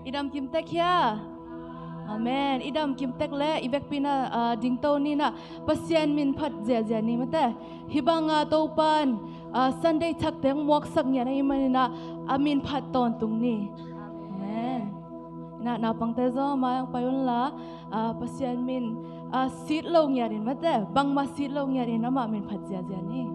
idam kim tek ya. Amen. Idam kim tek le ibek pina dingto ni na pasien min phat zia ni mate. Hibanga topan Sunday thak teng mok sak nya na imanina amin phat ton tung ni. Amen. Na pang te zo ma yang payun la pasien min sit lo nya rin mate. Bang ma sit lo nya rin na ma min phat zia ni.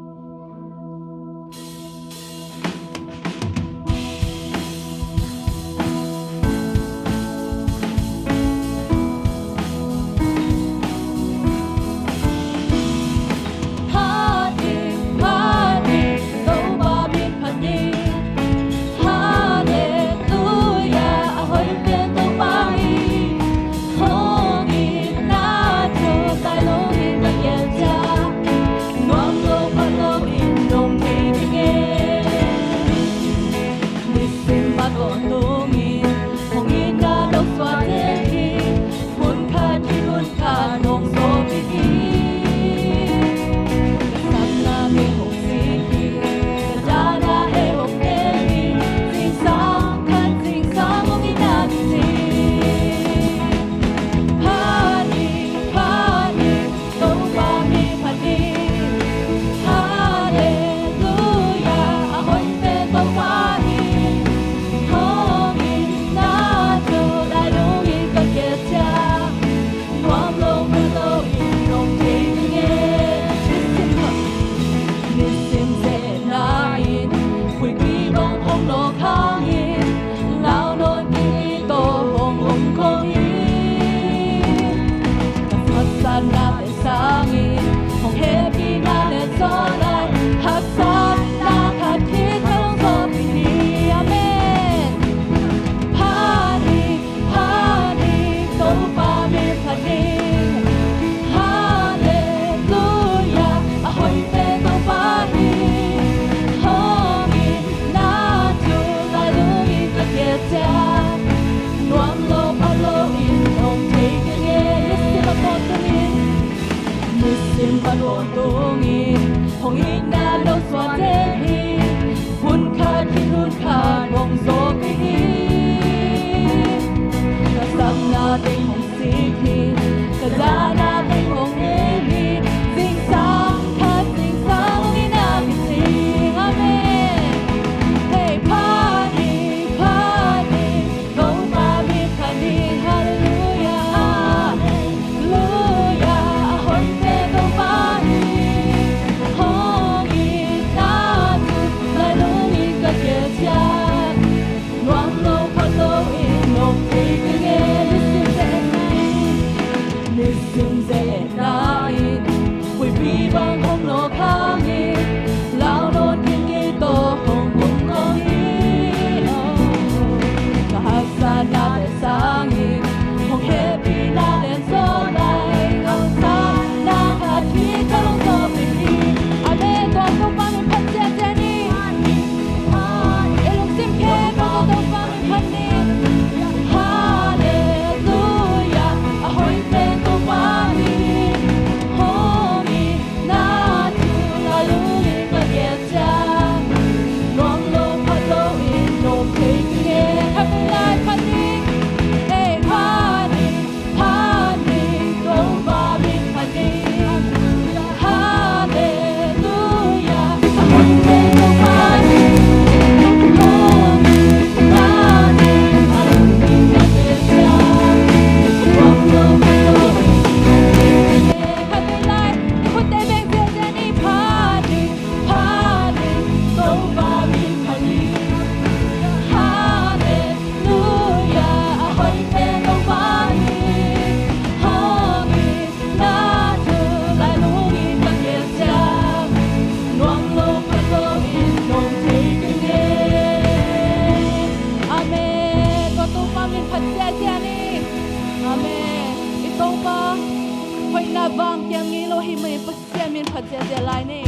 Vang yang ngilo himay pasya min padya lai ne.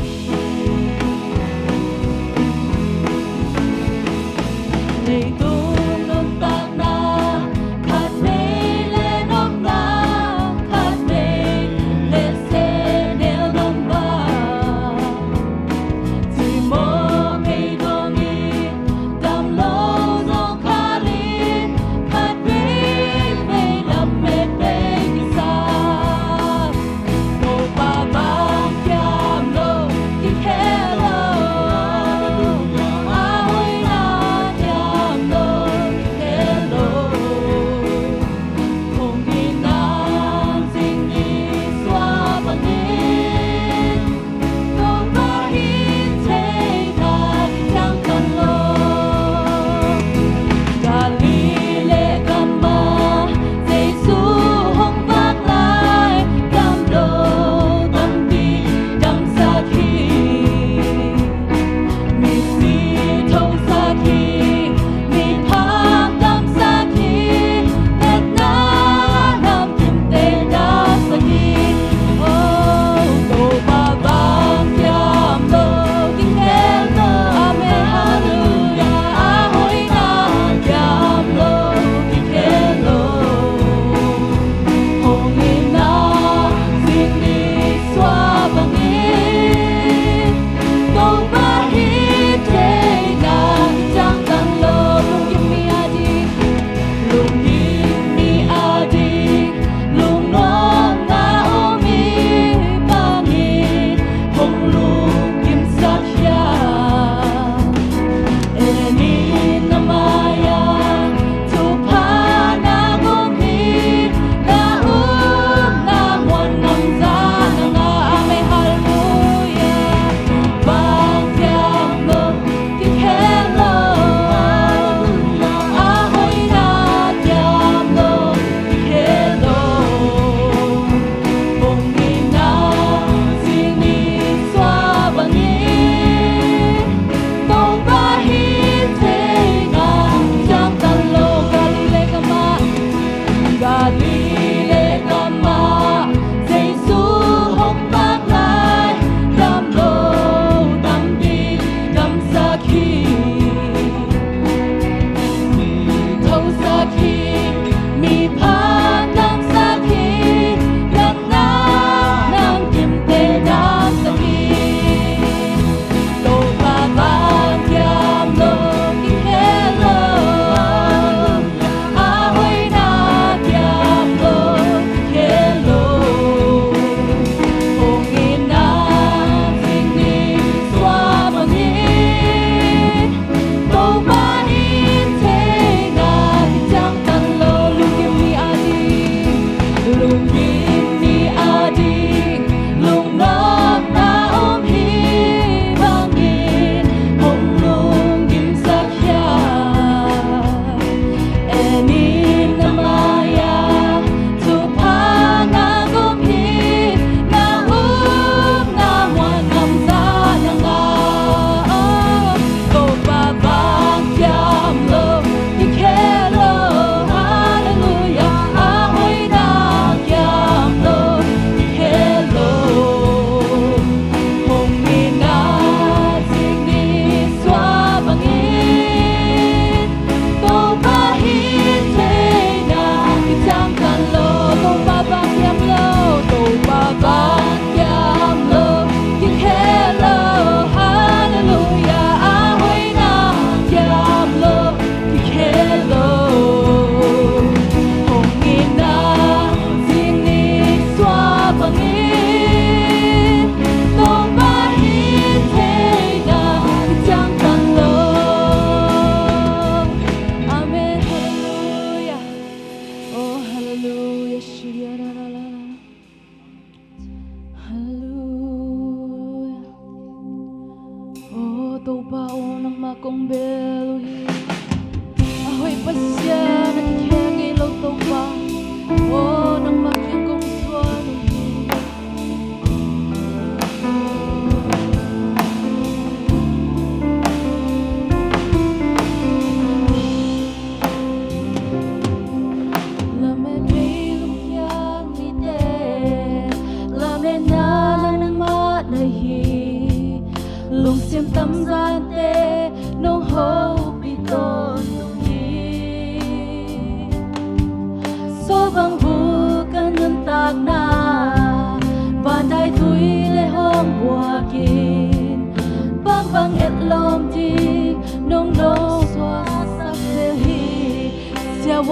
Nei tung nong tak na khat nei le nong na khat nei le se nel nong ba ti mo mei dong i dam lo nong kha li khat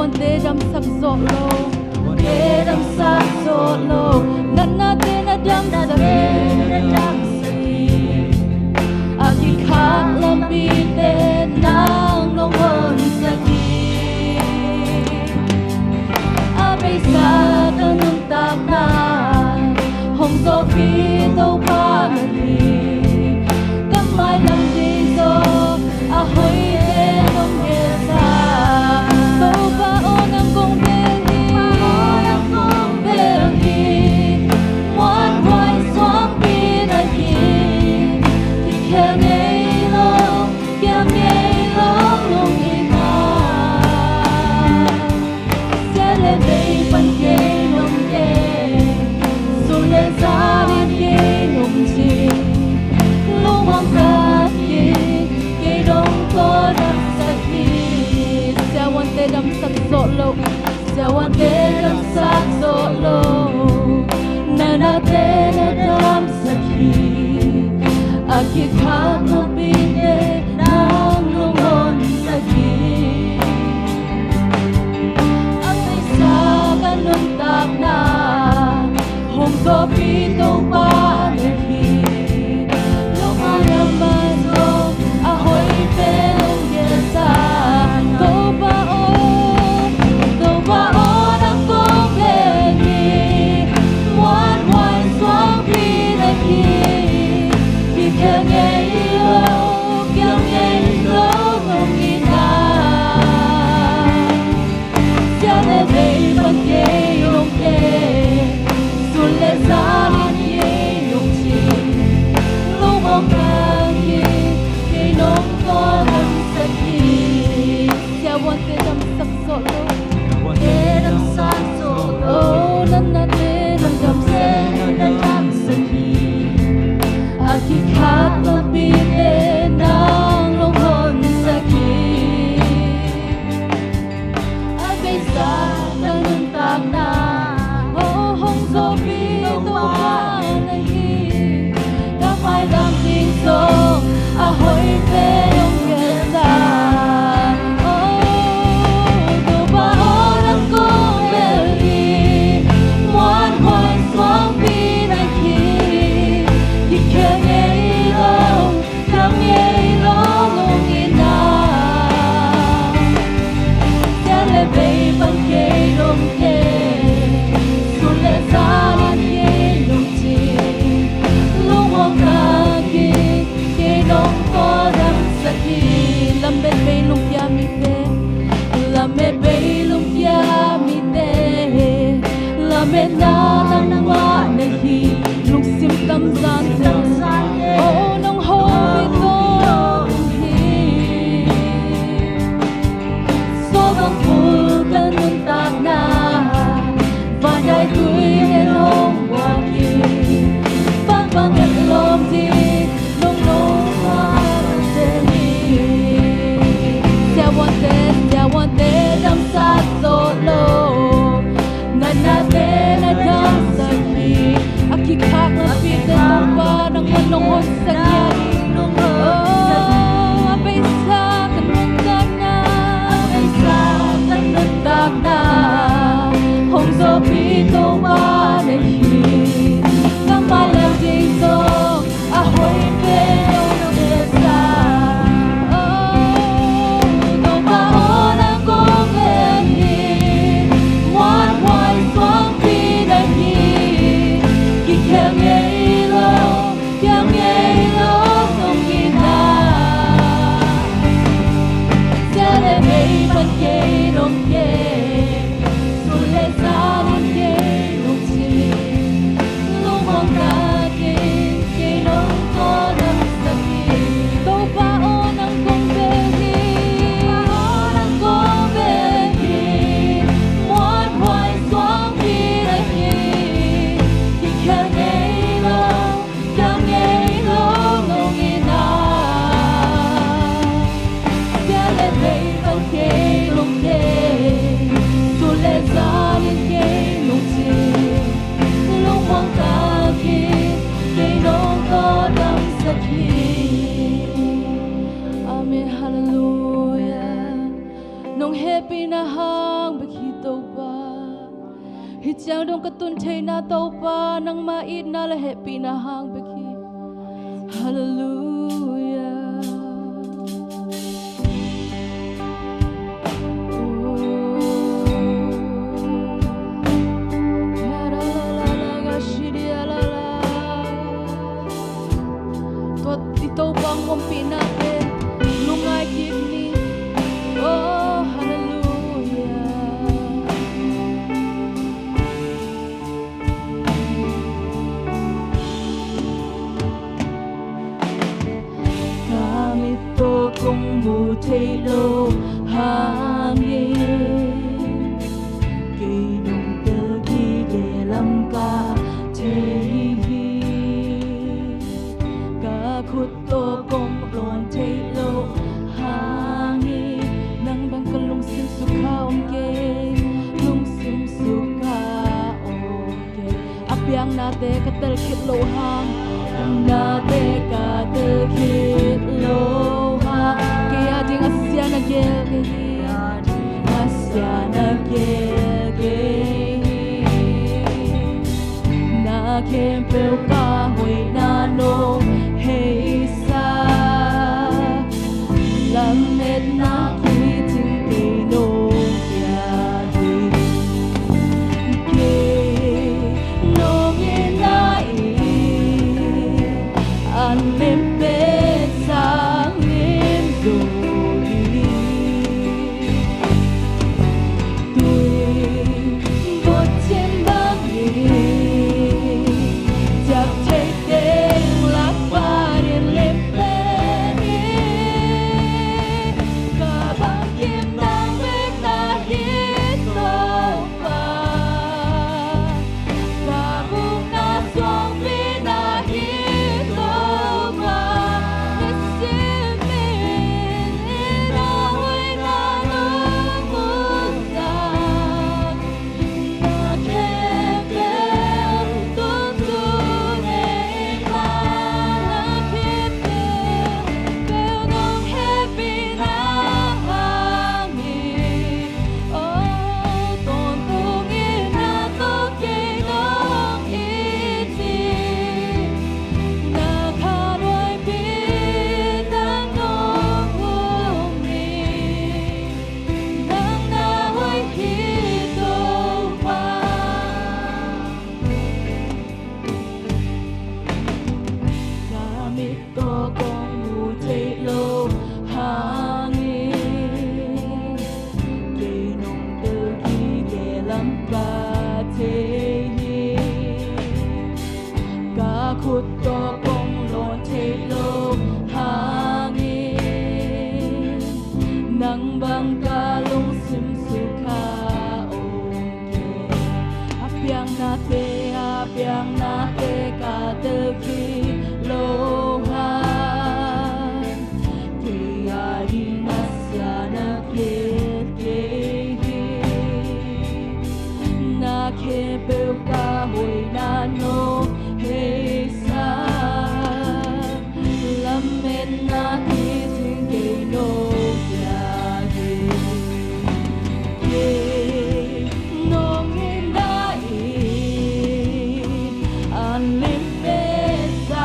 wan te dam sak zo lo te dam sak zo lo na te na dam sak aki khak lam bi te nang nong hon saki a bây sa ta nung tak na hong zo pi to pa ni kam mai lam di zo a hoi te nong ye sa to pa on ang kong be hi wan hoai swang pi na hi ti khem ei lo kyam ei lo nong i na se le bei pan ke nong ye su le za ni ke nong ji lo mang ka ki ke dong ko dam sa ki se wan te dam sak zo lo se wan te dam sak zo lo na te na dam sa ki aki khak no bi te nang no mon sa ki aki sa kan nung tak na hong zo pi to pa na hi lo ana ma zo a hoi te long ye sa to pa on ang kong le ni wan hoai swang pi na hi ki keng ei lo kyang ei lo ngong i na sia le bei ban ke long ke su le za ni ye long chi lo mong ka ki ke nong ko dam sa ki sia wan te dam sak so lo te dam sak so lo na te dam se na dam sa ki aki khak no pi te nang long hon sa ki a bây sa ta nung tak na hong zo pi to pa na hi ka mai dam ding zo a hoi te yong ye sa to pa on ang kong le hi wan hoai swang pi na hi ki khem ei lo kam ei lo ngong i na sia le bei ban ke long ke su le za ni ye long chi lo mong ka ki ke nong ko dam sa ki lam be bei long pya mi te lam be bei long pya mi te lam be na lang wa na hi lung sim tam zan te o nong ho mi to hi so dong pu kan nung tak na va dai tui he long wa ki bang bang et lom di nong nong wa te ni sia wan te dam sa so lo na te na dam sa ki aki khak na pi te tong pa nang man nong hon sa ki a bây sa kan nung tak na hong zo pi to pa na hi kam mai lam ding zo a hoi te yong ye sa to pa on ang kong le hi wan hoai swang pi na hi ki khem ei lo kyang ei lo ngong i na sia le bei ban ke long ke su le za ni ye long chi lo mong ka ki ke nong ko dam sa ki to pa on ang kong be hi wan hoai swang pi na hi ki khem ei lo kyang ei lo ngong i na sia le bei ban ke long ke pinahang bakito pa Hityang dong katun chay na tau pa Nang mait na lahe pinahang baki Hallelujah Ito bang kumpi natin Lungay kidney Oh, hallelujah Gamit to kung mutay lo hangin Kinong tagigelam ka Tehi Kakuto kong lon tay lo hangin Nang bang kalung sim suka ongke Lung sim suka ongke Apiang nate katalkit lo hang Nate katalkit lo hang Kaya ding asya na gel Asya na gel Na kempel kahoy na no Hey sa Lamit na kiting pinong yadi Nong inai Anlimpit sa ngindoli Tuwing butin bangin Chắc thấy tên lạc ba điện lên bên Cả băng kim đang biết ta hít sâu vào Cả vùng na xuống vì na hít sâu vào Nhất xin mình na huy na nước bước ra Na khen bên tuôn tuôn em là na khen bên Bèo nông happy na hangin Oh, tôn tung in na tốt kê nông iti Na kha đôi biết đang nông hùng ni Đang na huy khi tô qua Gamit ko kung mutay lo hangin Kinong tagigelam ka tehi Kakut ko kung lon tay lo hangin Nang bang kalong simsuka ongke Apiang nate katagi lohan Kaya inasya na kitkehi Na kebel kahoy na no hesa Lamit na kiting kino yagi Nong inai Anlimpit sa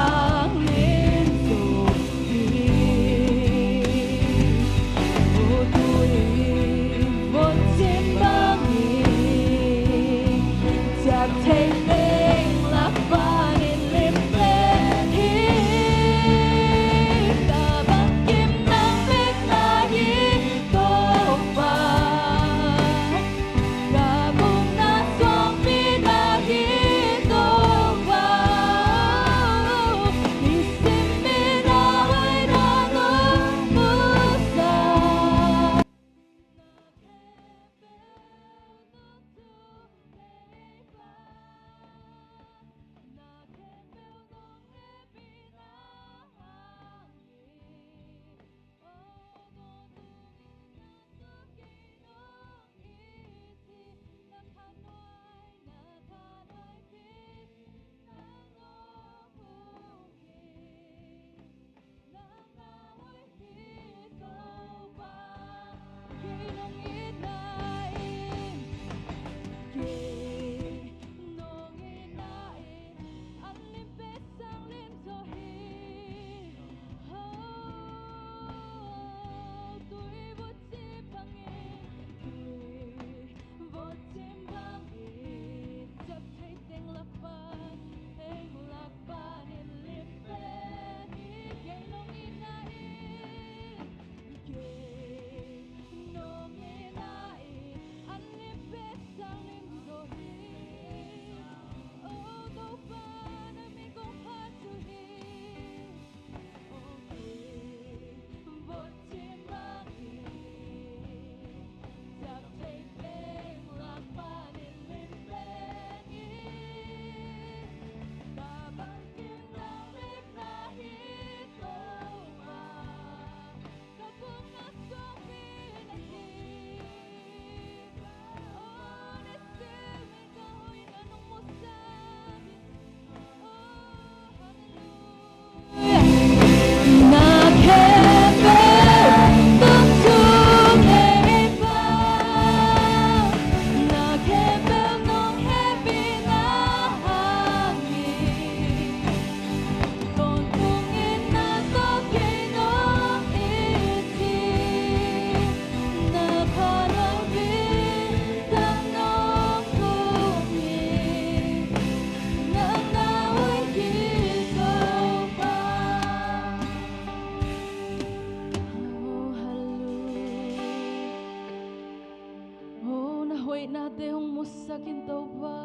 Hoy na te hong musakin tau ba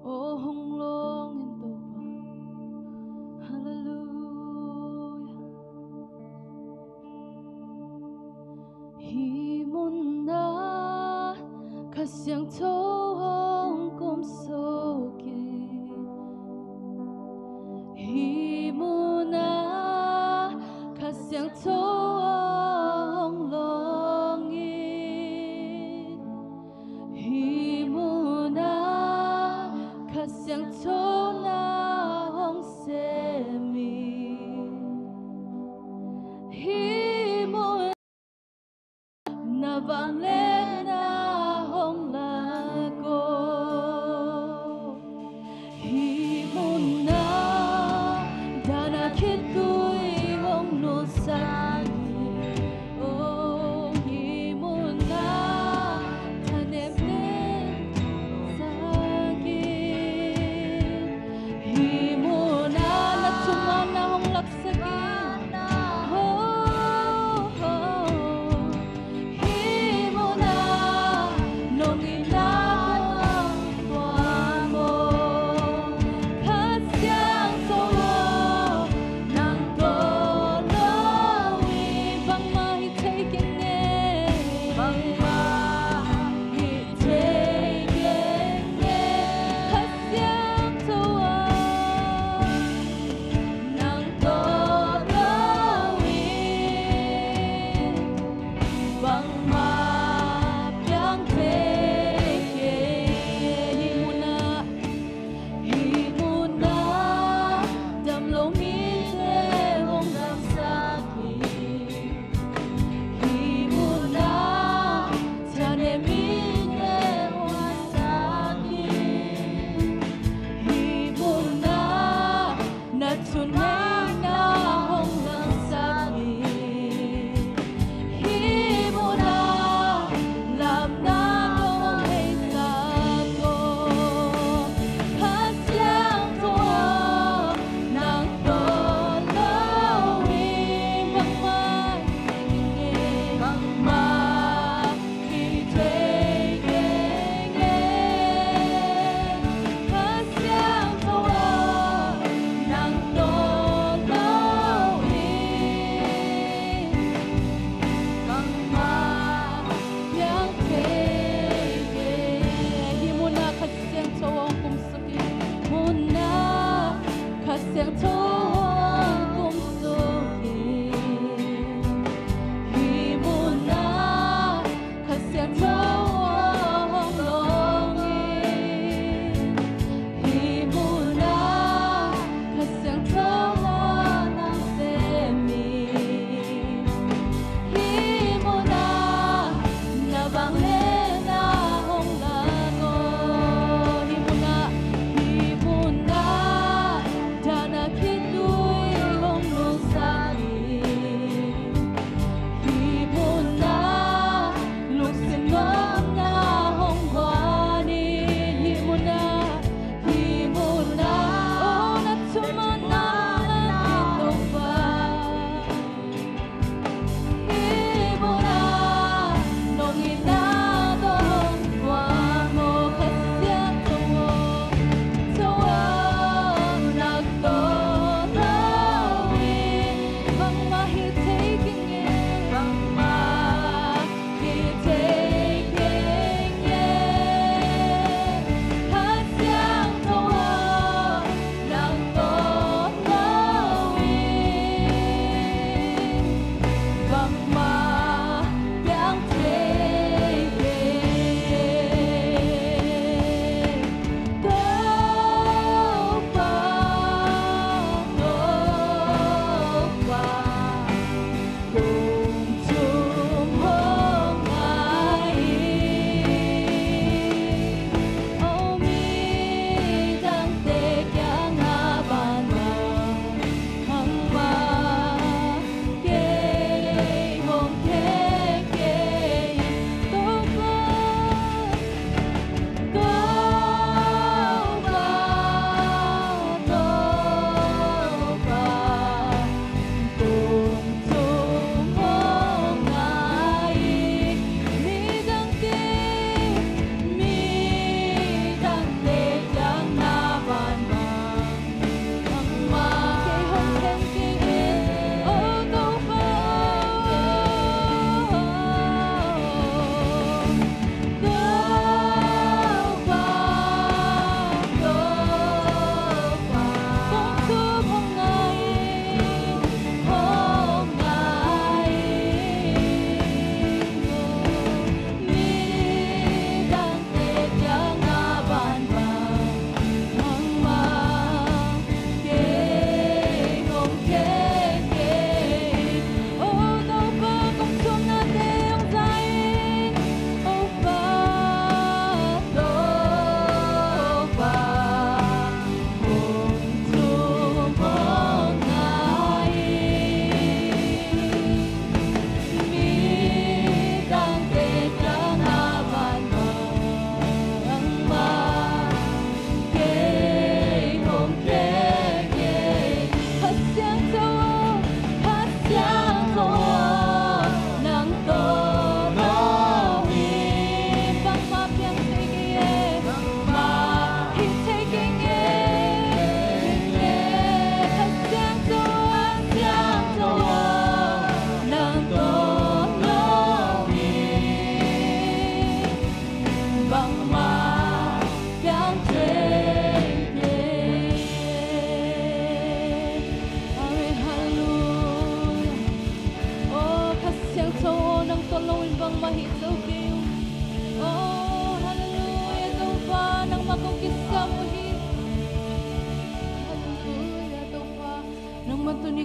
O hong longin tau ba Hallelujah Himun na kasyang tohong kumsokin Himun na kasyang tohong longin Himun na kasyang tonahong semi Himun na banglen na hong lago Himun na danakit ko'y hong nusagi Oh, himun na tanem din sa akin Himun na natuman na hong laksagin Oh, oh Himun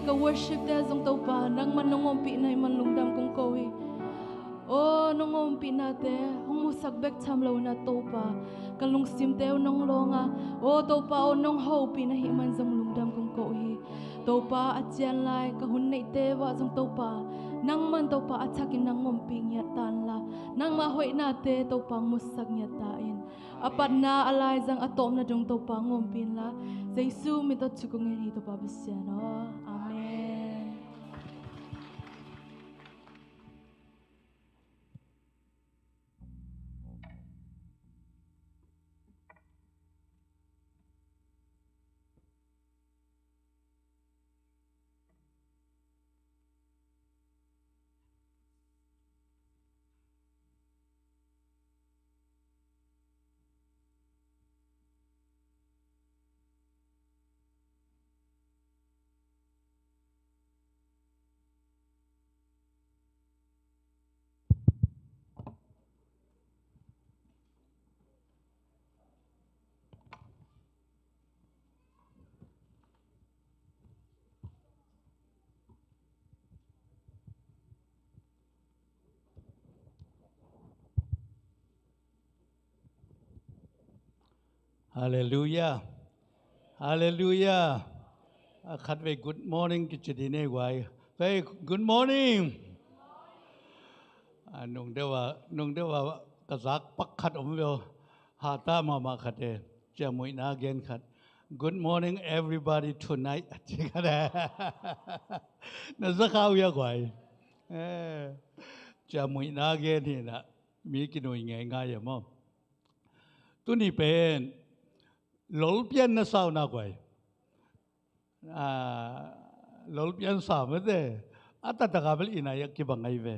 ka worship te zong to pa nang manongom pi na man lungdam kong kohi o nongom pi na te hong musak bek cham lo na to pa kalung sim te nong longa o to pa o nong ho pi na hi man zong lungdam kong kohi to pa achian lai ka hun nei te wa zong to pa nang man to pa achakin nang ngom pi nya tan la nang ma hoi na te to pa musak nya ta in apat na alai zang atom na jong to pa ngom pin la Jesu mi to chukung hi to pa bisya no amen Hallelujah. Hallelujah. Khat ve good morning ki chidine wai. Ve good morning. Nung dewa kazak pak khat omlo hata mama khate jamui na again khat. Good morning everybody tonight. Na zakhaw ya wai. Jamui na again ni na mi kinoi ngai ngai ya mo. Tu ni pen lol pian na sao na quay lol pian sao mà thế ta kabel inay ki bangay ve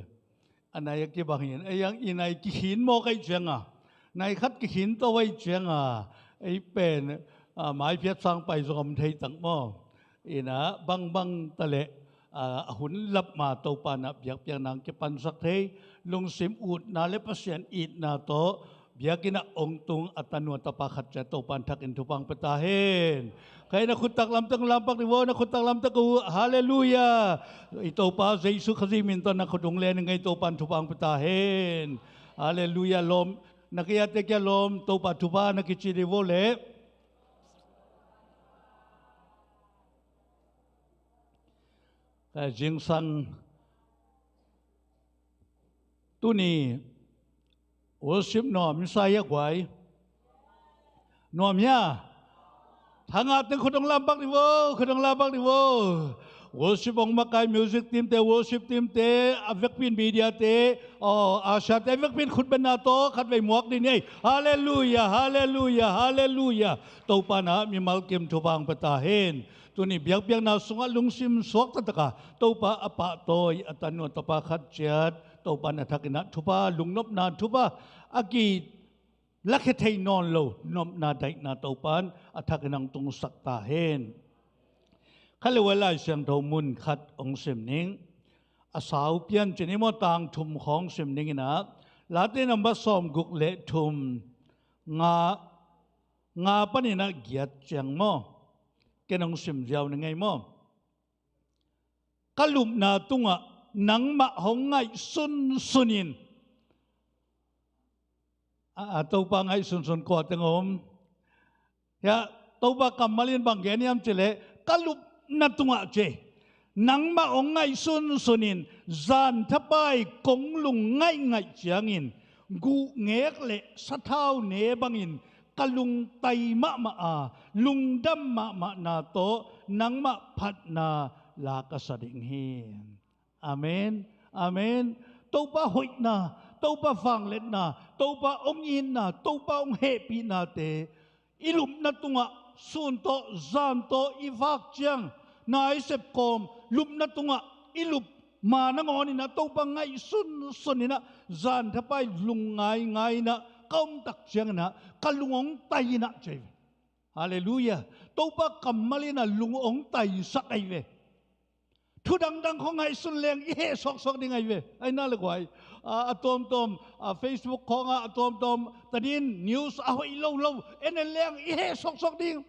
anay ki bangin ayang inay ki hin mo kay cheng nay khat ki hin to way cheng ay pen mai piat sang pai zom thei tang mo ina bang tale hun lap ma to pa na biak piang nang ki pan sak thei lung sim ut na le pasien it na to biakina ongtung atanwa tapakat siya to pantak intupang patahin. Kaya nakutak lamtak lampak ni wo nakutak lamtak ko hallelujah. Ito pa sa Isu kasi minto nakudunglen ng ito pantupang patahin. Hallelujah lom nakiyate kya lom to patupa nakichiri vole. Kaya jingsang tuni worship nom saya guai nomnya hangat ng kudong lampak ni wo worship ong makai music team te worship team te avec pin media te asha te avec pin khud benato khat vai muak ni nei hallelujah hallelujah hallelujah to pana mi malkim thupang patahin tuni biak na sunga lungsim sok tataka to pa apa toy atanu tapa khat chat to pa na thakina thupa lungnop na thupa aki lakhetei non lo nom na dai na to pan athakinang tung sakta hen khalewala siang tho mun khat ong sem ning asau pian chinimo tang thum khong sem ning ina late number som guk le thum nga panina giat chang mo kenong sim jaw ngai mo kalum na tunga nang ma hongai sunin atau pa ngai sun ko tengom ya tau ba kamalin bang geniam chile kalup na tunga che nang ma hongai sunin zan thapai konglung ngai chiangin gu ngek le sathau ne bangin kalung tai ma lungdam ma na to nang ma phat na la ka sading hin amen amen to pa hoit na to pa phang let na to pa ong in na to pa ong happy na te ilum na tunga sun to zan to ivak chiang na isep kom lum na tunga ilup ma na ngoni na to pa ngai sun na zan thapai lungai na kaum tak chiang na kalungong tai na che hallelujah to pa kamali na lungong tai sa ai ve thu dang ko ngai sun leng i he sok ding ai ve ai na le kwai atom Facebook ko nga atom tadin news ahoy lo en leng i he sok ding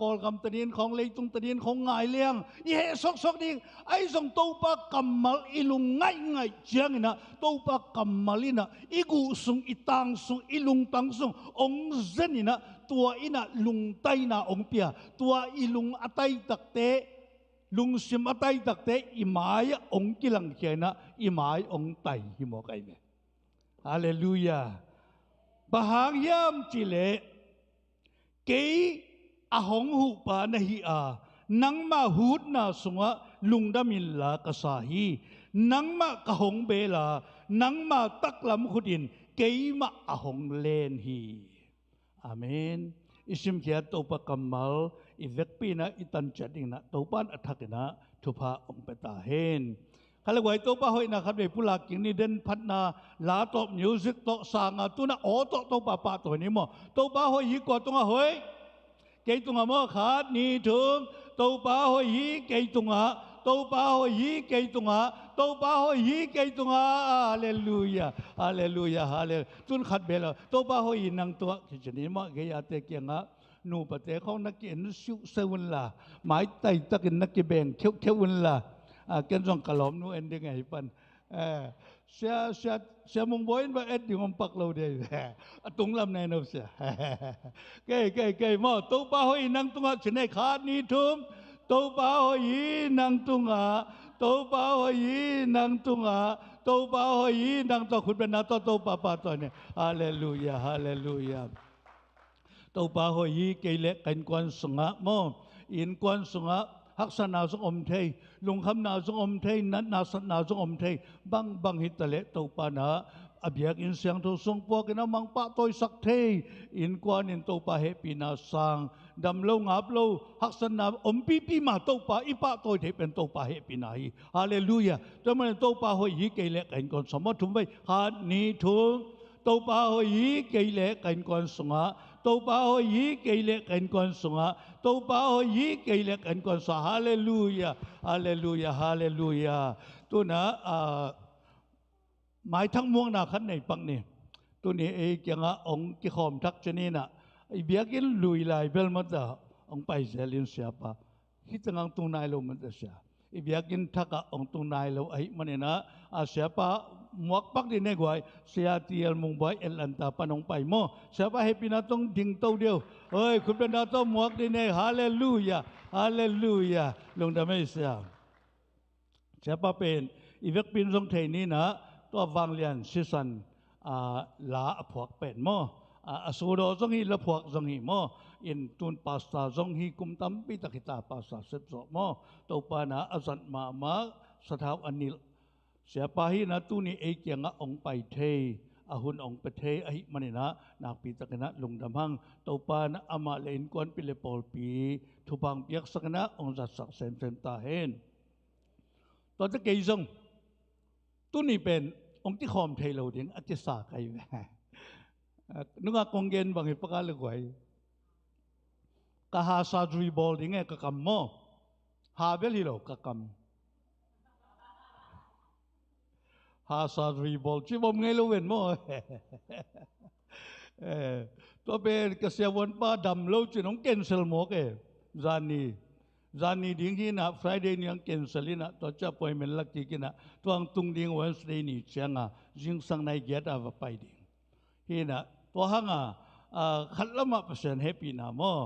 กอลกำตะนินของเลยตุงตะนินของไงเลี้ยงอีเหซอกนี่ไอ้ส่งตัวปากำมัลอีลุงไงเจียงนะตัวปากำมัลินะอีกูสุงอีตังสุงอีลุงตังสุงองเจนี่นะตัวอีนะลุงไตนะองเปียตัวอีลุงอัตไตตักเตลุงซิมอัตไตตักเตอีหมายองกิลังเขียนะอีหมายองไตฮิโมไกเมฮาเลลูยาบาหางยามจิเลเกยอาหงหูปานะฮีอานังมาหูดนาสุงะลุงดามินลากษาฮีนังมากะหงเบลานังมาตักลำขุดินเกยมาอาหงเลนฮีอาเมนอิสิมเขียตัวปะกัมมัลอีเวกปีนะอิตันจัดอิงนะตัวปานอัฐกินะทุพาองเปตาเฮนขันเลยตัวป้าหอยนะครับเด็กผู้หลักกินนี่เดินพัฒนาลาตบมิวสิกโตสางตัวน่ะโอ้ตัวป้าป้าตัวนี้มั้งตัวป้าหอยยิ่งกว่าตัวหอยเกยตัวมั้งขาดนี่ถึงตัวป้าหอยยิ่งเกยตัวป้าหอยยิ่งเกยตัวป้าหอยยิ่งเกยตัวฮาเลลูยาฮาเลลูยาฮาเลตุนขัดเบลตัวป้าหอยนั่งตัวที่จะนี่มั้งเกยอาเตเกียงะนูปะเตเขานักเกียนสุเซวันละหมายไต่ตะกินนักเกียแบงเขียววันละกันส่งกะหล่อมนู้นเอ็นยังไงปันเสียมงบอยน์ว่าเอ็ดอยู่งปักเราเดียวตรงลำในนู้นเสียเกยมั่วตัวป้าหอยนั่งตรงอ่ะฉันให้ขาดนี่ทุ่มตัวป้าหอยนั่งตรงอ่ะตัวป้าหอยนั่งตรงอ่ะตัวป้าหอยนั่งตัวคุณเป็นนาตัวป้าตัวเนี่ยฮาเลลูยาฮาเลลูยาตัวป้าหอยเกยเล็กกันกวนสงะมั่วอินกวนสงะฮักษณาสงอมเทยลุงคำนาสงอมเทยนัดนาสนาสงอมเทยบังหิตะเลตัวปานะอเบียกอินเสียงทุสงปวกินะมังปะตัวสักเทยอินกวนอินตัวปาเฮปีนาสังดำโลงับโลฮักษณาอมปีมาตัวปาอีปะตัวเทเป็นตัวปาเฮปีนาฮีฮาเลลูยาจะมันตัวปาหอยเกยเล็กกันก่อนสมมติทุ่มไปฮานีทุ่งตัวปาหอยเกยเล็กกันก่อนสงะตัวป้าหอยเกยเล็กกันก่อนสงะตัวป้าหอยเกยเล็กกันก่อนสงะฮาเลลูยาฮาเลลูยาฮาเลลูยาตัวน่ะหมายทั้งมวงน่ะขันในปังนี่ตัวนี้เองยังองค์ที่ขอมทักชนีน่ะไอเบียกินลุยลายเบลมาต่อองไปเซลินเสียปะคิดถึงตรงนายเรามันจะเสียไอเบียกินทักองตรงนายเราไอมันเนี่ยนะเสียปะมวกปักdi negoi sia tiel mung boy elanta panong pai mo siapa happy na tong ding tau dio oi kun na to mwak di ne hallelujah hallelujah lung da mai sia siapa pen ivek pin song thei ni na to wang lian sisan la phok pen mo asudo song hi la phok song hi mo in tun pasta song hi kum tam pi takita pasta sep so mo to pa na azan ma sathaw anilเสียไปนะตู้นี้เอกยังองไปเทอาหุนองไปเทไอมันนี่นะนักปีตะกันนะลงดำหังตัวปานอามาเลนกวนปิเลปอลปีทุบังเปียกสักนะองจัดสักเซนตาเฮนตอนจะเกี่ยงตู้นี้เป็นองที่คอมเทเราเดียงอาจจะสาใครแม่นึกว่ากงเงินบางเหตุประการเลยไว้กะหาซาดรีบอลเดียงกะกำโมหาเบลฮิโลกะกำฮาซารีบอลที่ผมไงรู้เห็นมั้ยตัวเป็นเกษตรวันป้าดำเล่าจีน้องเกนเซลโมกจานี่ดิ้งที่น่ะ Friday นี่ยังเกนเซลินะตัวจะปล่อยมันลักจีกินะตัวอังตุงดิ้ง Wednesday นี่เชียงจิงสังในเกียรติว่าไปดิ้งที่น่ะตัวหังขัดละมาเปอร์เซ็นต์แฮปปี้นะมั้ง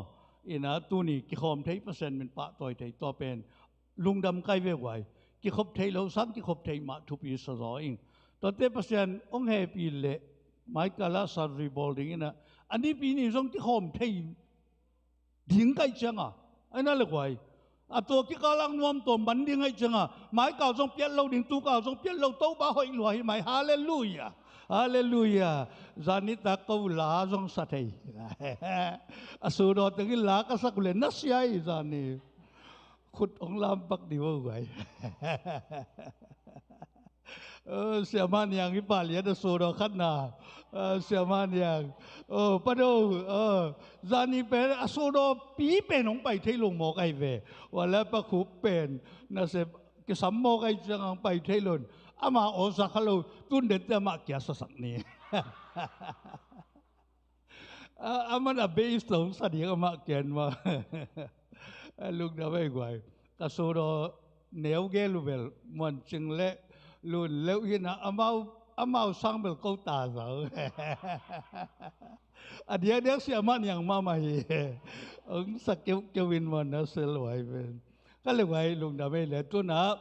อีน่ะตัวนี้กี่คอมเทย์เปอร์เซ็นต์เป็นปะตัวเทย์ตัวเป็นลุงดำใกล้เว้ยไว้ที่ขบเทยเราซ้ำที่ขบเทยมาทุกปีสะสอยตอนเตปเซียนองเฮปีเละหมายกาลาซารีบอลดิ้งนะอันนี้ปีนี้ส่งที่ขบเทยดิ้งไกจังไอ้นั่นเลยไว้ตัวที่กำลังนวมตัวมันดิ้งไกจังหมายเก่าส่งเปลี่ยนเราดิ้งตัวเก่าส่งเปลี่ยนเราโตบ้าหอยรวยหมายฮาเลลูยาฮาเลลูยาจานิตาเขาลาส่งสัตย์สุดท้ายลาก็สักเล่นนัสยาจานี่ขุดองลำปักดีว่าไงเสียมันอย่างที่ป่าเลี้ยงโซดาขัดนาเสียมันอย่างปะดูจานี่เป็นโซดาปีเป็นของไปที่ลงหมอกไอเววันแล้วปะขุบเป็นน่าเสพกิสัมหมอกไอจังไปที่ลนอามาโอซาคาโลตุนเด็ดจะมาเกียรสักนี้ aman abe istong sa di ka makyan ma lug na may gway kasuro neoge lubel mon chingle lun leu hina amaw sangbel ko ta sa adia dia si aman yang mama hi ông sa kewin mon na selwai ben kalewai lung na may le tu na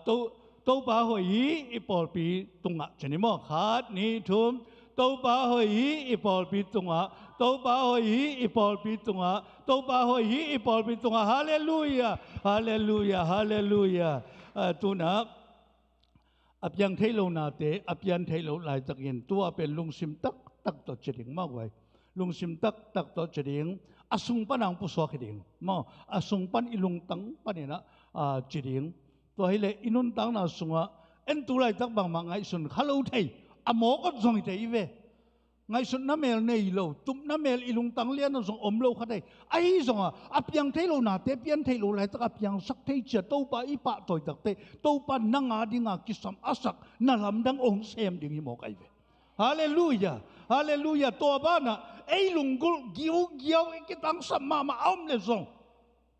to ba hoi ipol pi tunga chenimo khat ni thum to ba hoi ipol pi tunga to ba hoi ipol pi tunga to ba hoi ipol pi tunga hallelujah hallelujah hallelujah tu na apyang thailo na te apyan thailo lai takin tua pen lungsim tak to cheding ma wai lungsim tak to cheding asung panang puswa khiding mo asung pan ilung tang panina cheding to hele inun tang na sunga en tu lai tak bang ma ngai sun khalo thei amo ko zong thei ve ngai sun na mel nei lo tum na mel ilung tang lian na zong om lo khatai ai zonga apyang thailo na te pian thailo lai tak apyang sak thei cha to pa i pa toy tak te to pa nanga dinga kisam asak na lam dang ong sem ding hi mo kai ve hallelujah hallelujah to ba na ei lungul giu ikitang sama ma om le zong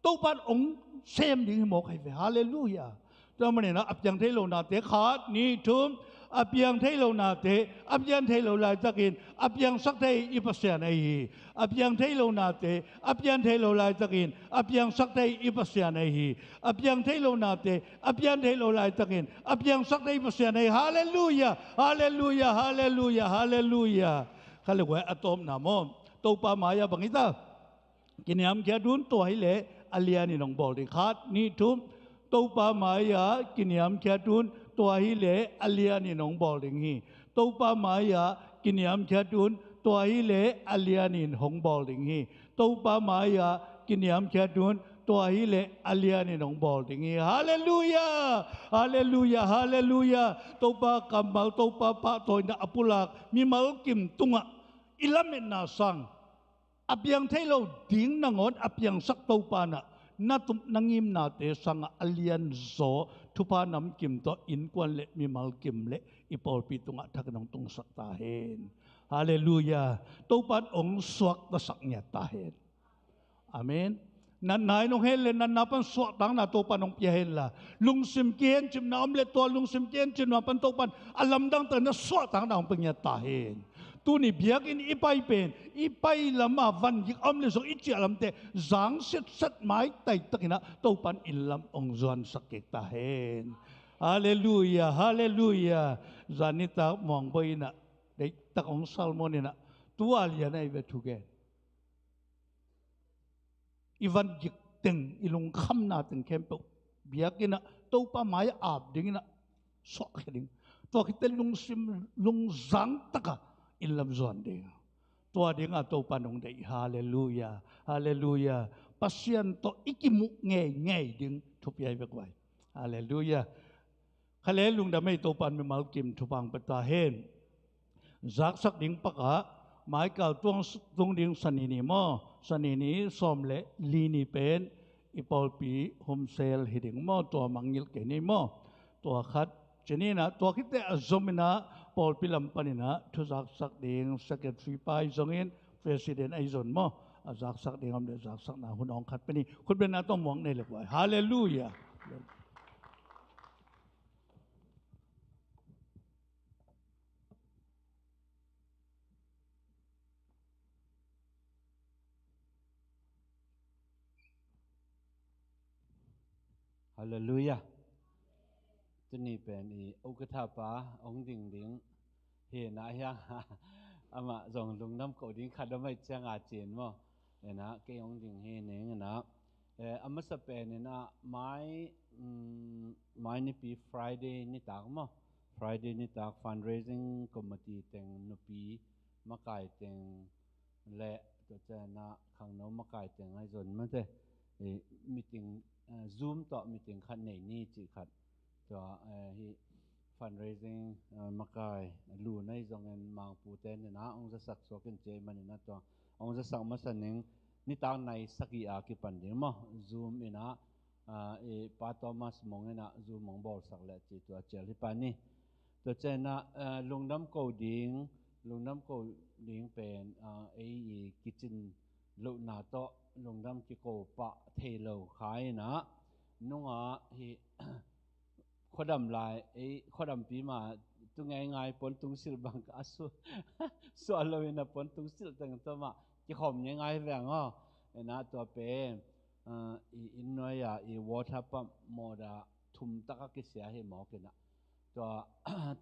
to pan ong sem ding hi mo kai ve hallelujah to mane na apyang thailo na te khat ni thum apyang thailo na te apyan thailo lai takin apyang sak thei ipasya nei apyang thailo na te apyan thailo lai takin apyang sak thei ipasya nei apyang thailo na te apyan thailo lai takin apyang sak thei ipasya nei hallelujah hallelujah hallelujah hallelujah kalewai atom na mo to pa maya bangita kiniam kya dun to hai le aliani nong bol ri khat ni thum to pa maya kiniam kya dun to hi le aliani nong bol ding hi to pa maya kiniam kya dun to hi le aliani hong bol ding hi to pa maya kiniam kya dun to hi le aliani nong bol ding hi hallelujah hallelujah hallelujah to pa kamal to pa toy na apulak mi mal kim tunga ilamen na sang apyang thailo ding nangon apyang sak to pa na natum nangim na te sang alian zo thupa nam kim to in kwan le mi mal kim le ipol pi tunga thak nong tung sak ta hen hallelujah to pan ong swak ta sak nya ta hen amen nan nai nong hen le nan na pan swak tang na to pan ong pia hen la lung sim kien chim na om le to lung sim kien chim na pan to pan alam dang ta na swak tang na ong pnya ta hen tu ni biak in ipai pen ipai lama van yik om le so ichi alam te zang set mai tai takina to pan in lam ong zon sakek ta hen hallelujah hallelujah zanita mong boina dei tak ong salmonina tual ya nai ve thuge ivan yik teng ilung kham na teng kempo biakina to pa mai ap dingina sok ding to kitel lung zang taka in lam zon ding to ding a to panong dei hallelujah hallelujah pasien to ikimu nge ding thupiai bekwai hallelujah khale lung da mai to pan me mal kim thupang pata hen zak sak ding paka mai ka tung ding sanini mo sanini somle lini pen ipol pi hom sel hiding mo to mangil ke ni mo to khat chenina to khite azomina Paul Pilam panina thu zak sak ding secretary pai zongin president ai zon mo zak sak ding am de zak sak na hunong khat pani khut ben na to mong nei le kwai hallelujah hallelujah tu ni pen i ukatha pa ong ding ding he na ya ama zong lung nam ko ding khadamai changa chen mo ena ke ong ding he ne na ama sa pen na mai ni pi friday ni tak mo friday ni tak fundraising committee teng no pi makai teng le to cha na khang no makai teng ai zon ma te meeting zoom to meeting khan nei ni chi khat to hi fundraising makai lu nai zong en mang pu ten na ong za sak so ken che man na to ong za sak ma saning ni ta nai saki a ki pan ding mo zoom ina pa thomas mong ina zoom mong bol sak le chi to chel hi pa ni to che na lungdam ko ding ลุงน้ำโกเลี้ยงเป็นไอ้กิจลุนาโตลุงน้ำกิโกปะเทโลขายนะนุ่งฮีขดำลายไอ้ขดำปีมาตุงไงปนตุงสิลบังกาสุส่วนเราเนี่ยปนตุงสิลตั้งตัวมาจะขมยังไงแรงนะตัวเป็นอินน้อยอีวอเตอร์ปั๊มโมดาทุ่มตะกักเสียให้หมอกิน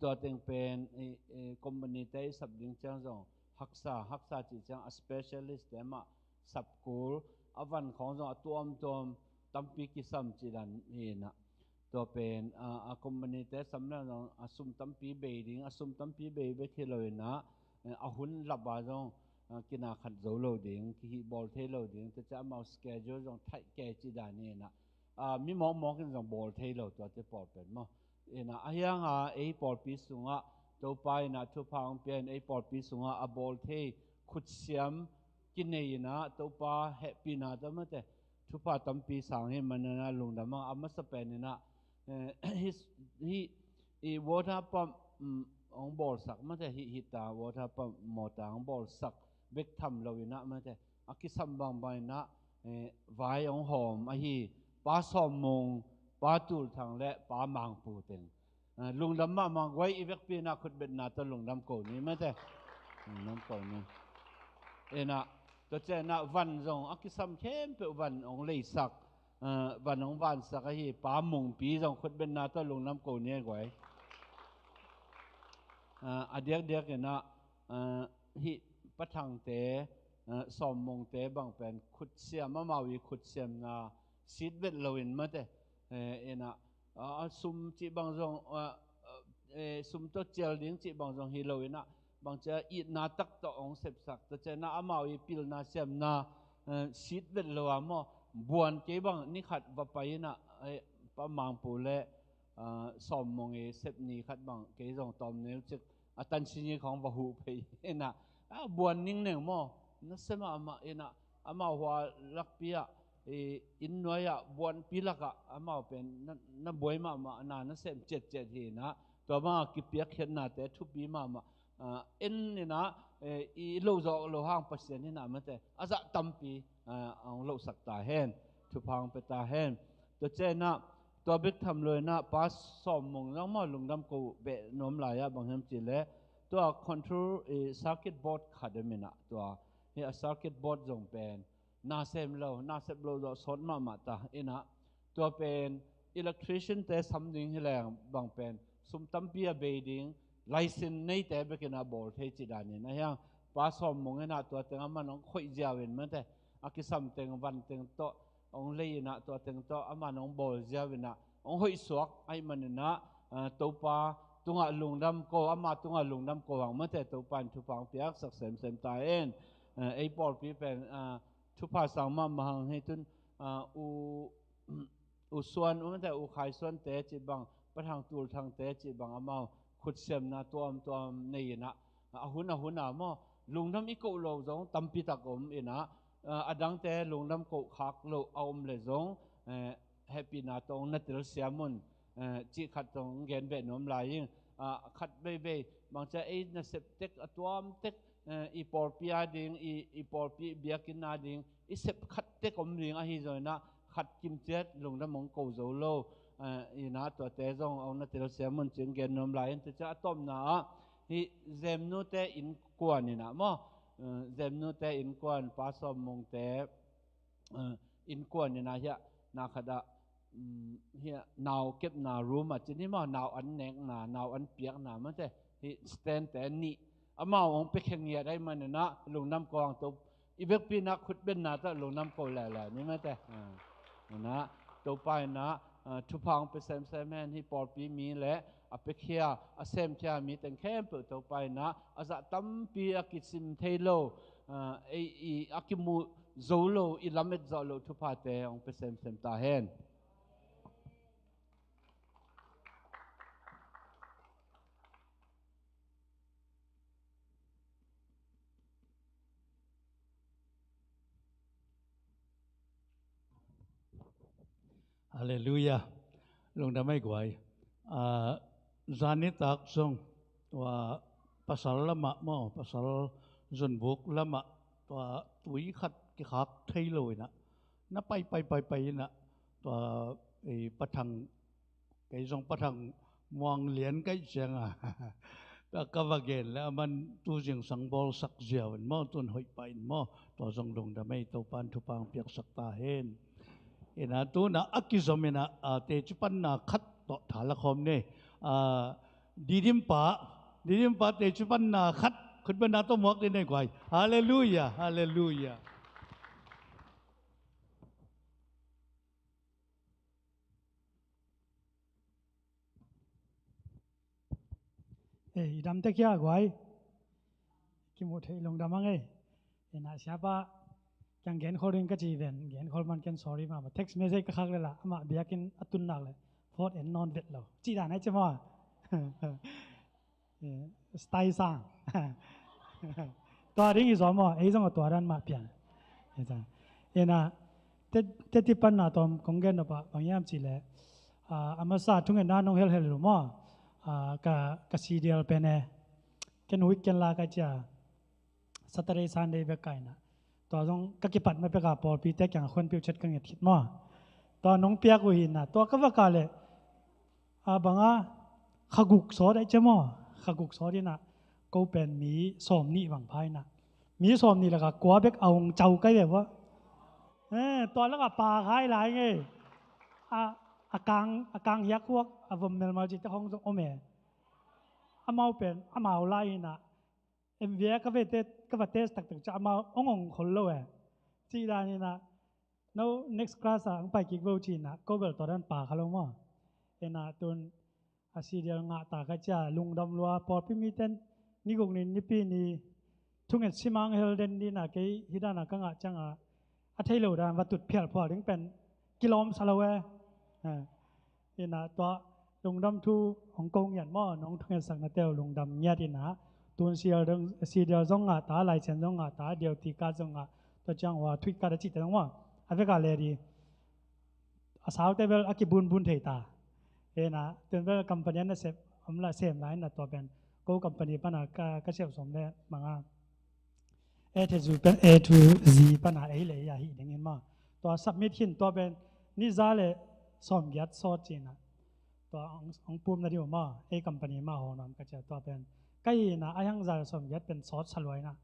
ตัวเต็งเป็นคอมมูนิตี้สับดิ้งจังจงฮักษาจีจังสเปเชียลิสต์เดมาสับกูลวันของจงตัวตั้มปีกิสัมจีดันนี่นะตัวเป็นคอมมูนิตี้สำนักจงสุ่มตั้มปีเบดิ้งสุ่มตั้มปีเบย์เวทีเลยนะหุ่นลับบาจงกินาขัดโจโลดิ้งที่บอลเทโลดิ้งแต่จะมาสเกจจงไทยแก่จีดันนี่นะมีมองกันจงบอลเทโลตัวจะปลอดเป็นมั้งนะยังไอ้ปอดปีสูงตัวไปนะทุพังเป็นไอ้ปอดปีสูงบอลเทขุดเสียมกินเนยนะตัวไปแฮปปี้นะแต่เมื่อแต่ทุพาตั้มปีสังให้มันนะลุงดำมังมาสเปนนะฮีวอเตอร์ปั๊มองบอลสักเมื่อแต่ฮิตาวอเตอร์ปั๊มมอตาองบอลสักเบกทำเราวินะเมื่อแต่อากิสัมบังไปนะไว้องหอมฮีป้าสอมมงป้าตูลทางและป้ามังปูเต็งลุงดำมังไว้อีเวกปีน่าขุดเป็นนาตลุงดำโกนี่ไม่ใช่น้ำโกนี่นะตัวเจ้าน่ะวันจงอักษรเข้มเป็นวันองเลยสักวันองวันสักให้ป้ามงปีจงขุดเป็นนาตลุงดำโกนี่ไว้เดียกนะฮิปะทังเตสอมมงเตบางเป็นขุดเสียมมาวิขุดเสียมนาซีดเวทลวินมาเตนะซุมจีบางจงซุมตัวเจลดิ้งจีบางจงฮิโลวินะบางจะอีนาตักต่อองเสพสักแต่เจน่าอามาวิปิลนาเสียมนาซีดเวทลวามอบวนเก็บางนี่ขัดว่าไปนะประมังปูเล่สอมมงเสพนี้ขัดบางเกจงตอมเนี่ยจะตันชินีของวะหูไปนะบวนนิ่งหนึ่งมั่นั่นเสมานะอามาหัวลักเปียอินน้อยบวนปีลักอามาเป็นนั่นบวยมานั่นเสมเจ็ดทีนะตัวมากิเปียกเห็นนะแต่ทุบปีมาเอ็นนี่นะอีโลจอกโลห้างเปอร์เซ็นต์นี่นะมันแต่อาจจะตั้มปีเอาโลสักตาเห็นทุพังไปตาเห็นตัวเจนะตัวเบกทำเลยนะป้าสอมมงแล้วมาลงดำกูเบะน้อมลายบางแห่งจีเล่ตัวคอนโทรลcircuit board ขัดมินะตัวเฮีย circuit board จงเป็นนาเซมโลสดมาตานะตัวเป็นอิเล็กทริชันแต่สำนึกให้แรงบางเป็นสมตั้มเปียเบดิ้งไลเซนในแต่เบกินาบอลเทจิดานี่นะยังป้าสอมมงนะตัวเต็งมันน้องคุยเจ้าเวนมันแต่อากิสัมเต็งวันเต็งโตองเลยนะตัวเต็งโตอามันน้องบอลเจ้าเวนนะองหอยสวกไอ้มันนะตัวป้าตุงลุงดำโกอามาตุงลุงดำโกหังมันแต่ตัวปันทุพังเปียกสักเสมตายเองไอ้บอลปีเป็นทุพาสังมาหังให้ตุนส่วนมันแต่ขายส่วนเตะจีบังประทางตูลทางเตะจีบังอามาขุดเสียมนะตัวนี่นะหุ่นมอลุงน้ำอีกโลจงตั้มปีตะกมนะอดังเตะลุงน้ำโกขักโลเอาเลยจงแฮปปี้นะตรงนัดเดือดเสียมุนจีขัดตรงเงินเบ็ดน้ำลายยิ่งขัดเบบบางจะไอ้นัดเสพเต็กตัวเต็กอีปอร์ปีอาดิงอีปอร์ปีเบียกินอาดิงอีเสพขัดเต็กอมดิงอาฮิโซนะขัดกิมเจ็ดลงน้ำมงโกโซโลอีน่าตัวเตะจงเอานัดเดือดเสียมุนจึงเงินน้ำลายแต่จะต้มนะฮีเจมนูเตอินกวนนี่นะมั้งเจมนูเตอินกวนป้าสมมงเตอินกวนนี่นะเฮียนาขดาเฮียนาวเก็บนารูมาจีนี่มั้งนาวอันเน็กนาวอันเปียกนามันเตฮีสแตนแต่นี่อามาองไปแข่งเงียได้มันนะลงน้ำกองตัวอีเวกปีนักขุดเป็นนาตะลงน้ำกองแหล่นี่มันแต่นะตัวไปนะทุพังไปเซมแมนที่ปอดปีมีและอเปเคียเซมเชียมีแต่แค่เปิดตัวไปนะอาจจะตั้มปีอากิซิมเทโลอากิมูโซโลอิลามิดโซโลทุพาเตองไปเซมตาเฮนฮาเลลูยาลงทำไม่กวยจานิตักทรงว่า pasal lama mo pasal zon buk lama tua tui khat ki khak thei loi na pai na tua patang cái dòng patang muang lian cái chang ta kavagen la man tu jing sang bol sak jiao mo tun hoi pai mo to jong dong da mai to pan thu pang piak sak ta hen ina tu na akizomena te chupan na khat to thala khom ne didim pa te chupan na khat khut ban na to mok de nei kwai hallelujah hallelujah idam te kya gwai ki mo thei long damang ena siapa kyang gen khoring ka chi ven gen khol man ken sorry ma text message ka khak le la ama biakin atun nak le phot en non vet lo chi da nai chama style sangตัวริ่งอีสอมไอ้จงตัวรันมาเปลี่ยนเอ็นะเต็ที่ปันนาตอมคงเกินนะปะบางอย่างจีเลยอามาซาทุ่งเงินน้าน้องเฮลหรือมั้งกะซีเดียลเป็นเกันวิกเกันลากะจ้าสัตย์เรซันเดย์เบกไก่นะตัวจงกะกิปัดไม่ไปกับปอลปีเต็กอย่างคนพิวเชิดกันเงินทิดมั้งตัวน้องเปียกวินนะตัวก็ว่ากาเลยบางอ่ะขกุกสอได้เจ้ามั้งขกุกสอที่น่ะก็เป็นมีสมนี่หวังไพ่นะมีสมนี่แหละก็กลัวเบกเอาเจ้าใกล้แบบว่าตอนแล้วก็ปลาคล้ายหลายไงอากางยักษ์พวกวมเมลมาจิตของโอเมอามาเป็นอามาไล่นะเวียก็เวทสตักจะอามาองคนละจีดานี่นะแล้ว next class ไปกิกเวลจีนะก็เวลตอนนั้นปลาเขาลงมานะตุนอาชีเดียงะตากระจาลุงดำลัวพอพิมิเตนนี่กงนี่ปีนี้ทุ่งเงินซิมังเฮลเดนนี่นะกี่ฮิดานะกังะจังอาเทโลดานวัตถุเพียรพอถึงเป็นกิโลมซาลาเวนะตัวลุงดำทูฮ่องกงยันหม้อน้องทุ่งเงินสังนาเตลลุงดำเนี่ยที่นะตุนเสียเรื่องสีเดียวจงะตาลายเชนจงะตาเดียวตีกาจงะตัวจังว่าทวิกาดจิตแต่ว่าอาเวกาเลดีอาสาวเตเวลอากิบุญเทตานะจนเวลาคัมพานีนั้นเสพอำลาเสพหลายนะตัวเป็นก็คัมพานีปัญหาเสพสมได้บางทูเป็นto z ปัญหาเลยอย่าหิอย่างเงี้ยมาตัวสับมิดหินตัวเป็นนิจาเลยสมยัดซอจีนะตัวองปุ่มนั่นดีกว่ามาคัมพานีมาหอนำก็จะตัวเป็นใกล้นะไอ้ยังจะสมยัดเป็นซอสสลวยนะ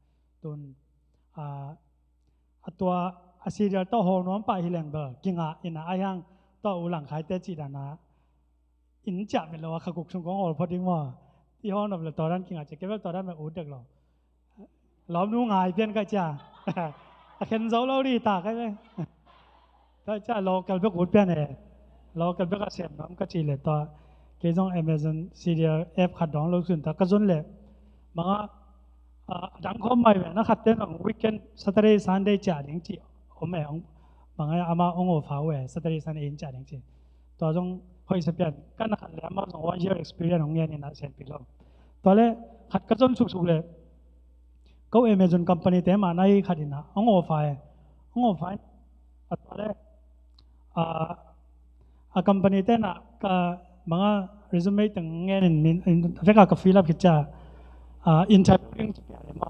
ตุนตัวอาศิริยตัวหอนำไปฮิเลงเบอร์กิงอินะไอ้ยังตัวอุลังขายเตจิดานะอินจับเป็นเราขกุกชงกองอพอดีว่าที่ห้องนั่นตอนนั้นกิงอาจจะเก็บไว้ตอนนั้นแบบอุดเด็กเราล้อมนู้งายเพี้ยนก็จ้าเข็นเสาเราดีตากได้ถ้าจ้าเราเกิดเพื่ออุดเพี้ยนเราเกิดเพื่อเสียน้ำก็จีเลยต่อเกี่ยง Amazon ซีเรียแอปขัดดองเราสุดแต่ก็จนเลยบางดังข้อใหม่แบบนักขัดเต้นของ Weekend Saturday Sunday จ่าจริงๆผมแม่บางอามาองค์ฟ้าเว้ Saturday Sunday จ่าจริงๆต่อจงคอยเสพยันกันขัดแล้วมาสองวันyear experience ของเงี้ยนี่นะเสร็จไปแล้วตอนแรกขัดก็จนสุกๆเลยก็Amazon company แต่มาในขัดนะองค์ฟ้าตอนแรกcompany แต่น่ะก็บางresume ตั้งเงี้ยนี่เวลาก็ฟิลอัพคิดจะinterviewing จะเป็นอะไรมา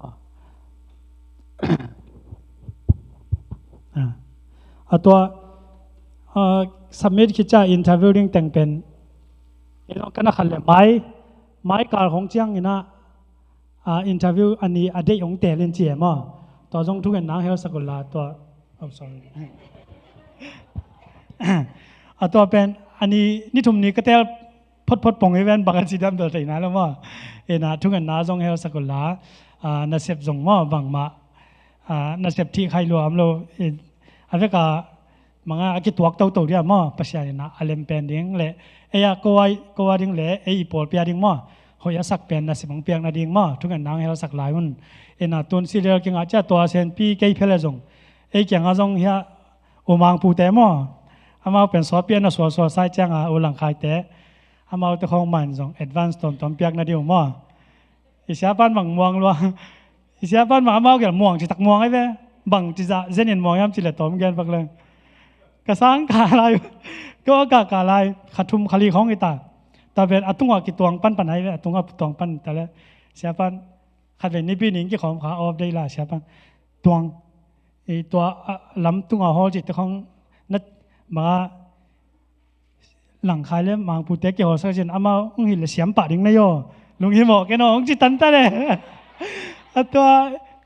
ตัวsubmit คิดจะ interviewing แต่งเป็นเราก็นักขัดเลยไม้การของเจียงนี่นะ interview อันนี้อดีตของเตลินเจียมั้งตัวจงทุกอย่างนั่งเฮลสกุลาตัวsorry ตัวเป็นอันนี้นี่ทุ่มนี้ก็เตลพดปงอีเวนต์บางสิ่งดำตัวใจนะแล้วมั้งนะทุกอย่างนั่งจงเฮลสกุลาน่าเสพจงมั้งบางมาน่าเสพที่ใครรวมเราอันนี้ก็มังอากิตัวตัวเดียวมั้งภาษาเนี่ยนะอเลมเป็นดิ้งเลยก็ว่าดิ้งเลยอีปอลเปียดิ้งมั้งเขาอยากสักเป็นน่าสิบงเปียงน่าดิ้งมั้งทุกอย่างนั่งให้เราสักหลายวันนะตุนซีเรียลกิงอาจจะตัวเซนปีเกย์เพลจงเกี่ยงอาจงเฮียอุมังปูเตมั้งอามาเป็นสอบเปียนสอบใส่จังอุลังขายเตอามาตัวของมันจง advanced ตอนเปียกน่าดิ้งมั้งอิสยาบ้านบางม่วงล้วนอิสยาบ้านบางอามาเกี่ยวม่วงจิตักม่วงไอ้เว้บางจิจะเจนินม่วงย้ำจิเลตอมเกินปักเลยกระสังกาลายก็กาลายขัดทุมขลีของไอ้ตาแต่เป็นอตุงกิตวงปั้นปันไหนเว้อตุงตวงปั้นแต่ละ siapaขัดเป็นนี่ปีนี้กี่ของขาออฟได้ละ siapa ตวงไอตัวลำตุ้งเอาหัวจิตของนัดมาหลังคายเลยมังพูดเตะเกี่ยวกับสักเช่นอามาอุ้งหินเลยเสียมปะดิ้งนายโยลุงหิมบอกแกน้องจิตตันตาเลยตัว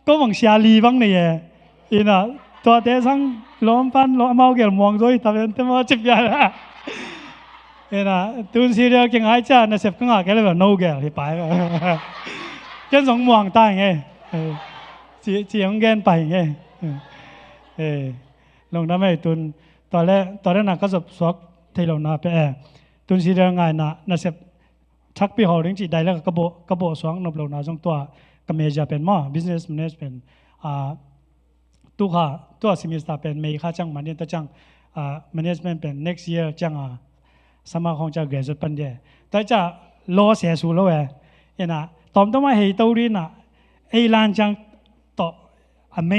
ก็หวังเสียลีบ้างเนี่ยอีน่ะตัวเตะสังล้อมปันล้อมเอาเกี่ยวมองด้วยแต่เป็นแต่ว่าจิบยาละเอ็น่ะตูนซีเรียลเก่งหายจ้าน่ะเสพก็งาแกเลยแบบโนแกที่ไปแกสองมองตายไงจีของแกนไปไงลงน้ำไม่ตุนตอนแรกน่ะก็สบสวกที่เราหน้าไปตุนซีเรียลง่ายน่ะเสพชักปีหอริงจีได้แล้วก็กระโบสวงนบเราหน้าจงตัวก็เมจ่าเป็นหม้อ business management ตัวสิมิสตาเป็นเมย์ค่าจังมันเนี่ยตัวจังmanagement เป็น next year จังสมาคมจะ graduate ปันเดียแต่จะรอเสียสูแล้วนะตอนต้องมาเหตุตัวนี้นะไอ้ลานจังต่อเ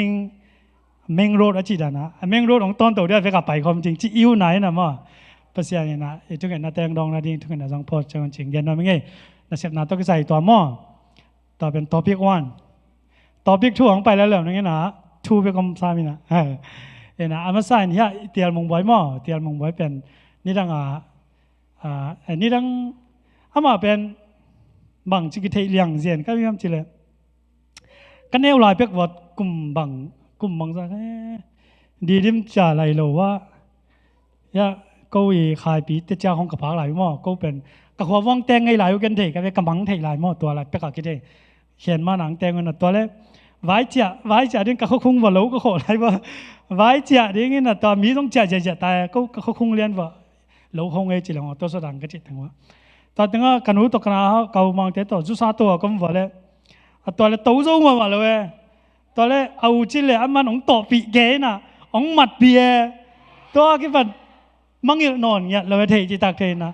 มงโรดอจิดานะเมงโรดของตอนตัวเดียวไปกับไปความจริงที่อิวไหนนะมั่วภาษาเนี่ยนะทุกอย่างน่าแต่งดองน่าดิ้งทุกอย่างน่าสังพอจังจริงเย็นน่าไม่ไงน่าเสพน่าต้องใส่ตัวมั่วต่อเป็น topic 1 topic 2ของไปแล้วนั่นไงนะ2ไปกับสามีนะนะอามาใส่เนี่ยเตียลมงบอยมั่วเตียลมงบอยเป็นนี่ดังอันนี้ดังอามาเป็นบางจิกิเทเลียงเซียนก็มีคำจีเลยกันแนวลายเป็กวัดกลุ่มบางสักดีดิมจ่าไหลโลว่ายาก็อีขายปีเตจ้าของกระเพาะไหลหม้อก็เป็นกระหัวว่องแตงไงไหลกันเถอะกันเป็นกระบังเถไหลหม้อตัวอะไรเป็กกิเทเขียนมาหนังแตงกันตัวเล็กไว้จ่าดิ้งกระเขาคุ้งว่าโลก็โหอะไรว่าไว้จ่าดิ้งนี่ตัวมีต้องจ่าแต่ก็กระเขาคุ้งเรียนว่าโลคงไอ้จีหลงตัวสดางก็จิตถึงว่าตอนนั้นกันหูตกนาเก่ามองเตตัวจุสาตัวก็ว่าเลยตัวเลยตู้ซูมาเลยตัวเลยเอาจิเลยอันมันของต่อปีเกน่ะของมัดเบียตัวกี่วันมังเงนอนเงี้ยเราเทจิตากเทนะ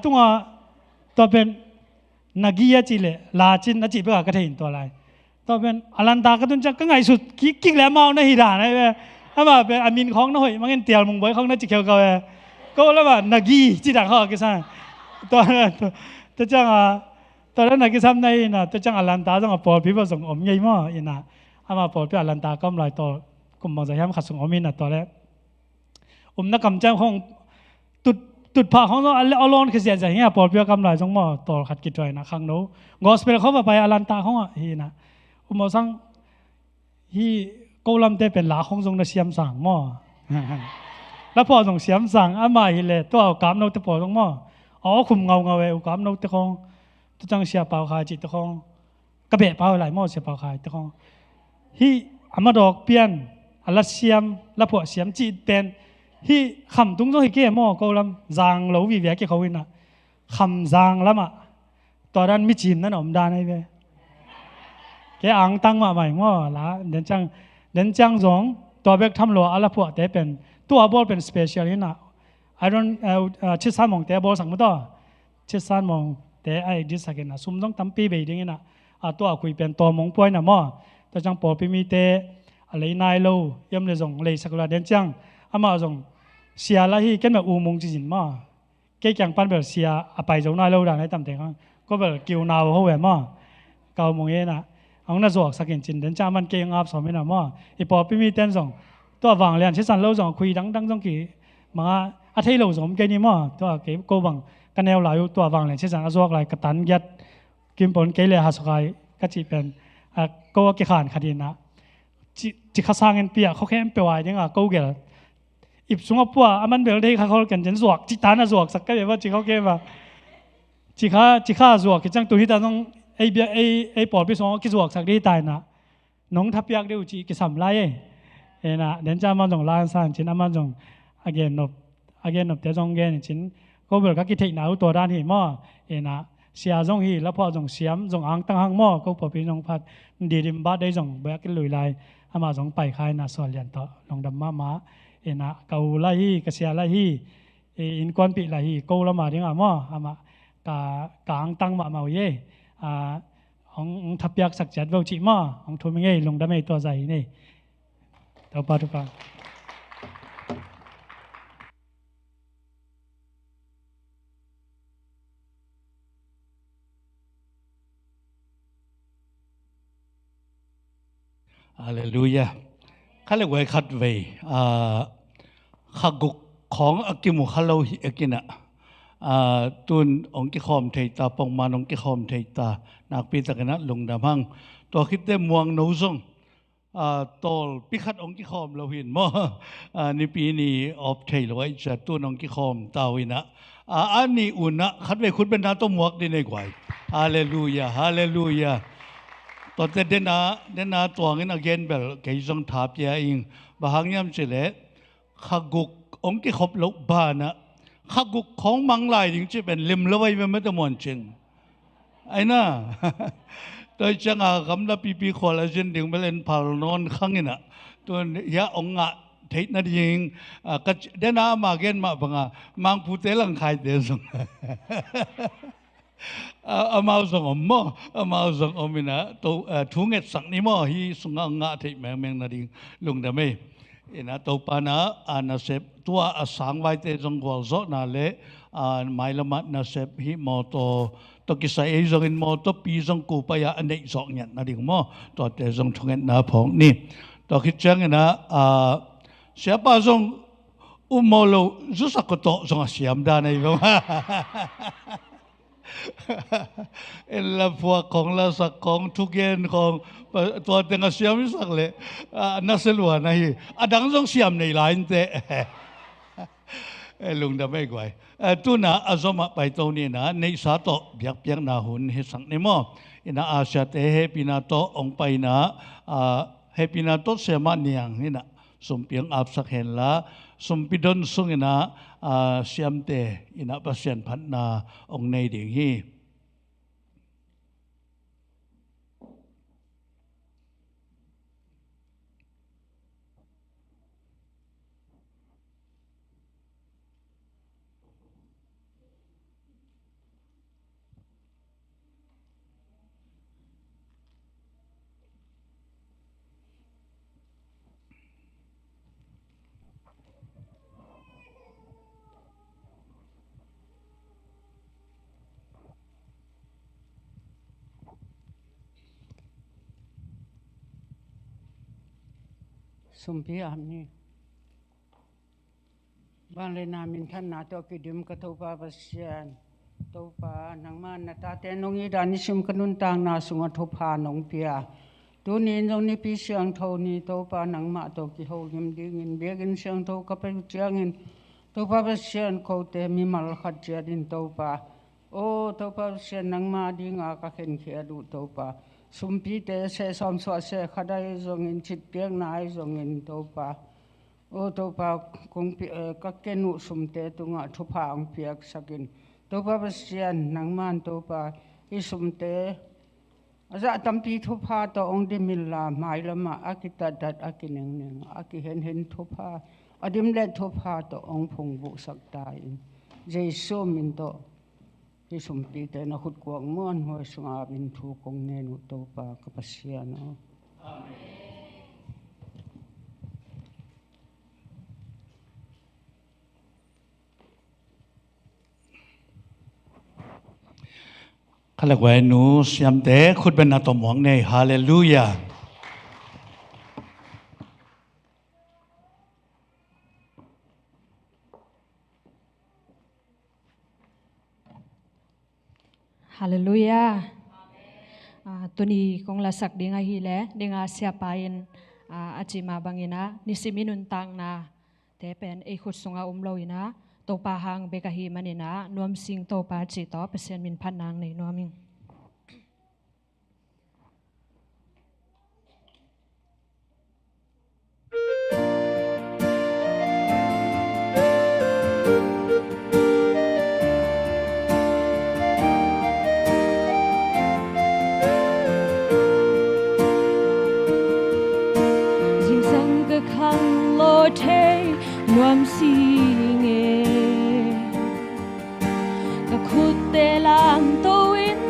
ตัวตัวเป็นนักกีฬาจิเลยลาจินนักจีบก็เทนตัวอะไรตัวเป็นอลันตาก็ตุนจักก็ไงสุดกิ๊กแล้วเมาในหิดานะเว้ยถ้าแบบเป็นอามินของน้อยมังเงินเตียวมงบอยของนักจีเขียวก็ก็แล้วว่านักกีจิตากเขากี่สันตัวจังตอนนั้นนักกีฬาในน่ะตัวจังอลันตาต้องปอดพิบัติส่งอมใหญ่มากอีน่ะอามาปอดพิอลันตาก็ลอยตัวกุมมองใจแฮมขัดส่งอมินน่ะตัวแรกนักกำจังของตุดผ่าของเราเอาล้นคือเสียใจเงี้ยปอดพิกำลอยส่งมอต่อขัดกิจใจนะข้างโน้กอสเปลเขาไปอลันตาเขาฮีน่ะมาสั่งฮีกูลำเตเป็นหลาของทรงในเสียมสั่งมอแล้วพอส่งเสียมสั่งอามาฮิเลตัวเอากามโนตปอส่งมออ๋อคุมเงาเวอุกามโนตของตัวจังเสียเปล่าขายจิตตะของกระเบะเปล่าหลายหม้อเสียเปล่าขายตะของฮีอามาดอกเปลี่ยนอัลลัดเสียมละพวกเสียมจีเป็นฮีคำตุ้งต้องให้เกี่ยหม้อกูลำจางเหลาวิเวียกี่เขาวินะคำจางละมาตอนนั้นมิจิมนั่นอมดานให้เว้แกอ่างตั้งมาใหม่หม้อละเดินจังสองตัวเบกทำหล่ออัลลัดพวกแต่เป็นตัวบอลเป็นสเปเชียลนี่นะI don't ชิดสานมองแต่บอลสั่งมาต่อชิดสานมองแต่ไอ้ดิสกันนะซุ่มต้องทำปีเบดิ้งนะตัวคุยเป็นตัวมองป่วยนะมั่วตัวจังปอดไปมีแต่อะไรนายโลย่ำเลยส่งเลยสักระเดินจังอามาส่งเสียละที่กันแบบอูมงจีนมั่วแกจังปั้นแบบเสียไปส่งนายโลด่านให้ตำแหน่งก็แบบกิวนาวเขาแหวมั่วเกามองเงี้ยนะเอาหน้าจอกสักจีนเดินจังมันเก่งอาบสอนไม่นะมั่วไอ้ปอดไปมีเต้นส่งตัววางเรียนชิดสานโลส่งคุยดังส่งกี่มาอาทิตย์เราส่งแกนี่มั่วตัวเก็บโกบังกันแนวหลายตัววางเลยเช่นอาซอกหลายกระตันยัดกิมปนเกลี่ยหาสกายก็จีเป็นก็ว่าเกี่ยขานคดีนะจิข้าสร้างเงินเปียเขาแค่เปียวยังก็เกี่ยอิบสงบปัวมันเบลได้เขากันจนสวกจิตานะสวกสักก็แบบว่าจิเขาเกี่ยว่าจิข้าสวกกิจังตัวที่ตาต้องไอปอดไปสองกิสวกสักได้ตายนะน้องทับยักเดียวจิกิสัมไล่นะเดินจามันส่งลานสานจินอามันส่งagain นบแต่ส่งเกนจินก็เบิกก็คิดถึงหนาวตัวด้านหิมะนะเสียส่งหีแล้วพอส่งเสียมส่งอ่างตั้งห้างหม้อก็พอพี่น้องพัดดีดิมบ้าได้ส่งแบกกินลุยลายอามาส่งไปขายนะส่วนเรียนต่อลงดำมานะเกาไล่หีกเสียไล่หีอินกวนปีไล่หีกูละมาถึงอาม่อามากางตั้งมาเย่ของทับยักสักจัดเวลจิม่อของทุ่มเง่ลงดำไม่ตัวใจนี่ต่อไปทุกคน ฮาเลลูยาข้าเรียกว่าขัดเวขักุกของอากิมุฮัลโลฮิอากินะตุนองค์กิคอมเทตาปองมานองค์กิคอมเทตานักปีตะกันนะลงดำหังตัวคิดเต็มมวงโนซงตอลพิคัดองค์กิคอมเราเห็นมั้งในปีนี้ออฟเทลไว้จะตุนองค์กิคอมตาวินะอันนี้อุ่นนะขัดเวคุณเป็นนาตัวหมวกดีในกว่าฮาเลลูยาฮาเลลูยาตอนเดนาตัวเงินอเกนเบลเกยจงทับยาอิงบางยามเจเลขักุกองค์กิคอมลบบ้านะขักุกของมังลายจริงจะเป็นลิมละไว้ไม่ต้องมวนจริงไอ้น่ะโดยจังกำลังปีคอลลาเจนดึงไปเล่นพาลนอนข้างนี้นะตัวยาองค์เทศนั่นยิงก็เดนามาเกนมาบังมังพูดเตลังขายเดซงมาส่งอมมาส่งอมินะตัวทุ่งเอ็ดสักนิมอฮีสุงงะเทแมงนั่นยิงลงดำเมอินะตัวปานะนาเซปตัวสังไว้เตจงกวลโซนาเลไม่ละมัดนาเซปฮิมอโตตัวกิสัยจงอินมอโตปีจงกูปยาอันเดจงเนี่ยนั่นยิงมอตัวเตจงทุ่งเอ็ดนาพงนี่ตัวคิดจังนะเสียป้าจงโมโลจุสักโตจงเสียมดาในบ้างเอลพวกของละสักของทุกเย็นของตัวเต็งเสียมสักเลยน่าเสียหลวงนะฮีดังจงเสียมในหลายเตะลุงดำไม่กว่าตัวน่ะอาจจะมาไปตรงนี้นะในสาโตเบียกเบียกนาหุ่นเฮสังเนมออินาอาเซียเตเฮปินาโตองไปนะเฮปินาโตเสมาเนียงนี่นะสมเปียงอาบสักเห็นละสมปิดนสุงอินะเสียมเตอินะปัสเซียนพันนาองในดิ่งฮีสมพีอามนี่บ้านเลยนามินท่านนาตัวกิดิมกระทูปาปัสเซียนตัวปานังมันนาตาเตนงยีดานิชิมกนุนตางนาสุงทุพานงเปียตัวนี้ตรงนี้ปีเสียงเท่านี้ตัวปานังมาตัวกิโฮยิมดิงินเบียกินเสียงเท่ากับไปเจียงินตัวปาปัสเซียนเขาเตมีมัลขัดเจียดินตัวปาโอ้ตัวปาปัสเซียนนังมาดิงากะเข็นเขียดูตัวปาสมพีเตเสสอมสวะเสขดายจงอินจิตเปียงนายจงอินตัวปาโอ้ตัวปาคงเปียกักเกนุสมเตตุงะทุพาองเปียกสักินตัวปาปัสเซียนนังมันตัวปาอิสมเตอาจจะตั้มปีทุพาตัวองค์ดิมิลลาไม่ละมาอากิตาดัดอากินึงนึงอากิเห็นทุพาอดิมเล็ดทุพาตัวองค์พงบุสักตายเจสุมินโตที่สมปีแต่นักขุดกวางม้วนหัวสงาบินทูกงเนนุโตปากปัสยานะข้าเรียกว่าหนูเสียมเตะคุณเป็นนาตมหวังในฮาเลลูยาฮาเลลูยาตัวนี้คงละสักดิ่งอาฮิเลดิ่งอาเซียปายินอาจิมาบังอินะนิสิมินุนตังนาเตเป็นเอขุดสงอาลอยนะโตปาหังเบกะฮีมันนะนวมสิงโตปาจิตอเปเซียนมินพันนางในนวมิงนวมสิงเอก็ขุดเตลังโตวิน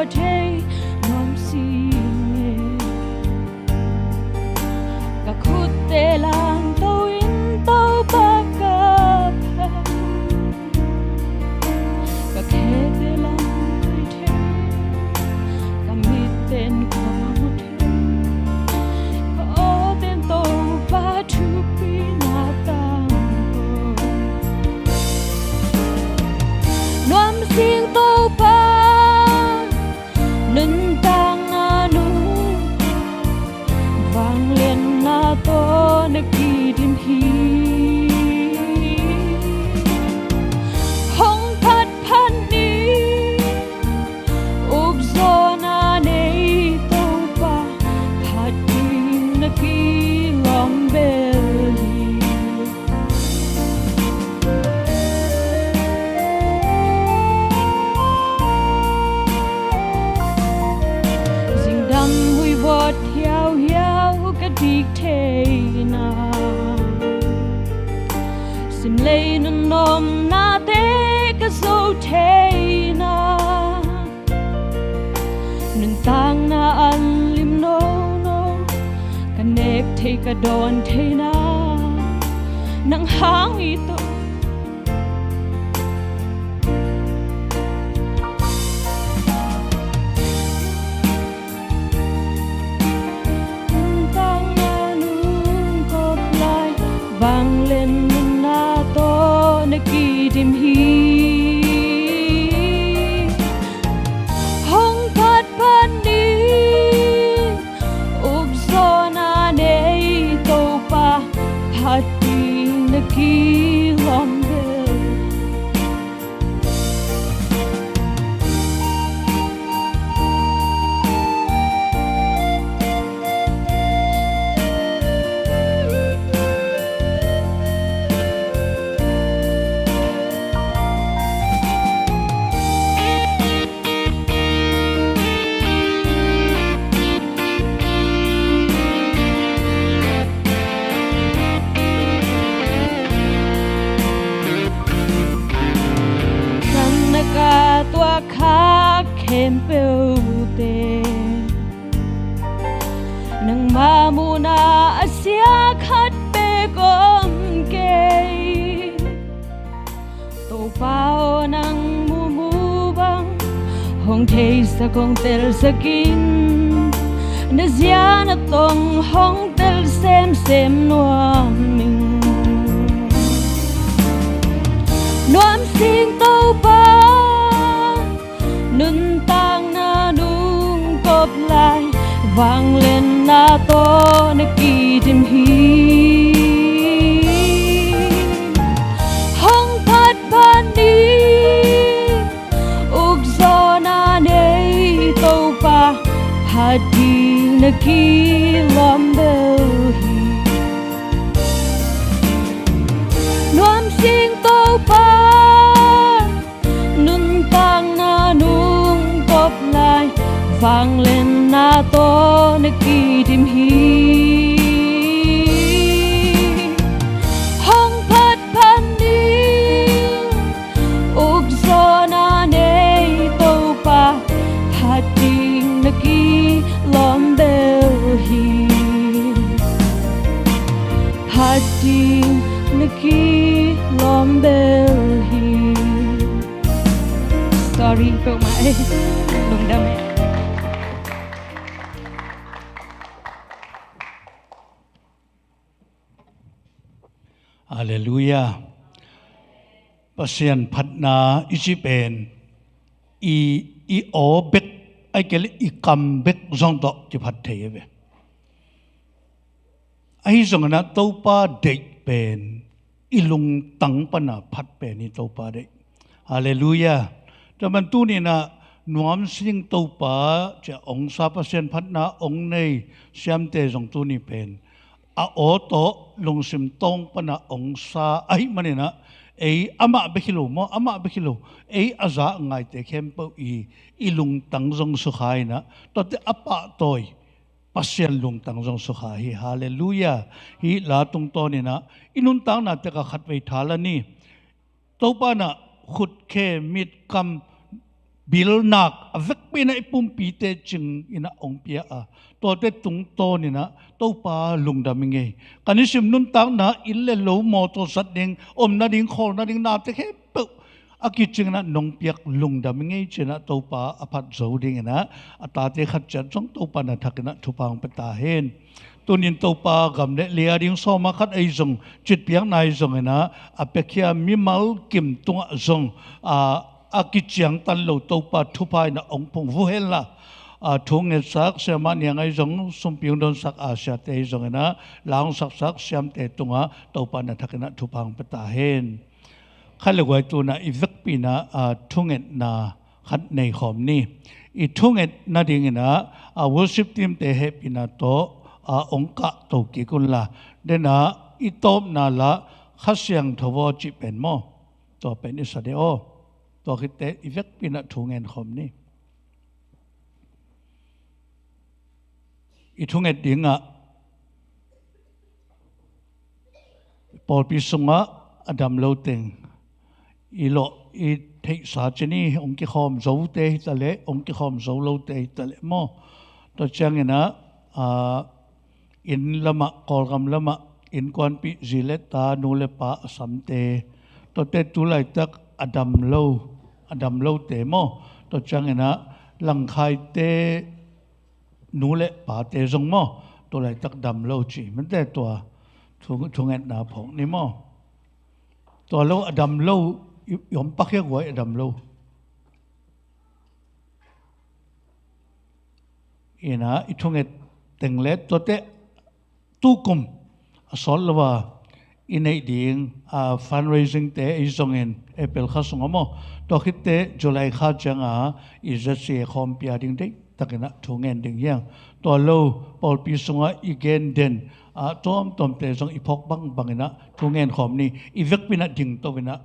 thế nom xin cả khút tê lang tàu in tàu ba cả cả khe tê lang tây thế cả mít tên có thế có tên tàu ba chu pi na tang nom xin tàu ba nên tang na nu vang lên na to na kỳ đêm hi hong phát phan đi úp gió na nei tàu ba phát đi na kỳ lòng bèo dinh đam hui vọt hiao hiao cái đi thế na xin lấy nó nom na thế cái dấu thế na nên tang na an lim no no cái nếp thế cái đòn thế na nang hang ito vang lên na to na kỳ đêm hi hong phát phan đi úp gió na nei tàu ba phát đi na kỳ lòng bèo ka tua kha khem peu te nang ma mu na asia khat pe gom ke to pao nang mu mu bang hong thei sa kong tel sakin na zia na tong hong tel sem sem nuam min nuam sing tàu ba nun tang na nung cốp lại vang lên na to na kỳ đêm hi hong phát ban đi úp gió na nei tàu ba hát đi na kỳ lòng bèo hi nuam sing tàu ba nun tang na nung cốp lại vang lên na to na kỳ đêm hi hong phát phan đi úp gió na nei tàu ba hát đi na kỳ lòng bèo hi hát đi na kỳ lòng bèo hi sorry cậu mãi đừng đâm em. Hallelujah. Pasien phatna ichipen i o bet ai kel i kam bet zong to chi phat thei ve. Ai zong na topa dei pen ilung tang pana phat pen ni topa dei. Hallelujah. Taman tu ni na nuam sing topa cha ong sa pasien phatna ong nei siam te zong tu ni pen. A o to lung sim tong pana ong sa ai manina ei ama bekilo mo ama bekilo ei aza ngai te kempo i ilung tang jong su khai na to te apa toy pasien lung tang jong su khai hallelujah hi la tung to ni na inun tang na te ka khat wei thala ni to pa na khut khe mit kam bil nak avek pina ipumpi te ching ina ongpia a to te tung to ni na to pa lungdam nge kanisim nun tang na ille lo mo to sat ding om na ding khol na ding na te he pu akiching na nong piak lungdam nge chena to pa aphat zo ding na ata te khat chan chong to pa na thakna thupang pata hen tunin to pa gam le lia ding so ma khat ai zong chit piang nai zong na apekhia mi mal kim tung zong akichiang tan lo to pa thupai na ong pung vu hel la thung nge sak sema niang ai zong sum piang don sak asia te zong na lang sak sak siam te tunga to pa na thakna thupang pata hen khalagwai tu na ivek pina thunget na khat nei khom ni I thunget na ding na worship team te he pina to ongka to ki kun la dena I tom na la khasyang thawo chi pen mo to pen isade o to khite ivek pina thungen khom ni I thunget dinga Paul pisunga Adam lo teng ilo I thei sa chini ong ki khom zo te tale ong ki khom zo lo te tale mo to changena in lama kolgam lama in kwan pi zileta nule pa samte to te tulai tak adam lo te mo to changena lang khai te nule pa te zong mo to lai tak dam lo chi man te to thunget na phong ni mo to lo adam lo yom pakya goi adam lo ina ithunget tenglet to te tukum asol lawa inei ding fundraising te izongin epel khasung mo to khitte july kha changa izase khom pia ding dei takena thungen ding yang to lo pol pi sunga igen den tom te jong ipok bangina thungen khom ni ivek pina ding to bina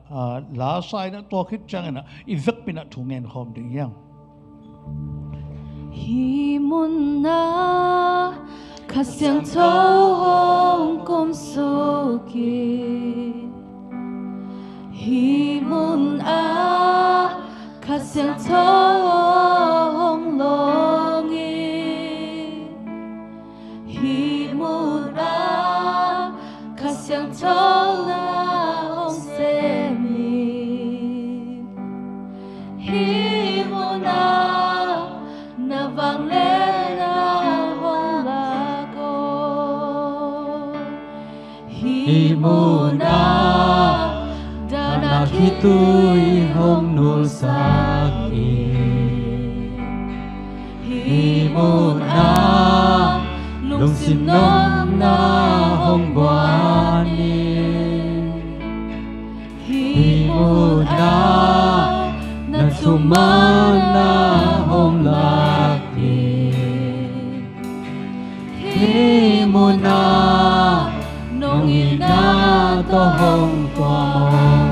la sai na to khit changa ivek pina thungen khom ding yang himun na kasyang tohong kum suki himun kasyang tohong longi himun kasyang tohong semi himun na vang lên hong lago himuna dana kitui hong nul saki himuna lung sinom na hong guani himuna na sumana hong laki himuna nong ina to hong kwa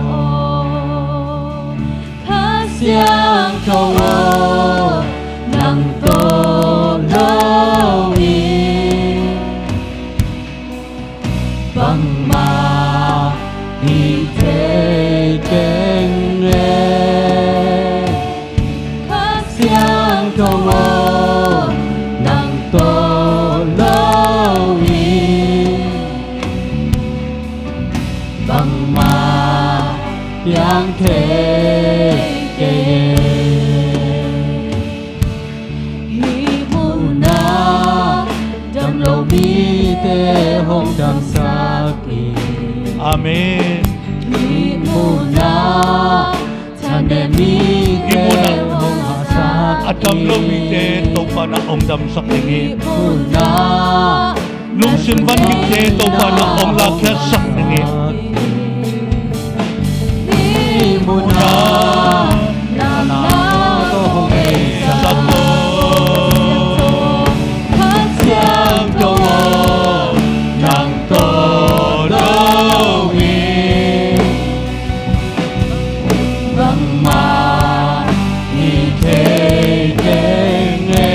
mo kasyang kawo nang to lowi bang ma hi te keng re kasyang kawo nang to lowi bang ma yang te ke himuna dam lo mi te hong dam saki amen himuna chan de mi te hong ha saki Adam lo mi te to pa na ong dam sak ningi himuna lung sin van ki te to pa na ong la kya sak ningi himuna na to hong e sak to kasyang kawo nang to lowi bang ma hi te keng e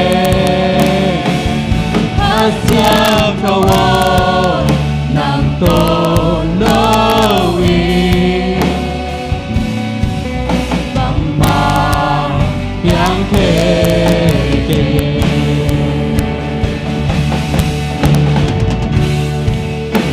kasyang kawo nang to lowi bang ma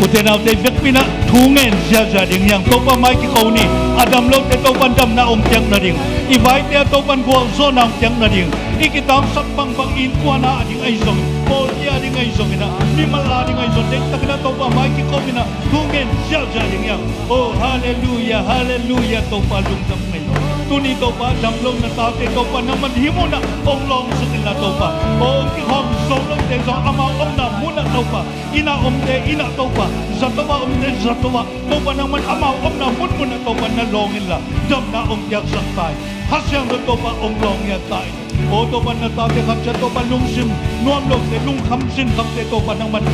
Kutenaw te vekpina thungen sia ding yang topa mai ki kauni adam lo te topan dam na kyang na ding ibai te topan gwal zo na kyang na ding ikitam sak bang in kuana ading ai zong pol ya ding ai zong ina mimala ding ai zong te takna topa mai ki kauni na thungen sia ding yang oh hallelujah hallelujah topa lung tam mai tuni topa dam lo na ta te topa na man himu na ong long sukin na topa oh ki hom zo lo te zo ama ong na muna topa ina te ina topa zatowa zatowa topa naman amaw na mun na topa na longin la dam na yak saktai hasyang na topa long ya tai o topa na tate kapsa topa lungsim nuam log te lung khamsin kapte topa naman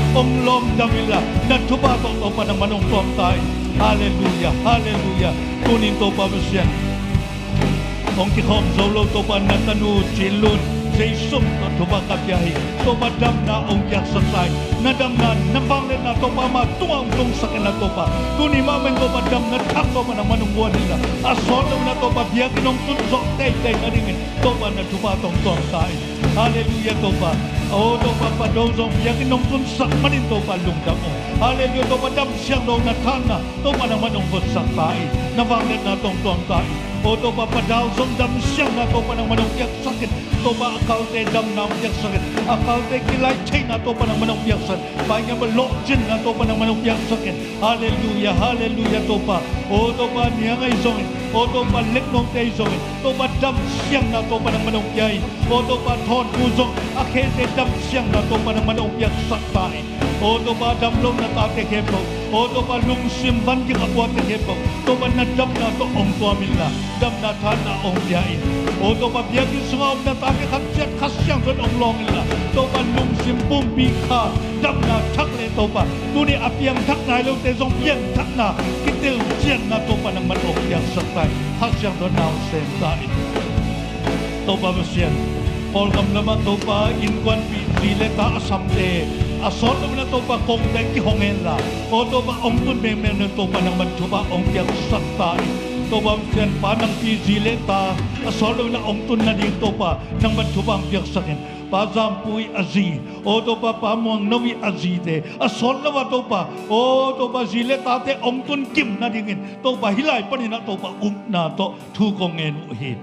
long damila na tuba topa naman tuam tai hallelujah hallelujah tunin topa masyan ki khom zolo topa na tanu chilun Jason topa kapyahi topa dam na yak saktai na dam na nambang na topa ma tuang sakin na topa tuni ma men topa dam na thak topa na manungwa nila asol na topa biya kinong tunsok tay na ringin topa na tupa tong tay hallelujah topa oh topa pa dozong biya kinong tunsak manin topa lungdam hallelujah topa dam siyang daw na thana topa na manungwa saktai na banglet na tong tay o topa padal song dam siyang na topa ng manong yak sakit topa akal te dam na yak sakit akal te kilay chay na topa ng manong yak sakit bayan malokjin na topa ng manong yak sakit hallelujah hallelujah topa o topa niya ngay songin o topa leknong te songin topa dam siyang na topa ng manong yay o topa thon kuzong akhe te dam siyang na topa ng manong yak sakit o topa dam long na tate kepo o topa lung simban ki kapwa te kepo topa na dam na to ong tuamila dam na thana ong yain o topa biyakin sungaw na tate kapsiyat kasyang ton ong longila topa lung simpum bika dam na thakle topa tuni apiyang thak na ilong te zong piyang thak na kitil siyan na topa ng manok yang sakay kasyang ton na ong sentain topa masyan Paul kam naman topa inkwan pi zile ta asamte asol naman na topa kong deng ki hongen la o topa ong tun memen na topa ng mantuba ong yang sakay topa masyan panang pi zile ta asol naman na ong tun na ding topa ng mantuba ang yang sakin Pazampui azi, o topa pamuang nawi azi te, asol na wa topa, o topa zile tate ongtun kim na dingin, topa hilay pa na topa na to tukongen uhi.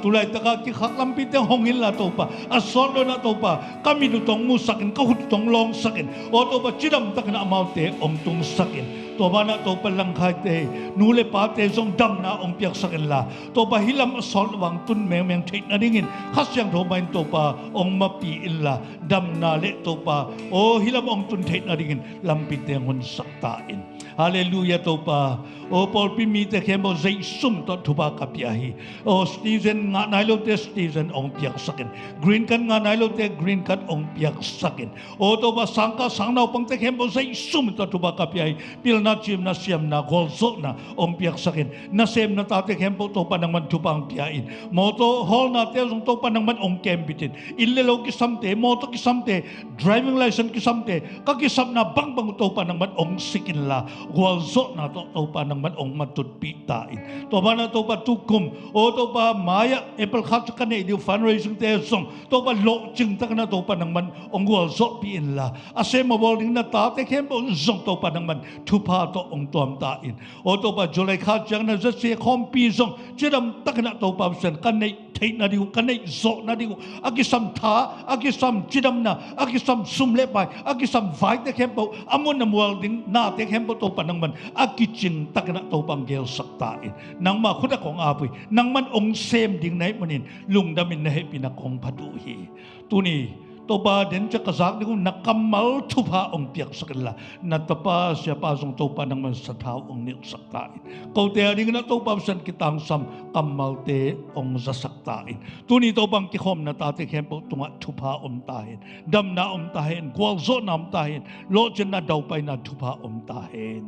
Tulay taka ki khaklampi te hongin la topa, asol na topa, kami nutong musakin, kahutong long sakin, o topa chidam tak na amaw te ongtung sakin. Toba na topa lang kate, nule pa te zong dam na ong piyak sakin la, topa hilam asol wang tun meng tit na dingin, kasyang topa topa ong mapi illa dam na le topa o hilam ong tun tit na dingin lampit te ngun saktain hallelujah topa o Paul pimite kemo zay sum to tuba kapiahi o Stephen nga nailo te Stephen ong piyak sakin green kan nga nailo te green kan ong piyak sakin o topa sangka sangnaw pang te kemo zay sum to tuba kapiahi pil na chim na siyam na golso na ong piyak sakin na sem na tate kemo topa nang man tuba ang piyain moto hall na te zong topa nang man ong kembitin ilelo kisamte moto kisamte driving license kisamte kakisam na bang topa nang man ong sikin la golso na topa nang man ong matutpi tain topa na topa tukum o topa maya epal khat kane di fundraising te song topa lo ching tak na topa nang man ong golso piin la ase maboling na tate kembo zong topa nang man tupa to ong tuam tain o topa julai khat jang na zase kompi zong chidam tak na topa sen kane Tate na diu kanay zo na diu agisam tha agisam chidam na agisam sumle pai agisam vai te kempo amon na mual ding na te kempo to panang man akichin takna to panggel saktain nang ma khuda kong apoy nang man ong sem ding nai manin lungdamin na he pinakong paduhi tuni toba den cha kazak ni nakamal thupa ong piak sakla na tapa siya pasong topa nang man sa tao ong ni saktain ko te ding na topa san kitang sam kamal te ong zasaktain tuni tobang kikhom na tate kempo tunga thupa om tahin dam na om tahin gwalzo na om tahin lo chen na daw pai na thupa om tahin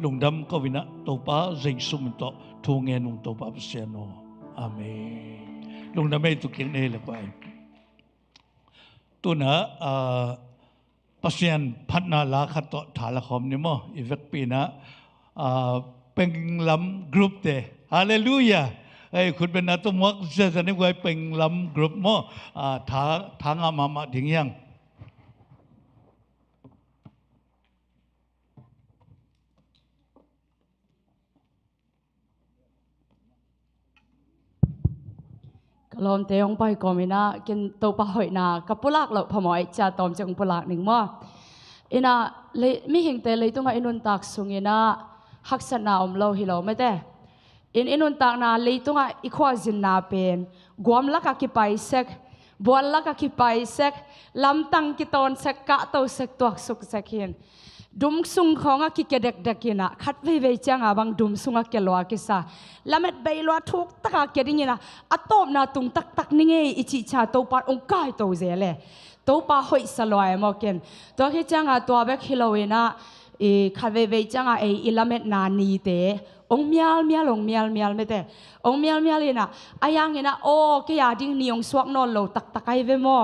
lungdam kawina topa jaisum to thungen ung topa siano amen lungdam ay tuking ne le pai tuna pasien patna la khato thala khom ni mo ivek pina penglam group te hallelujah คุณเป็นนักตัวมักเสียจะนึกว่าเป็นลำกรุ๊ปมั้งทางอามาถึงยัง ลมเตยงไปก็ไม่น่ากินตัวปลาหอยนากับปุลักเราพมอยจะตอมจังปุลักหนึ่งมั้งอินะเลยไม่เห็นแต่เลยต้องให้อินุนตักสุงอินะฮักษณาเราฮิโลไม่ได้อินุนตักนาเลยต้องให้อีควาจินนาเป็นกวมลักกิไปเสกบัวลักกิไปเสกลำตังกิตอนเสกกะตัวเสกตัวสุกเสกเห็นดุมสุงของกิเกเด็กเด็กินะขัดไปจังบางดุมสุงกิลวากิสาลำเม็ดใบลวาทุกตะกะเกดิงินะอัตโตมนาตุงตักนี่ไงอิจิชาตัวปาองกายตัวเจเลตัวปาหอยสลายมอกินตัวที่จังตัวเบกฮิโลเวนะขัดไปจังอิลำเม็ดนานีเตองเมียลองเมียลไม่ได้องเมียลเลยนะอายังเห็นนะโอ้แกอยากดิ้งนิยงสวกนอนโลตักไอเวมอ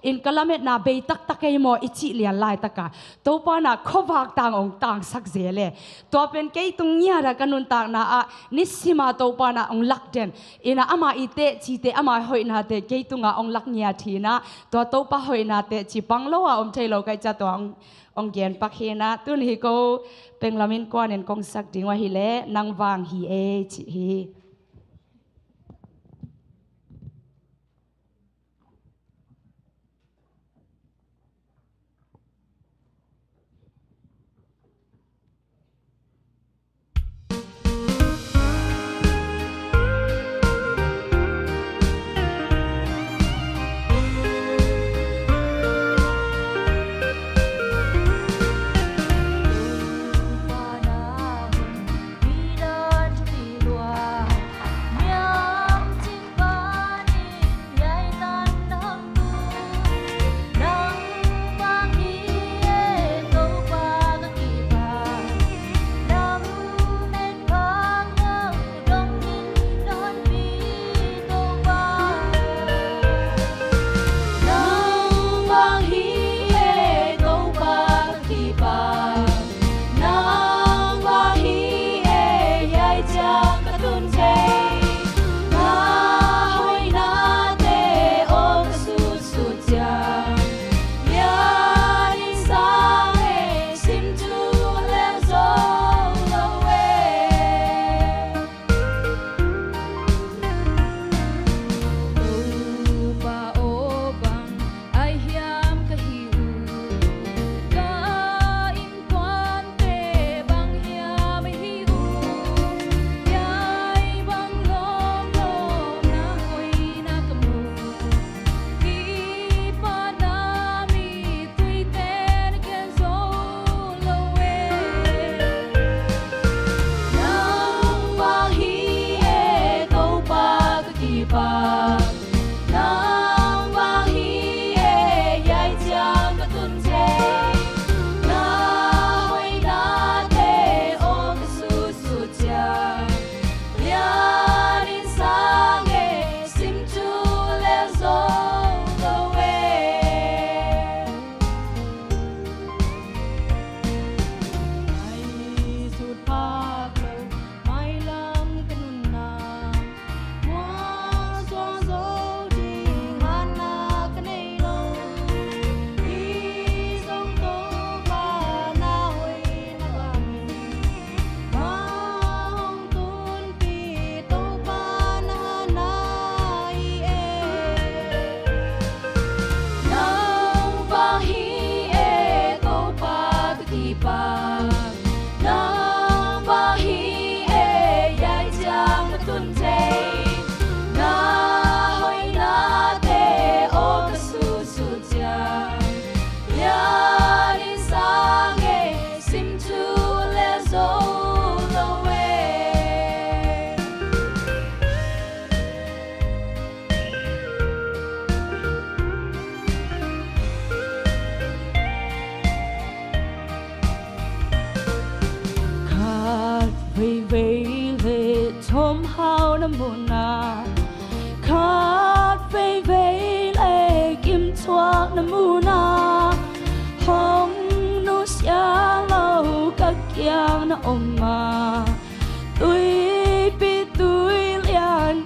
อินกะละเม็ดนาเบยตักไอมออิจิเลียนลายตะกะตัวปานะขบากต่างองต่างสักเจเลตัวเป็นแกตรงเนี้ยระกันนุนต่างนะนิสิมาตัวปานะองลักเดนอินะอามาอิเตจีเตอามาหอยนาเตแกตุงองลักเนียทีนะตัวปาหอยนาเตจีปังโลอมเทโลไกจัตัวองเกียนปักเฮนะตุนฮิโกเป็นลามินกวนเอ็นกงสักดิ้งว่าฮิเลนางวางฮีเอจิฮี muna khát vây vây lệ kim thoa na muna hong nu xia lâu các giang na oma tui pi tui lian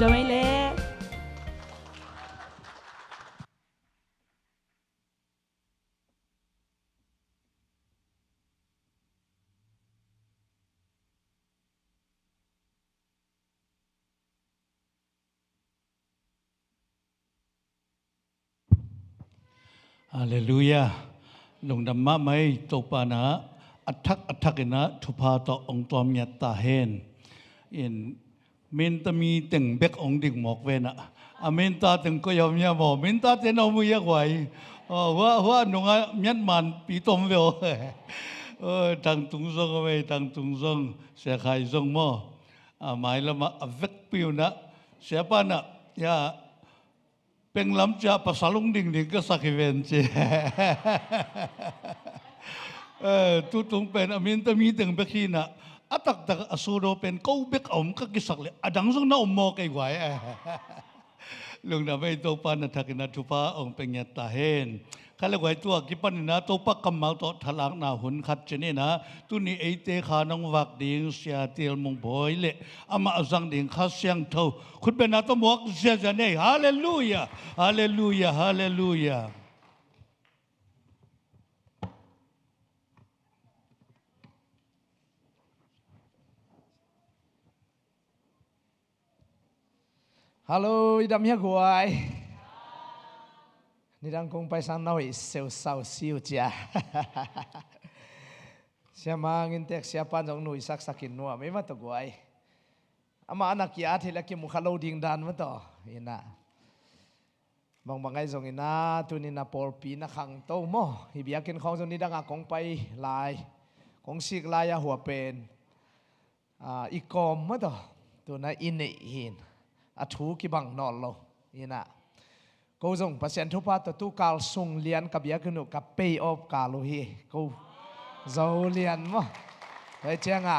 ดไม่เล่ฮาเลลูยาลงดำมาไม่ตปานะอัทักนะทุพาต่อองค์ตอมยัตตาเฮนอินมินตมีตึงเบกองดิ่งหมอกเวนะอามินตาตึงก็ยอมยาบอกมินตาเจนเอามือยักไว้ว่าหนุ่งยันมันปีตมเวลทางตุงซงเอาไว้ทางตุงซงเสียขายซงหม้อหมายละมาเวกปิวนะเสียปานะยาเป็นลำจ่าภาษาลุงดิ่งก็สักเวนเจทุกตรงเป็นอามินตมีตึงเบกีนะอัตักอสูรเป็นกู้เบกอมก็กิสักเลยดังซงน่าอมโมกไอ้ไว้ลุงน่ะไม่ตัวปานทักนัทุพาองเป็นยัตตาเฮนข้าเลยไว้ตัวกิปันนะตัวปักกำมาตัวทลักนาหุ่นขัดเจนี่นะตัวนี้ไอเตขานองวักดิ่งเสียเตียลมงบอยเละอามาจังดิ่งข้าเสียงเท่าคุณเป็นนาตัวหมวกเสียจะเนี่ยฮาเลลูยาฮาเลลูยาฮาเลลูยาฮัลโหลดำเฮียกวยนี่ดังคงไปสังน้อยเซลสาวซิวจ้าเสียมาเงินเต็กเสียปันจงหนุ่ยสักกินนัวไม่มาตะกวยอามาอนักยาที่ละกิมุขโลดิ่งดานมาต่ออินะบางไงจงอินะตุนินะปอลปีนะขังโตโมฮิบิยากินของจงนี้ดังคงไปลายของสิกลายหัวเป็นอีกอมมาต่อตัวนั้นอินเนหินอัฐูกิบังนอนโลนี่นะกูส่งเปอร์เซ็นต์ทุพาตัวตู้กาลส่งเลียนกับยากุนุกับเปย์ออฟกาลูฮีกูเจ้าเลียนมั้งไปเจ้าง่ะ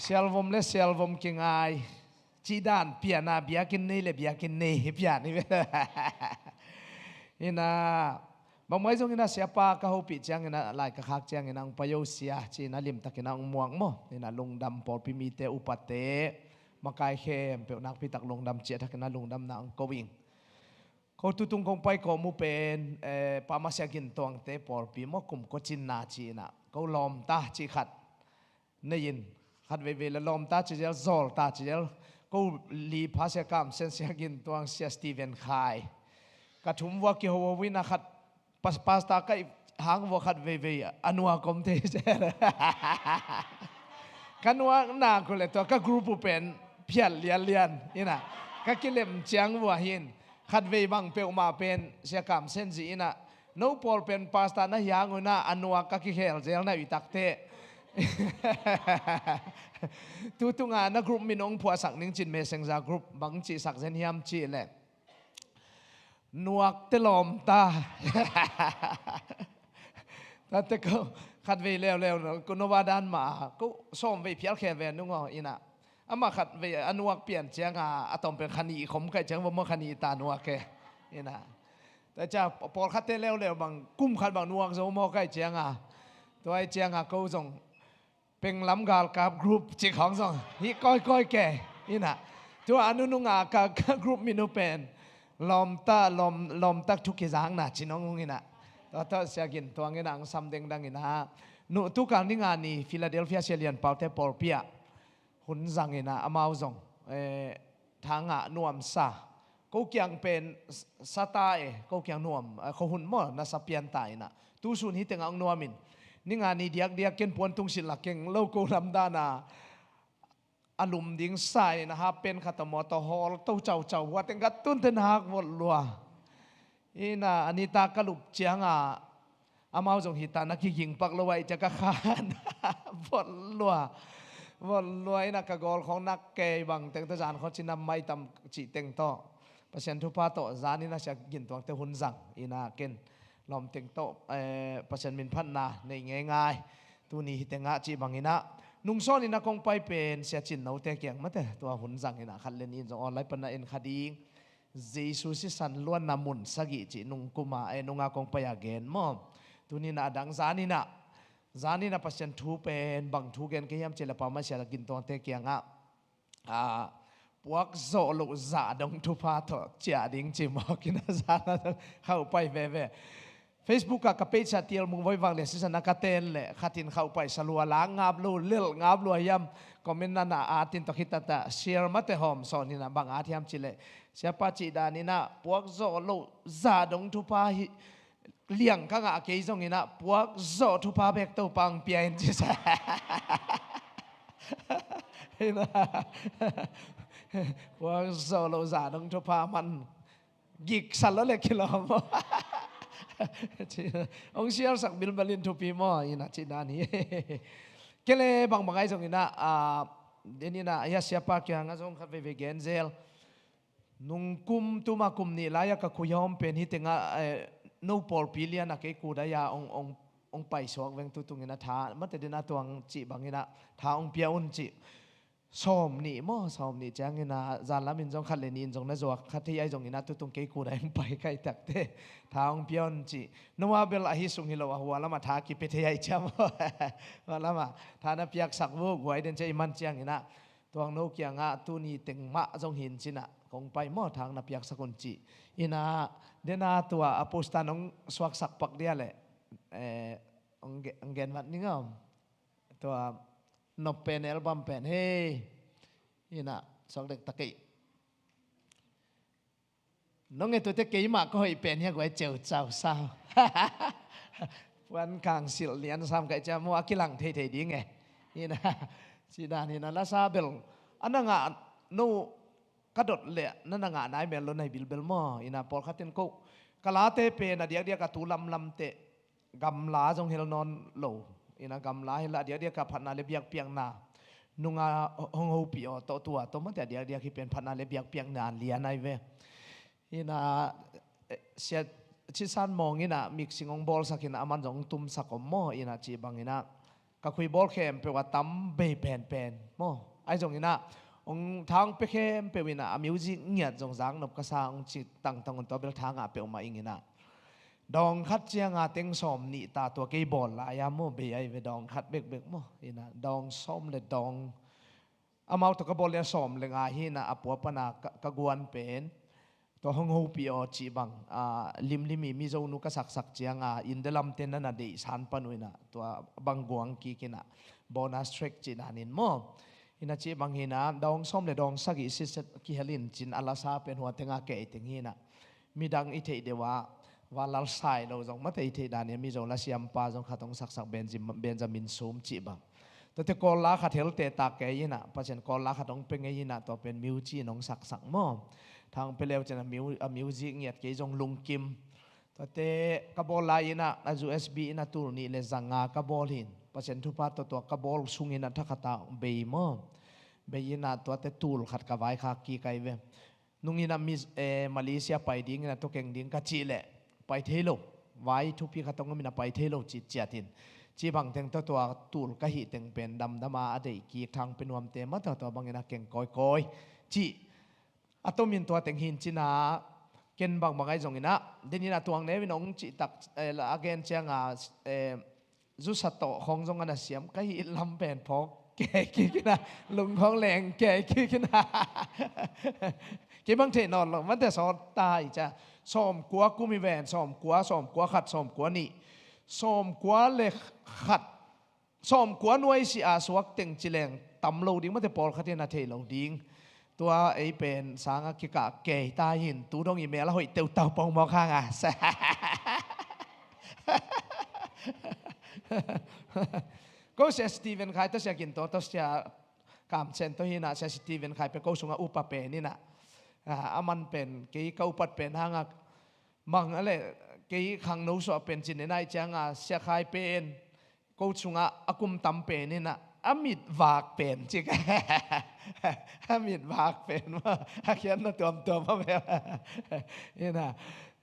เซลวมเลเซลวมกิงไอจีดานเปียนาเบียกินนี่เลยเบียกินนี่เปียนี่นี่นะบางวันจงนี่นะเสียปากเขาปิดจังนี่นะลายกระคักจังนี่นะอุปโยเสียจีน่าลิมตะกินังม่วงมั้งนี่นะลงดำปอดพิมีเตอุปเตมาไกลเข้มเปียวนักพิตักลงดำเจียทักนั้นลงดำนางกวิงเขาตุตุงคงไปก็มูเป็นปามาเสียกินตวงเตปอร์ปีมกุมก็จินนาจีน่ะเขาล้อมตาจีขัดในยินขัดเวเวลล้อมตาจีเจลโซลตาจีเจลเขาลีพาเสียกรรมเซนเสียกินตวงเสียสตีเวนไคกระทุ่มวัวกิโฮวินาขัดปัสตาก็หางวัวขัดเวเวอนัวกมเทเจกันว่าหน้าคนเลยตัวก็กรุ๊ปเป็นเพี้ยนเลียนนี่นะก็กิเลมเจียงวัวหินขัดเวบังเปียวมาเป็นเสียกรรมเส้นสีนะโนปอลเป็นปาสตานะยางนะอันวัวก็กิเฮลเจลนะวิตักเตตุงานนะกรุ๊ปมินองผัวสักนิ่งจินเมเซงจากกรุ๊ปบังจีสักเซนยามจีเลยนวกเตลอมตาแต่เตก็ขัดเวเร็วๆกุนวาดานมาก็ส่งไปเพียรแค่เวนุ่งอ๋ออินะอามาขัดเวอนุวักเปลี่ยนเจียงอาตอมเป็นขันีขมไก่เจียงว่ามื่อขันีตานัวแกอินะแต่จะพอขัดเตเร็วๆบางกุ้มขัดบางนัวจะมื่อไก่เจียงตัวไอเจียงก็ส่งเป็นลำกาลกับกรุ๊ปจีของส่งนี่ก้อยแกอินะตัวอนุนุ่งกับกรุ๊ปมินูเป็นลอมตักทุกกิจางนะจีน้องอินะตัวเสียกินตัวเงินอังซัมเด้งดังอินะนุทุกการนี่งานนี้ฟิลาเดลเฟียเชลียนเปาเตปอร์เปียหุ่นจังอินะอามาวซงทางนวมซาเขาเกี่ยงเป็นสไตล์เขาเกี่ยงนวมเขาหุ่นมั่วน่าสเปียนตายนะตู้สุนฮิตงอังนวมินนี่งานนี้เดียกเกินปวนตุงศิลป์เก่งโลโก้ลำดานาอารมณ์ดิ้งใส่นะครับเป็นขัตมอตฮอลตู้เจ้าว่าแต่งกัดตุ้นเทนหักหมดลัวอีน่ะอันนี้ตากระลุกเจียงอามาจงหิตานักยิงปักลอยจะกระคานหมดลัวนักกอลของนักเกย์บังแต่งตะจานเขาชินำไม่ตำจีเต็งโตเปอร์เซ็นต์ทุพาโตจานี่น่าจะกินตัวแต่หุ่นจังอีน่าเก่งลอมเต็งโตเปอร์เซ็นต์มินพันนาในง่ายตัวนี้เต็งอาจีบังอีน่านุ่งซ้อนอีน่าคงไปเป็นเสียจินเอาแต่เกี่ยงมาแต่ตัวหุ่นจังอีน่าขัดเลนอินจงออนไลน์ปนเอ็นคดีเจสุสิสันล้วนนามุนสกิจินุ่งกุมานุ่งอาคงไปอาเกนมอมตัวนี้น่าดังจานี่น่ะเปอร์เซ็นต์ทูเป็นบางทูเกนก็ยังเจริญปามาเสียกินตัวเตะเกียง พวกโซลุซาดงทุพาทอเจียดิงจิมอกินาซาเข้าไปเว่Facebook กับเพจชาติลมุงไว้วางเลยสิสนักเตนเลยขัดินเข้าไปสลัวล้างงาบลูเลี้ยงาบลูยำคอมเมนต์นั้นอาตินตอคิดตาเชียร์มาเตหอมสอนนี่นะบางอาทิยามจิเลเสียป้าจีดานี่นะพวกโซลุซาดงทุพาเลี้ยงข้างอาเกยจงนี่นะพวกโซทุพาเบกตัวปังเปียนจิสพวกโซลุซาดงทุพามันกิกสันแล้วเลยกิโลมองเชียร์สักบิลบาลินทุปีมออินะจีนานี่เกเลยบางไอ้ตรงนี้นะเดี๋ยวนี้นะยาเสียปากยังงั้นตรงข้าไปเวกเกนเซลนุ่งคุมตุมาคุมนี่ลายก็คุยอมเป็นฮิตงะนูปอลพิเลียนะเกกูได้ยาองไปสวกเวงตุตุงนี้นะท่ามันแต่เดี๋ยวนะตัวจีบางนี้นะท่าองเปียอุนจีซ้อมนี่มั่วซ้อมนี่จังงี้นะจานละมินจงขัดเลนินจงนะจวกขัดที่ไอ้จงงี้นะตุตุงเกกูได้ไปใกล้ตักเตะท้องเปียนจีนัวเบลอาฮิสุงฮิโลหัวละมาท้ากิเปเทียไอ้จำว่าละมาท้านะเปียกสักวุกไว้เดินใจมันจังงี้นะตัวนู้เกียงอ่ะตัวนี้เต็งมะจงหินจีนะคงไปมั่วทางนะเปียกสักคนจีอินะเดน่าตัวอโปสตานองสวักสักปักเดียเลยองเกนวัดนี่ก็ตัวนบเป็นอัลบั้มเป็นเฮ้ยนะสองเด็กตะกี้น้องไอ้ตัวตะกี้มาก็ให้เป็นยังไงเจ้าเจ้าสาววันกลางสิลเลียนซ้ำกับจะมัวกิลังเท่ๆดีไงนี่นะสิดานี่นะลาซาเบลอันนั้นอ่ะนูกระโดดเละนั่นน่ะนายเมลในบิลเบลมออินะพอขัดเต็นกูกะลาเตเปนะเดียกะตูลำเตะกำลาจงเฮลนอนโลอินะกำลาเฮลเดียกะพันนาเลเบียกเปียงนานุงาฮงฮูปีอตัวมันแต่เดียที่เป็นพันนาเลเบียกเปียงนาเลียนไอเวอินะเสียชิสันมองอินะมิกซิงองบอลสักินะมันจงตุ้มสักอมออินะจีบังอินะก็คุยบอลเข้มเปว่าตั้มเบย์เป็นมอไอจงอินะองทางเปเข้มเปวินะมิวสิกเงียดจงสังนบกษาองจิตตั้งตัวเบลทางอาเปอมาอิงินะดองคัดเจียงอาเต็งสอมนี่ตาตัวเกย์บอลลายามโมเบย์ไอเวดองคัดเบกโมอินะดองส้มเลยดองอามาตัวกบอลเลยสอมเลยอาหินะอปัวปนากกวนเป็นตัวห้องหูปีอจีบังลิมมีโจนุกสักเจียงอินเดลัมเตนนั่นเดสันปนุยนะตัวบังกวงกีกินะโบนัสเทรกจีนานินโมอินะจีบังหินะดองส้มเลยดองสักอิสิสกิเฮลินจินอัลลาซาเป็นหัวเตงอาเกยเตงหินะมีดังอิเทเดว่าลาไซเราจงมาเตอิเทดานี่มีจงลาเซียมปาจงขัดตงสักเบนจามินซูมจีบังตัวเตกอลลาขัดเฮลเตตาเกยนะเพราะฉะนั้นกอลลาขัดตงเป็นไงนะตัวเป็นมิวจีน้องสักโมทางไปแล้วจะนะมิวสิกเงียดเกยจงลุงกิมตัวเตกบอลลายนะอาจูเอสบีนะตูนี่เลจังากบอลหินเพราะฉะนั้นทุกpartตัวกบอลสุงินะทักขัดเบย์โมเบย์นะตัวเตตูลขัดกับไว้ขากีไกเวนุ่งนะมิมาเลเซียไปดิ้งนะตัวเก่งดิ้งกัจจิเลไปเทโลไว้ทุกปีขัดตรงมินะไปเทโลจิตเจียตินจีบังเต็งตัวตูลกะหิเต็งเป็นดำมาอดีตกีทางเป็นวมเตมตัวบางนะเก่งก้อยจีอัตมินตัวเต็งหินจีน่าเกณฑ์บางไอ้จงอินะเดี๋ยวนี้นะตัวนี้วินองจีตักอาเกนเชียงจุสัตโตของจงอันเสียมก็หินลำเป็นพกแก่กินนะลุงของแรงแก่กินนะกี่บางทีนอนหรอกมันแต่สอนตายจ้ะซ้อมกัวกูมีแหวนซ้อมกัวขัดซ้อมกัวนี่ซ้อมกัวเล็กขัดซ้อมกัวหน่วยสิอาสวักเต็งจิเลงตำโลดิ้งมันแต่ปอลขัดเทนาเทโลดิ้งตัวไอ้เป็นสางกิกะเกยตาหินตูดงอีเมลแล้วหอยเตียวเต่าปองมองข้างก็เสียสตีเวนใครตัวเสียกินตัวเสียกามเซนตัวหินะเสียสตีเวนใครเป็นก็ส่งอุปเปนี่นะมันเป็นกี่เขาปัดเป็นหางมังอะไรกี่ขังนู้สอบเป็นจินในจังเสียใครเป็นก็ส่งอากุมตำเป็นนี่นะอามิดวากเป็นจิกอามิดวากเป็นว่าเขียนตัวมาแบบนี่นะ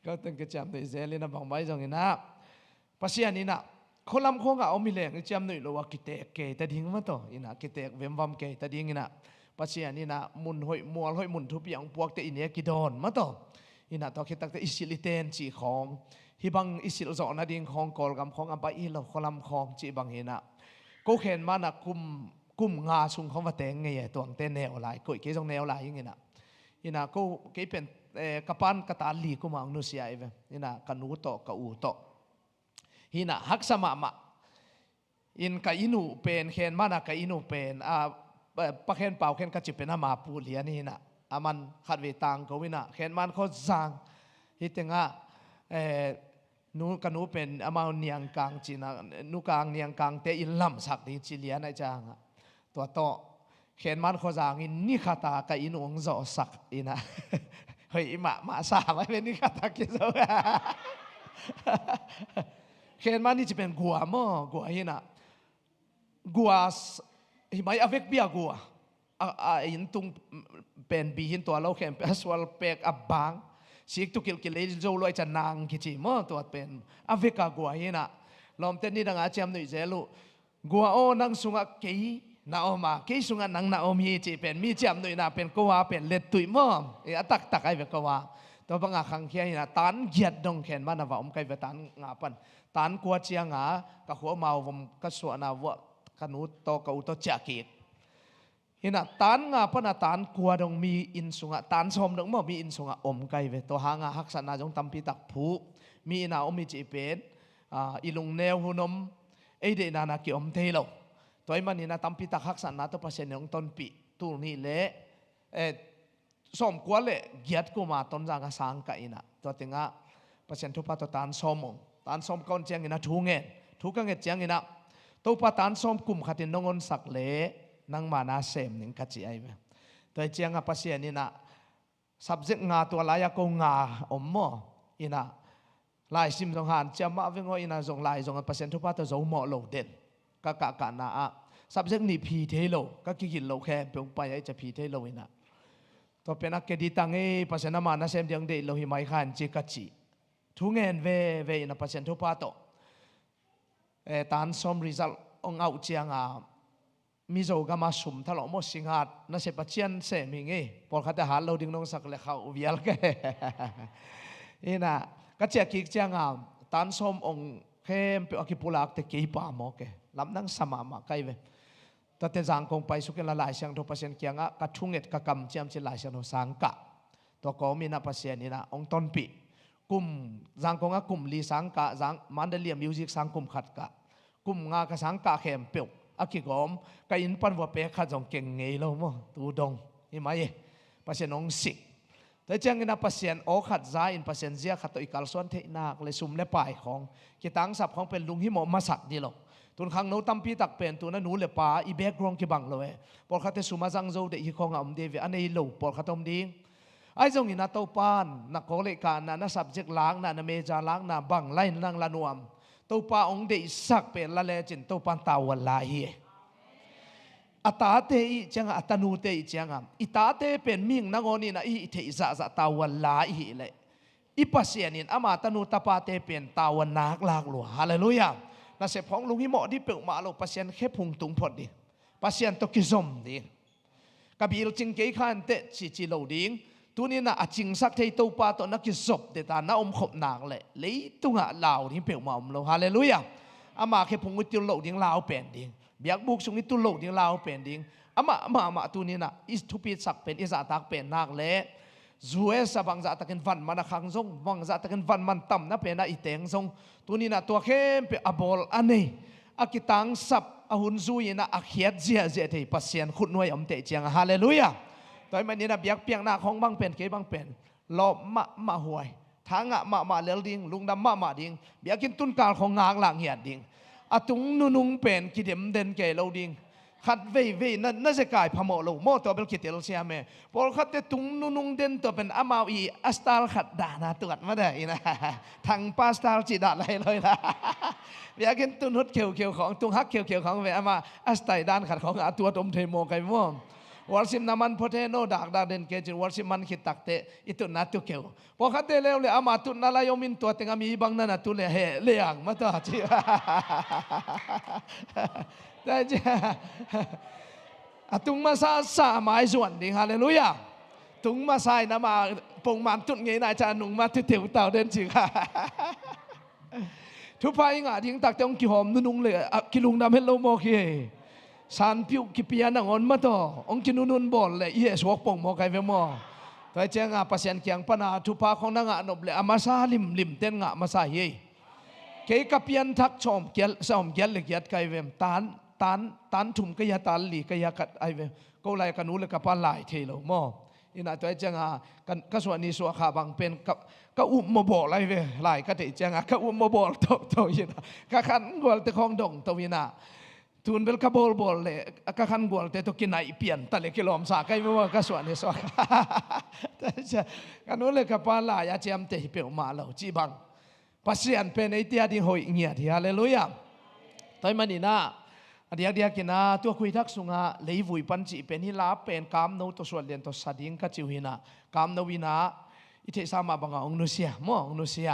ก็ต้องกระจำตัวเซลินะบางใบตรงนี้นะปัจจัยนี้นะคนลำโค้งเอามีแรงจำหน่อยรู้ว่ากิเตกเกยแต่ดิ้งมาต่อนี่นะกิเตกเวมวัมเกยแต่ดิ้งนี่นะปัจจัยนี้นะมุนหอยมัวหอยมุนทุบอย่างพวกแต่อินเนียกิดอนมาต่อนี่นะต่อคิดตั้งแต่อิสิลิเตนจีของฮิบังอิสิลจอนาดิ้งของกอลกำของอับไปอีเราคนลำของจีบังเห็นนะก็เห็นมานะ กุมงาสุงเขาว่าแต่งไงตัวเต้นแนวลายกุยเกี่ยงแนวลายอย่างเงี้ยนะอินะก็เกี่ยเป็นกระปันกระตาลีกุมางนุเสียเว้ยอินะกันนูโตกะอูโตอินะฮักสมามาอินกะอินูเป็นเข็นมานะกะอินูเป็นปะเข็นเป่าเข็นกะจิเป็นอามาปูเลียนี่นะอามันขัดเวตังก็วินะเข็นมันเขาจางฮิตงะนูกันนูเป็นอามาเนียงกลางจีนะนูกลางเนียงกลางเตอินลำสักดีจิเลียนไอจางตัวโตเข็นมันเขาจางอินนี่ขาตากะอินูงโจสักอินะเฮ้ยมาสาไม่เป็นนี่ขาตากิโซเข็นมันนี่จะเป็นกัวมั้งกัวอินะกัวหิมายอเวกเบียกัวอินตุงเป็นบีหินตัวเราเข็นเป็นสวลเปกอับบางสิกตุกิลกิเลโจลอยจะนางกิจิมั้งตัวเป็นอเวกกัวหินะลมเต้นนี่ดังอาเจียมหนุ่ยเจลุกัวโอนังสุงะเกยนาอมาเกยสุงะนังนาอมีจีเป็นมีเจียมหนุ่ยนาเป็นกัวเป็นเล็ดตุยมั้งตักไอเวกกัวตัวบังอาคังเคียหินะตันเหยียดดงเข็นมันนะว่าไกเวตันงาปันตันกัวเจียงากะหัวเมาวมกะสวนาวะกันอุตกอุตเจกิดหินะตันงาปนาตันกัวดงมีอินสุงะตันสมดงมั่มีอินสุงะอมไกเวตัวหางาฮักษณะจงตำพิตักผูมีนาอมมีจีเป็นอิลุงเนวหุนมเอเดนานากิอมเทโลตัวมันนี่นะตำพิตักฮักษณะตัวเปอร์เซ็นต์ของต้นปีตัวนี้เละสมกัวเละเกียรติกูมาต้นจางกสังกัยนะตัวติงะเปอร์เซ็นต์ทุกปัตตันสมตันสมก้อนเจียงอินะทุงเงินทุกเงินเจียงอินะตัวปัตตันสมกลุ่มขัดนงอนสักเละนังมานาเซมนิงกัจจิไอเวตัวเจียงเปอร์เซ็นต์นี่นะ subject งาตัวลายก็งาอมโมอินะลายซิมจงหันเจ้ามาเวงอินะจงลายจงเปอร์เซ็นต์ทุกปัตตัวจงหมอโลเด่นก็กะกันนะsubject นี่พีเทโลก็กินโลแค่เปล่งไปไอจะพีเทโลอินะตัวเป็นนักเกดิตังเอเปอร์เซ็นต์มานาเซมยังเดโลหิมัยขันจิกัจจิทุงเงินเวอินะเปอร์เซ็นต์ทุกปัตตันสม result องเอาเจียงมิโซกามาสุมทะเลาะมสิงหาดนั่นเสพเชียนเสมิงพอเขาจะหาเราดึงน้องสักเล็กเขาวิลแกนี่นะก็เจ้ากิจเจียงตันสมองเข้มเปอกิปุลักเตกีปามโอเคลำนั่งสมามาใกล้เวแต่เตจังคงไปสุกินละลายเสียงทุกเปอร์เซ็นต์เกียงกระทุ่งเอ็ดกระกำเจียมเชลายเสียงทุสังกะตัวก็มีนับเปอร์เซ็นต์นี่นะองต้นปีกลุ่มจังคงกลุ่มลีสังกะจังมันเดลียมมิวสิกสังกลุ่มขัดกะกลุ่มงากระสังกะเข้มเปียวอากิกอมก็อินปันว่าเปขัดจงเก่งเงยแล้วมั้งตูดงนี่ไหมเปอร์เซ็นต์องสิกแต่เจ้าเงินเปอร์เซ็นต์โอขัดใจอินเปอร์เซ็นต์เสียขัดตัวอีกาลส่วนเทนักเลยซุ่มเล็บปลายของกิตังสับของเป็นลุงหิมมาสักดีหรอกตุนขังโนตั้มปีตักเป็นตัวนั้นหนูเล็บปลาอีเบกรองกิบังเลยพอขัดเตสุมาจังโจเดอีของอมเดวิอันนี้ลูพอขัดตมดิ้งไอ้จงอินนัตโตปานนักโคเลกานันนัก subject ล้างนันเมจาล้างนันบังไล่นังละนวมตัวปาองเดสักเป็นละเลจินตัวปันตาวันลายอัตตาเตอีจังอัตนูเตอีจังอิตาเตเป็นมิ่งนังอนีนะอีเทอิจะจะตาวันลายเลยอีปัสเซียนินอามาตนูตาปาเตเป็นตาวันนักลากหลัวฮาเลลูยาน่าเสพของลุงฮิโมที่เปิดมาเราปัสเซียนแค่พุงตุงพอดีปัสเซียนตกิซอมดีกับบิลจิงเกยขันเตจิโลดิงตัวนี้นะจิงสักเทตัวปาตัวนักกิศพเดตาน้าอมขบนางเลยเลยตุงะลาวที่เปิดมาอมเราฮาเลลูยาอามาแค่พุงวิติโลดิงลาวเป็นดิเบียกบุกสุงนี้ตุโลดิงลาวเป็นดิงอามาตัวนี้นะอิสทุปิสักเป็นอิสาตักเป็นนักเล่จูเอสบางจะตะกันวันมันขังซงบางจะตะกันวันมันต่ำนะเป็นนะอีเตงซงตัวนี้นะตัวเข้มเป็นอบอลอันนี้อากิตังสับอาหุนซูยนะอาเขียดเจียที่ปัสเซียนขุดหน่วยอมเตจียงฮาเลลูยาตัวมันนี่นะเบียกเปียงหน้าของบางเป็นเก็บบางเป็นลอบมาหวยทางมาเลลดิงลุงดำมาดิงเบียกินตุนกาลของงางหลังเหียดดิงอาตุงนุงเป็นกิเดมเดนเกลเราดิงขัดเว่นั่นจะกลายพมโลโมตัวเป็นกิเตลเซียเมพอขัดจะตุงนุงเดนตัวเป็นอามาอีอัสตาลขัดดานาตรวจมาได้นะทางปาสตาลจิดาอะไรเลยนะเบียกินตุนหุดเขียวของตุงฮักเขียวของเวอามาอัสไตดานขัดของอาตัวตมเทโมไกม่วงวอลซิมน้ำมันพอเทโนดักเดนเกจิวอลซิมมันขิดตักเตอิตุนัตุเขียวพอขัดเตเลวเลยอามาตุนนาลายมินตัวเต็งมีบังนั่นตุเลเฮเลียงมาต่อจีแต่จ้าตุงมาซาสาหมายส่วนดิฮาเลลูยาตุงมาใส่น้ำมาปงมันตุนเงยนายจานุงมาที่เถียวเต่าเดินจิค่ะทุพายงาทิ้งตักเจ้ากิหอมนุ่งเลยกิลุงดำเฮลโลโมคี สารพิวกิเปียนังอนมาต่อองกินุนุนบอลเลยเยสวกปงมอไกเวมอตัวเจ้างาปัสยันเกียงปนาทุพาของนางอนบเลยอามาซาลิมเต้นงามาซาเยเกยกับเปียนทักชมเกียลสมเกียลเลยเกียดไกเวมตันถุมกยาตันลีกยากัดไอเวมก็ไล่กันนู้เลยกับปลาไหลเทโลมออินาตัวเจ้างากันก็ส่วนนี้ส่วนขาบังเป็นก็อุ้มมาบอกอะไรเวไหลก็เตะเจ้างาก็อุ้มมาบอกตัวยินะก็ขันกวลแต่ของดงตัวยินะทุนเบลคาบอลเลยก็ขันกวลแต่ตัวกินไหนเปลี่ยนแต่เลยกิโลมสาใกล้ไม่ว่าก็ส่วนนี้ส่วนแต่เจ้ากันนู้เลยกับปลาไหลอาเจียมเตะเปียวมาเราจีบังปัสยันเป็นไอเดียที่หอยเงียที่ฮาเลลูยาตัวมันนี่นะเดียกินนะตัวคุยทักสุงะเลยวุยปันจีเป็นฮิลาเป็นกามโนตัวส่วนเรียนตัวสัดิงกัจจิวินะกามโนวินะอิเทสามาบังองนุเซียมองนุเซีย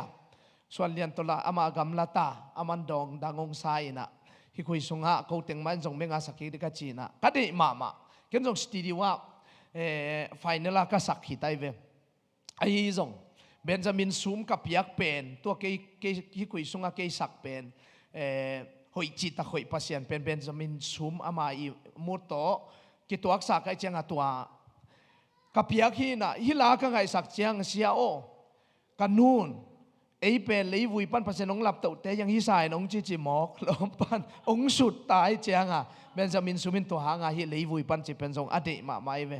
ส่วนเรียนตัวละอามากำลาตาอามันดองดังองไซนะฮิคุยสุงะเขาเต็งมันจงเมงาสักกิดกัจจินะกัดดิมาเกินจงสติดีว่าไฟนอลก็สักหิตไอเวไอจงเบนจามินซูมกับยักเป็นตัวเกฮิคุยสุงะเกสักเป็นหอยจิตตะหอยปัสยันเป็นเบนจามินซูมอามาอีมุตโตกิตัวอักษรไอเจียงตัวกับยักฮีน่ะฮิลาก็ไงสักเจียงเสียโอกันนูนไอเป็นเลยวุยปันปัสยันน้องหลับตัวแต่ยังฮิสายน้องจิหมอกลมปันองสุดตายเจียงเบนจามินซูมินตัวหางฮิเลยวุยปันจิเป็นทรงอดีมาไม่เว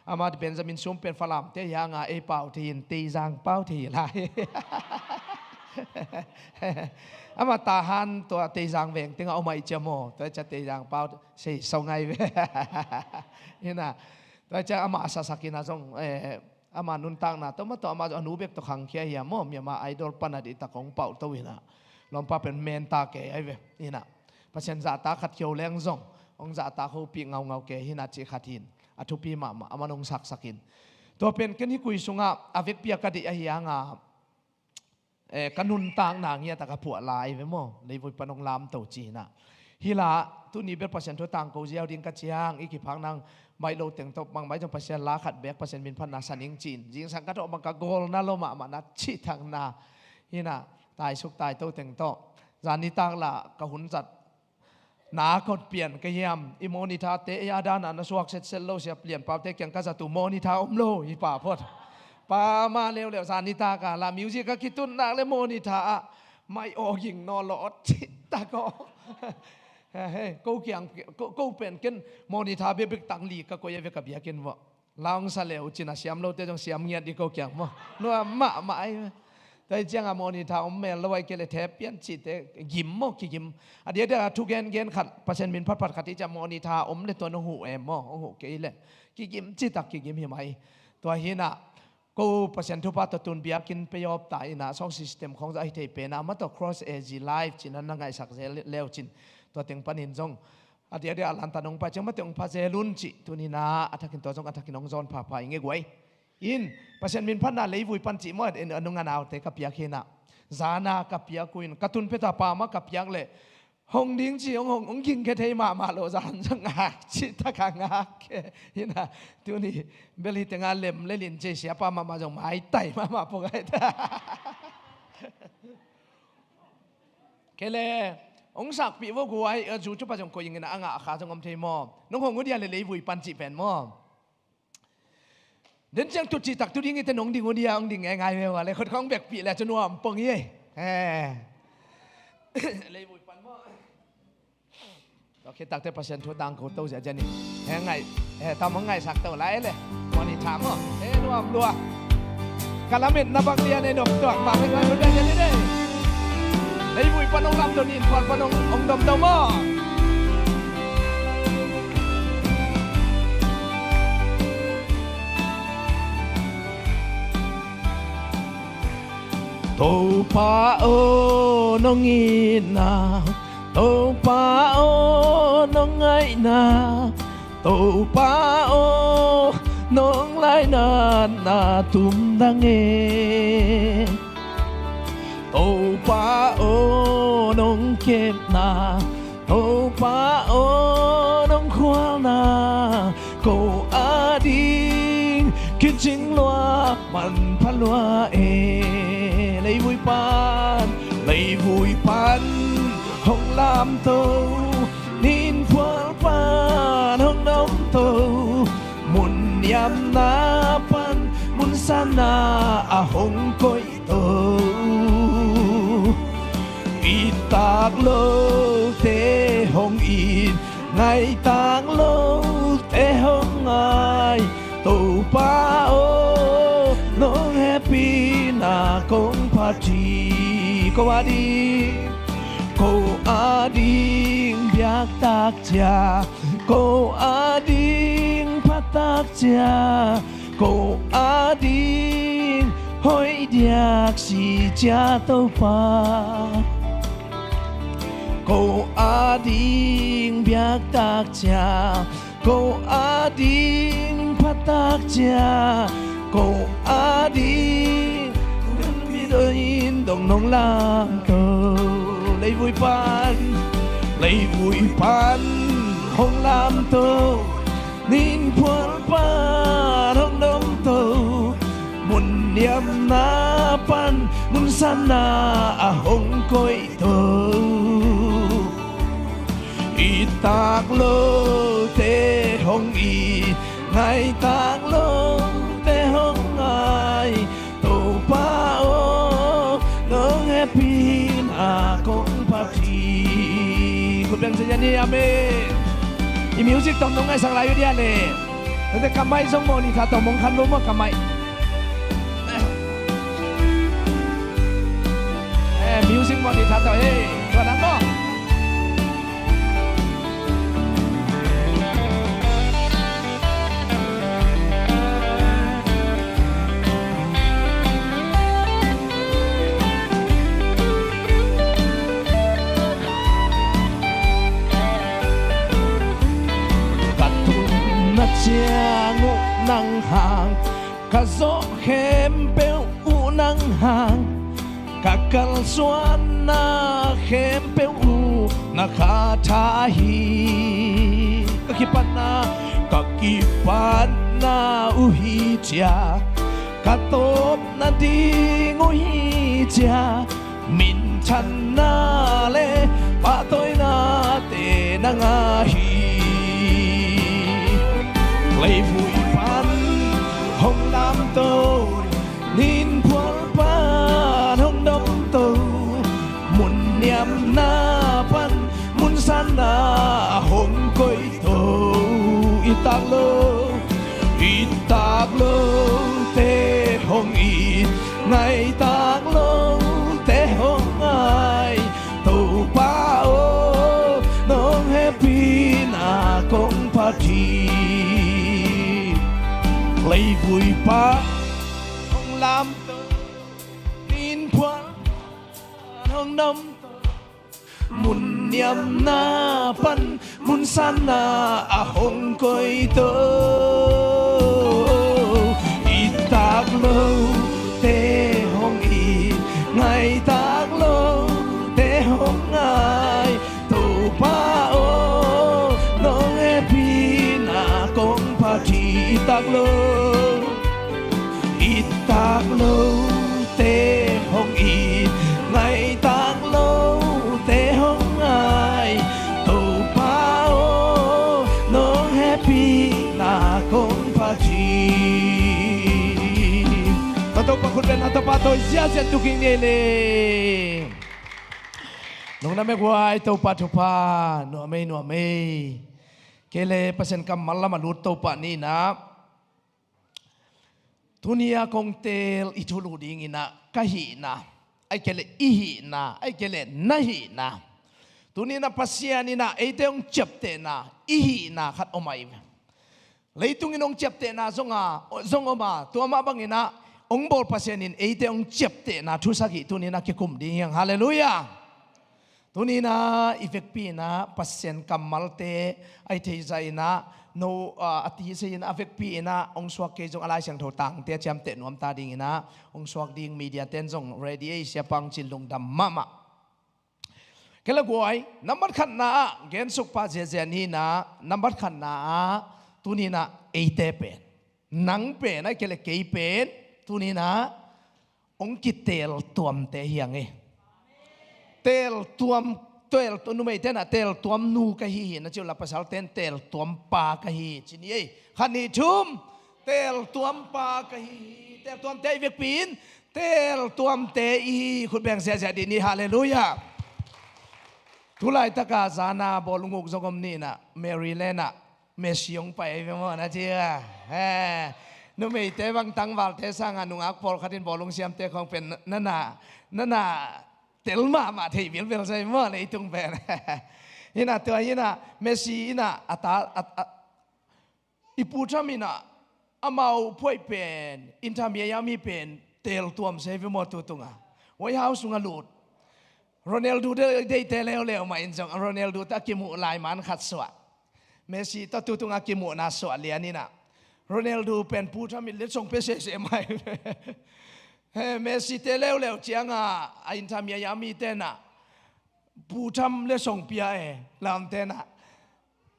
อามาเบนจามินซูมเป็นฝรั่งแต่ยังไอเป่าทีนตีจางเป่าทีไรอามาตาหันตัวตีจางเวงถึงเอาไม่เจโมตัวจะตีจางเป่าใช่ส่งไงเวนี่นะตัวจะอามาสักกินนะส่งอามานุนตังนะตัวมาตัวอามาอนุเบกตัวขังเขียยามอมีมาไอดอลปนัดอิตาของเป่าตัวนะลองป้าเป็นเมนตาเกยไอเวนี่นะเพราะฉะนั้นจ่าตาขัดเขียวแรงส่งองจ่าตาเขาปีเงาเกยหินาจิขัดหินอทุปีมาอามาลงสักกินตัวเป็นกันที่คุยสุงะอเวกเปียกดิไอยังกันนุนต่างนางเงียตะกับผัวลายไปมั้งในวุ้ยปนองลามเต่าจีน่ะฮิลาตุนี้เป็นเปอร์เซ็นต์ทั่วต่างกูเจียวดิ้งกัจเจียงอีกกี่พังนางไม่โลเต็งตบบางไม่จงเปอร์เซ็นต์ลาขัดแบกเปอร์เซ็นต์บินพันนาสันยิงจีนยิงสังกัดออกบังกะโกลน่าโลมามานัดชีทางนาฮิน่ะตายสุกตายโตเต็งโตจานิตังละกะหุนจัดนาก็เปลี่ยนกะยามอิโมนิทาเตยาดานันสวกเซตเซลโลเสียเปลี่ยนปาเตยังกัจตุโมนิทาอมโลอีป่าพอดปามาเร็วๆสานิตากาลามิวสิกคิดตุนนางเลโมนิทาไม่ออกยิงนอนหลอดจิตตาก็เฮ้กูเกียงกูเป็นกินโมนิทาเบบกตังลีก็กูยังเวกับเบียกินวะลาวสเลวจินะเสียมเราเตจงเสียมเงียดดีกูเกียงมั้งนัวมาไอ้แต่เจ้าโมนิทาอมเมลลอยเกลเทปเปลี่ยนจิตยิ้มมั้งยิ้มเดี๋ยวทุกเกณฑ์ขัดเปอร์เซ็นต์บินพัดขัดที่จะโมนิทาอมเลยตัวนหูมั้งหูเกลเลยยิ้มจิตตักยิ้มเห็นไหมตัวหินะกูเปอร์เซ็นต์ทุบปัตตุนเบียกินไปยอบตายนะสองซิสเต็มของไอเทเป็นมาต่อ cross age life จินนั้นไงสักเซเลวจินตัวเต็งปันหินจงเดี๋ยวอันตานงไปจังมาเต็งพาเซลุนจิตัวนี้นะอัฐกินตัวจงอัฐกินน้องจอนพาไปเงี้ยไว้อินเปอร์เซ็นต์มินพันนาเลยวุยปันจิมอดอันนุ่งานเอาแต่กับเปียกเฮนะจานากับเปียกุนกระตุนเพตาปามากับเปียกเลยหงดิ้งจีหงกินแค่เทมาโลจานจังอาจิตตะกังอาแค่ฮินะตัวนี้เบลิตงานเล่มเล่นเจียปามาจงไม้ไต่มาพวกไอ้ท่าแค่เลยองศักดิ์ปีว่ากูไอ้จู่จุ๊บไปจงกูยังไงนะอ่างอาขาจงอมเทมอน้องหงกูเดียเลยวุยปันจิแผ่นมอเดินจังตุจิตักตุดิ้งไอ้แต่น้องดิ้งกูเดียองดิ้งไงเวลาเลยคนของแบกปีแหละจนว่าปงยี่เลยวุยปันมอโอเคตักแต่เปอร์เซ็นต์ทั่วต่างกูโตเสียเจนี่ไงทำไงสักตัวไรเลยวันนี้ถามอ่ะรวมกาลาเม็ดนับบักเรียนในดอกตัวมาไม่เคยรู้ได้ยังไงเลยบุยปนองลำตัวนี้ก่อนปนององดมดมอ่ะโตป้าโอน้องอินาโตป้าโอน้องไงนาโตป้าโอน้องไลนาทุ่มดังเอโตป้าโอน้องเก็บนาโตป้าโอน้องควานาโกอาดิงคิดจริงลัวมันพันลัวเอเลยวุยปันหงลามโตนินพวลปั tô mun niam na pan mun sana a hong koi tô i tak lo te hong in ngày tang lo te hong ai tô pa o no happy na kong party ko adi cô ading biak tak cha cô ading patak cha cô ading hoi diak si cha tâu pa cô ading biak tak cha cô ading patak cha cô ading bi đôi đồng nông lam tơ lấy vui pan hong lam tô nín phun pan hong đông tô mun niam na pan mun sana a hong koi tô i tak lo te hong i ngày tak lo te hong ai tô pa o no happy na kong partyคุณเป็นสัญญาณีอเมนอีมิวสิกต้องไงสังไรอยู่เดียนี่แต่กำไมส่งโมนี่ถ้าต้องมองคันรู้มั้งกำไมมิวสิกโมนี่ถ้าต้องเฮ้ยตัวนั้นก็chia ngụ năng hàng cả gió khem bêu u năng hàng cả cần xuân na khem bêu u na khá tha hi cả kipan na u hi chia cả tốt na đi ngô hi chia min chan na le ba tôi na te na nga hi lấy vui pan hong lam tô nín phun pan hong đông tô mun niam na pan mun san na hong koi tô i tak lo te hong i ngày tak lo te hong ai tô pa o no happy na kong party lấy vui pa hong lam tô nín phun hong đông tô mun niam na pan mun san na a hong koi tô i tak lo te hong i ngày tak lo te hong ai tô pa o no happy na kong party tak lo te hong i ngày tak lo te hong ai tô pa o no happy na kong party Tato pa kun ben hata pa to sia sia tuking nele nung na me kwai to pa no ame kele pasen kam malla malut to pa ni na tunia kong tel itulu ding ina kahi na ai kele ihi na ai kele nahi na tunina pasian ina ete ong chapte na ihi na khat omai leitung inong chapte na zonga ma tuama bangina ong bol pasian in ete ong chapte na thusaki tunina ke kum ding yang hallelujah tunina ifekpi na pasian kamalte ai thei zaina no ati se in avek pi na ong swak ke jong alai sang tho tang te cham te nuam ta ding ina ong swak ding media ten jong ready asia pang chin lung dam mama kela guai number khan na gen suk pa je je ni na number khan na tunina eite pen nang pen ai kele ke pen tunina ong kitel tuam te hiang e tel tuam tel tu nu mei ten a tel tuam nu ka hi na chu la pasal ten tel tuam pa ka hi chin ei khani thum tel tuam pa ka hi tel tuam te vek pin tel tuam te i khut beng sia sia di ni hallelujah tulai taka zana bolunguk zongom ni na Marylena mesiong pa e mo na chia nu mei te bang tang wal te sang anung ak pol khatin bolung siam te khong pen nana telma ma thei bil bil sai mo nei tung pen ina to ina Messi ina ata ipu chamina amau phoi pen intamia yami pen tel tuam sai mo tu tunga wai house sunga lut Ronaldo de te leo ma in jong Ronaldo ta kimu lai man khat swa Messi ta tu tunga kimu na swa lianina Ronaldo pen pu chamit le song pe se mai Messi te leo chianga a intamia yami tena pu cham le song pia e lam tena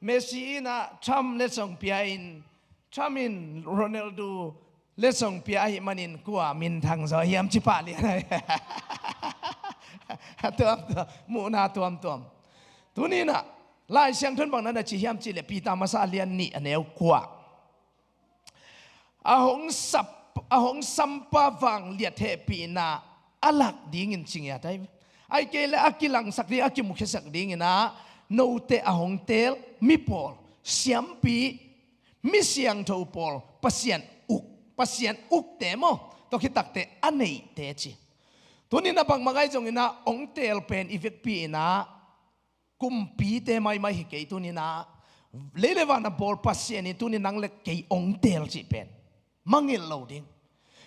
Messi na cham le song pia in chamin Ronaldo le song pia hi manin kwa min thang zo hiam chi pa li tuam mu na tuam tunina lai siang thun bang na chi hiam chi le pi ta ma sa lian ni aneu kwa ahong sampa wang liat he pi na alak ding in chingya dai ai ke le akilang sakri akimukhe sak ding na no te ahong tel mi pol siam pi mi siang tho pol pasien uk te mo to khitak te anei te chi tunin na bang magai jong ina ong tel pen ivek pi na kumpi te mai hi ke tunin na lelewan na bol pasien ni tunin nang le ke ong tel chi pen mangil loading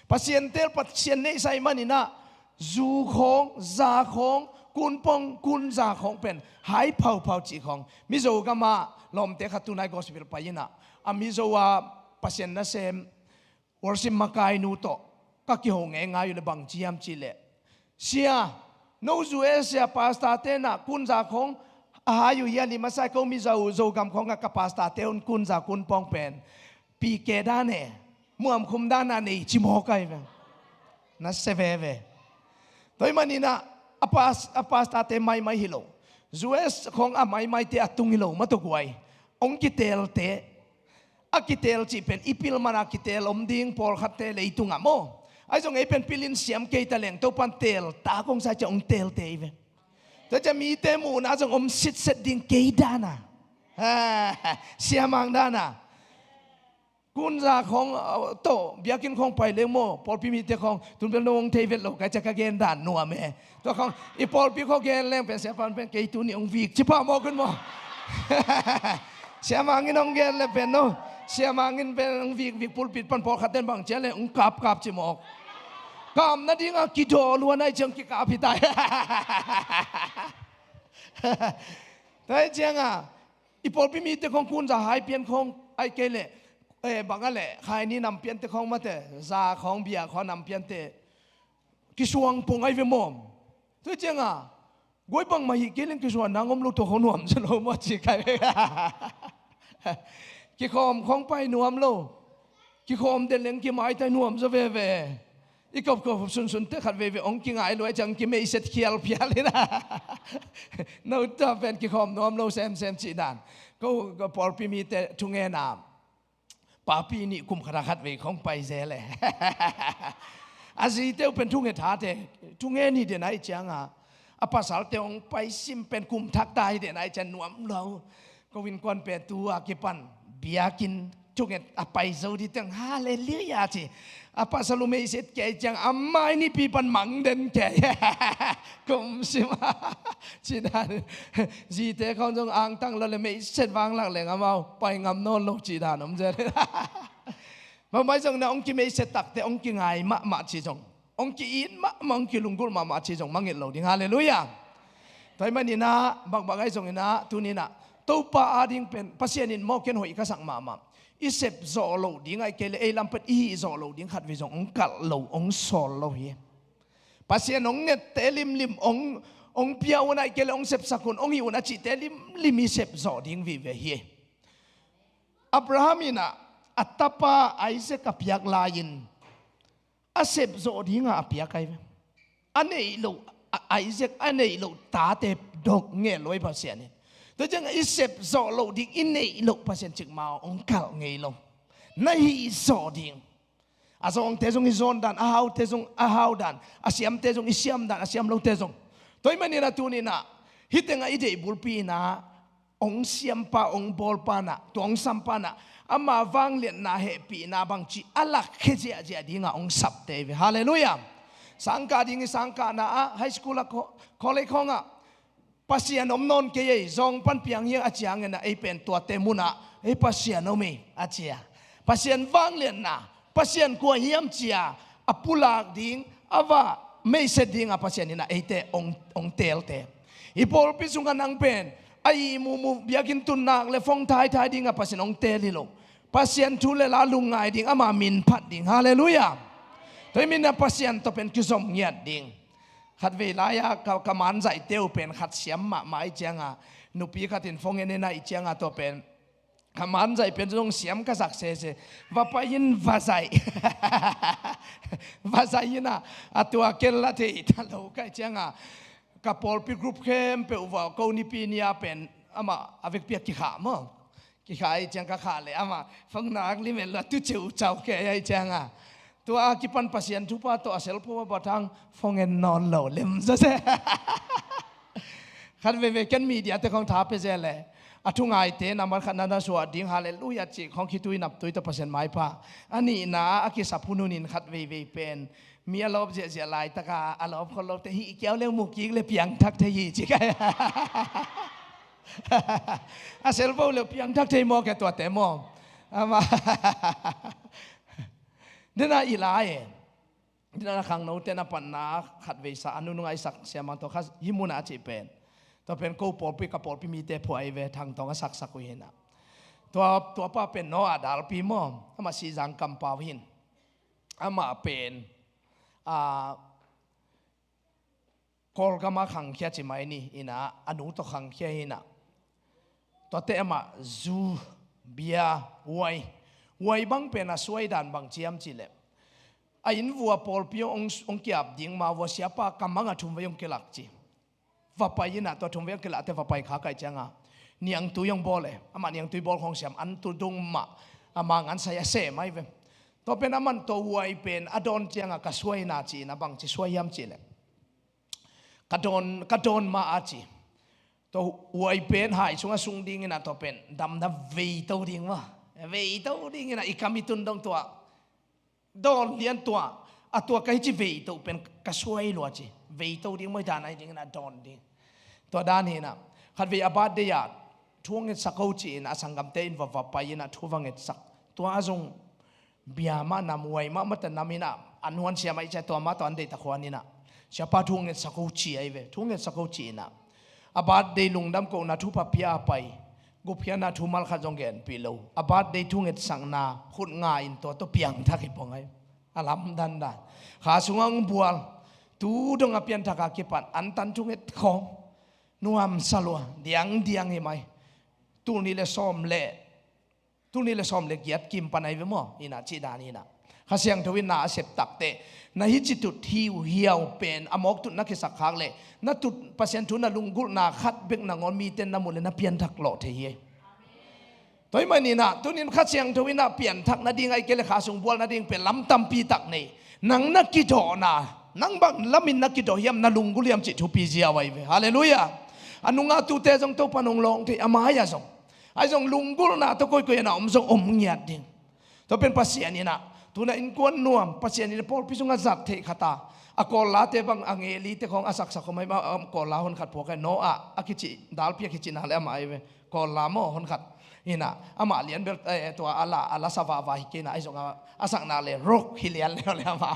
pasien tel pasien nei sai manina zu khong za khong kun pong kun za khong pen hai phau chi khong mizo gama lom te khatunai gospel paina amizo wa pasien na sem worship makai nu to ka ki hong e ngai le bang chiam chi le sia no zu sia pasta te na kun za khong ayu ya li masai ko mi zo gam khong ka pasta te un kun za kun pong pen pi ke da ne muam khum da na nei chi mo kai ve na se ve toy manina pasta te mai hilo zues khong a mai te atung hilo ma to guai ong ki tel te akitel chi pen ipil mana kitel omding por khatte le itunga mo ai jong ei pen pilin siam ke ta leng to pan tel ta kong sa chong tel te ve to cha mi te mu na jong om sit set ding ke dana siamang dana kun za khong to biakin khong pai le mo por pi mi te khong tun pen nong te vet lo ka cha ka gen dan no me to khong i por pi kho gen leng pen se pan pen ke tu ni ong vik chi pa mo kun mo siamangin ong gen le pen no siamangin pen vik pulpit pan por khaten bang chele ong kap chi mok kam na dinga ki do luan ai chang ki kap hi tai tai changa ipol pi mi te khong kun za hai pian khong ai ke le bangale khai ni nam pian te khong ma te za khong bia kho nam pian te ki suang pong ai ve mom tai changa goi bang ma hi ke len ki suan nangom lu to khon nuam chlo ma chi kai ki khom khong pai nuam lo ki khom de leng ki mai tai nuam zo ve i kop sun te khat ve ong ki ngai lo chang ki mei set khial pial na no ta pen ki khom nuam lo sem chi dan ko por pi mi te tunge na pa pi ni kum khara khat ve khong pai ze le azi te pen tunge tha te tunge ni de nai chang a pasal te ong pai sim pen kum thak tai de nai chan nuam lo ko win kon pe tu a ki pan biakin tunget a pai zo di teng hallelujah chi a pasalu me set ke chang amai ni pi pan mang den ke kum sima chi dan ji te khong jong ang tang lo le me set wang lak leng amao pai ngam non lo chi dan om je ma mai jong na ong ki me set tak te ong ki ngai ma chi jong ong ki in ma mong ki lungul ma chi jong mangit lo ding hallelujah toy manina bang ai jong ina tunina to pa ading pen pasienin mo ken hoi ka sang ma isep zo lo ding ai ke le e lam pet i zo lo ding khat vi jong ong kal lo ong sol lo hi pasien ong net te lim ong piao na ke le ong sep sakun ong hi una chi te lim isep zo ding vi ve hi Abrahamina atapa Isaac apiak lain asep zo dinga apiak kai anei lo Isaac anei lo ta te ดกเงี้ย100%เนี่ยตัวจังไอ้เสพโซโลดิ้งอินเนย100%จึงมาองค์เก่าเงี้ยลงนั่นฮิโซดิ้งอาสองเตจงอิโซนดันอาฮาวเตจงอาฮาวดันอาเซียมเตจงอิเซียมดันอาเซียมโลเตจงตัวมันนี่นะตัวนี้นะฮิตงไอ้เดบุลปีนะองเซียมปาองบอลปานะตัวองซัมปานะอามาวังเลียนนาเฮปีนาบังจีอัลลักเขเจเจดิ้งองสับเตวิฮาเลลูยาสังกาดิ้งสังกานะไฮสคูลคอเลคองะปัสยานอมนนเกยจงปันเปียงเยอาจารย์เงินไอเป็นตัวเตมุนะไอปัสยานอมีอาจารย์ปัสยานวังเลียนนาปัสยานกัวเยี่ยมเจียอปุลากดิ้งอาวาไม่เสด็จปัสยานนี่นะไอเตองเตลเตอีพอลพิสุงกันนังเป็นไอมูเบียกินตุนนักเลฟงไทยดิ้งปัสยานองเตลิโลปัสยานทุเลลาลุงไงดิ้งอามามินพัดดิ้งฮาเลลูยาแต่มินปัสยานตัวเป็นกุศลเงียดดิ้งขัดเวลายากำมันใจเตียวเป็นขัดเสียมมาไอเจียงอ่ะนุปีขัดอินฟงเงินในไอเจียงอ่ะตัวเป็นกำมันใจเป็นตรงเสียมกษักเสเสว่าไปยินวาใจวาใจยินะตัวเกลละเทอิตาโลกไอเจียงอ่ะกับพอลปีกรุ๊ปเข้มเปว่าเกานิปีเนียเป็นอามาอเวกเปียกกี่ขามั้งกี่ขาไอเจียงก็ขาเลยอามาฟังนักลิเมลละตุเจ้าเจ้าแกไอเจียงอ่ะตัวอากิปันปัสยันทุปะตัวอาเซลพัวบัดทางฟงเงินนอนเหล่าเล่มซะเซ่ขันเวกันมีเดียแต่ของท้าไปเจเลยอาทุงไงเตนมันขันนั้นสวัสดีฮาเลลูยาจีของคิดตุยนับตุยตัวปัสยันไม้ผ้าอันนี้นะอากิสับพุนุนินขัดเวเป็นมีอารมณ์เสียลายตะกาอารมณ์คนเราแต่ฮีเกี้ยวเลี้ยงมุกิกเลยเพียงทักเทีจีกันอาเซลพัวเลยเพียงทักเทีมอแกตัวเตมอมาเดินอีลายเดินขังโน้ตเดินปันนาขัดเวสาอนุนงไอสักเสียมันตัวข้ายิมุนาจีเป็นตัวเป็นกูปอลปีกับปอลปีมีเตพวยเวทางตองสักสักวินะตัวป้าเป็นโนอาดาลปีมออามาซีจังกัมปาวินอามาเป็นกอลกามาขังเขียจิไม่นี่อินะอนุตัวขังเขียอินะตัวเตอามาจูเบียวัยบังเป็นสวยดันบังเจียมจิเลไอ้อินวัวพอลพิองเกียบดิ้งมาวัวเสียปากำมังทุ่มไว้ยงเกลักจีว่าไปยินะตัวทุ่มไว้ยงเกลักแต่ว่าไปขาไก่จังอ่ะเนียงตุยงบอลเลยอามาเนียงตุยบอลของเสียมอันตุดงมาอามางันใส่เสไม่เว้ตัวเป็นอามันตัววัยเป็นอดอนจังอ่ะก็สวยนาจีนะบังจีสวยยำจีเลยกระโดนมาอาจีตัววัยเป็นหายช่วงสุงดิ้งนะตัวเป็นดำเวตัวดิ้งวะเวทตัวดิ้งนะอีกคำมีตุนดงตัวโดนเลี้ยนตัวตัวใครจีเวทตัวเป็นกระช่วยหลวจีเวทตัวดิ้งไม่ได้นะดิ้งนะโดนดิ้งตัวด้านนี้นะขัดเวอบาดเดียดช่วงเงินสักเขาจีนะสังกัมเตนว่าไปนะทั่วฟังเงินสักตัวอาจงเบียมานำไว้มาแต่นามินะอันวันเสียไม่ใช่ตัวมาตอนเด็กตะควันนี่นะเสียป้าช่วงเงินสักเขาจีไอเวช่วงเงินสักเขาจีนะอบาดเดลุงดำกูนะทุบพิยาไปกุพยานาทุมัลขจงเกนปีโลอบาดได้ทุ่งเอ็ดสังนาขุดง่ายตัวเปียงทักอีปองไงอาลัมดันขาสุงังบัวตูดงอเปียนทักอากิปันอันตันทุ่งเอ็ดของนัวมสลัวเดียงเห็นไหมตูนี่เลยซ้อมเละเกียรติกิมปันไอเวมออินาจีดานีนะข้าเสียงทวินนาเสพตักเตนาฮิจิตุทิวเฮียวเป็นอมอกตุนักสักขักเลยนัตุปัสยันทุนลุงกุลนาขัดเบกนางอนมีเต็นนามุเลนาเปลี่ยนทักหล่อเทียตัวมันนี่นะตัวนี้ข้าเสียงทวินาเปลี่ยนทักนาดิ่งไอเกลขาสงบัวนาดิ่งเป็นลำตำปีตักนี่นังนักกิจอนานังบังลำมินนักกิจอเฮียมนาลุงกุลยมจิตุปีเจียไว้เวฮาเลลูยาอนุงาตุเตจงตัวปนงลงที่อามายาสงไอจงลุงกุลนาตัวก้อยนาจงเงียดดิ่งตัวเป็นปัสยันนี่นะตัวนั้นอินกวนนัวปัสยันนี่พอพิสุงอาจักเทขตาอากอลาเตบังอังเอลีเตของอาศักสักไม่มาอากอลาหนขัดพวกไอ้โนอาคิจิดาลเปียคิจินาเลมาไอ้เวกอลาโมหนขัดนี่นะอามาเลียนเบลตัวอาลาสาวาวาฮิกินะไอ้สงอาศักนาเลรกฮิเลียนเลยมา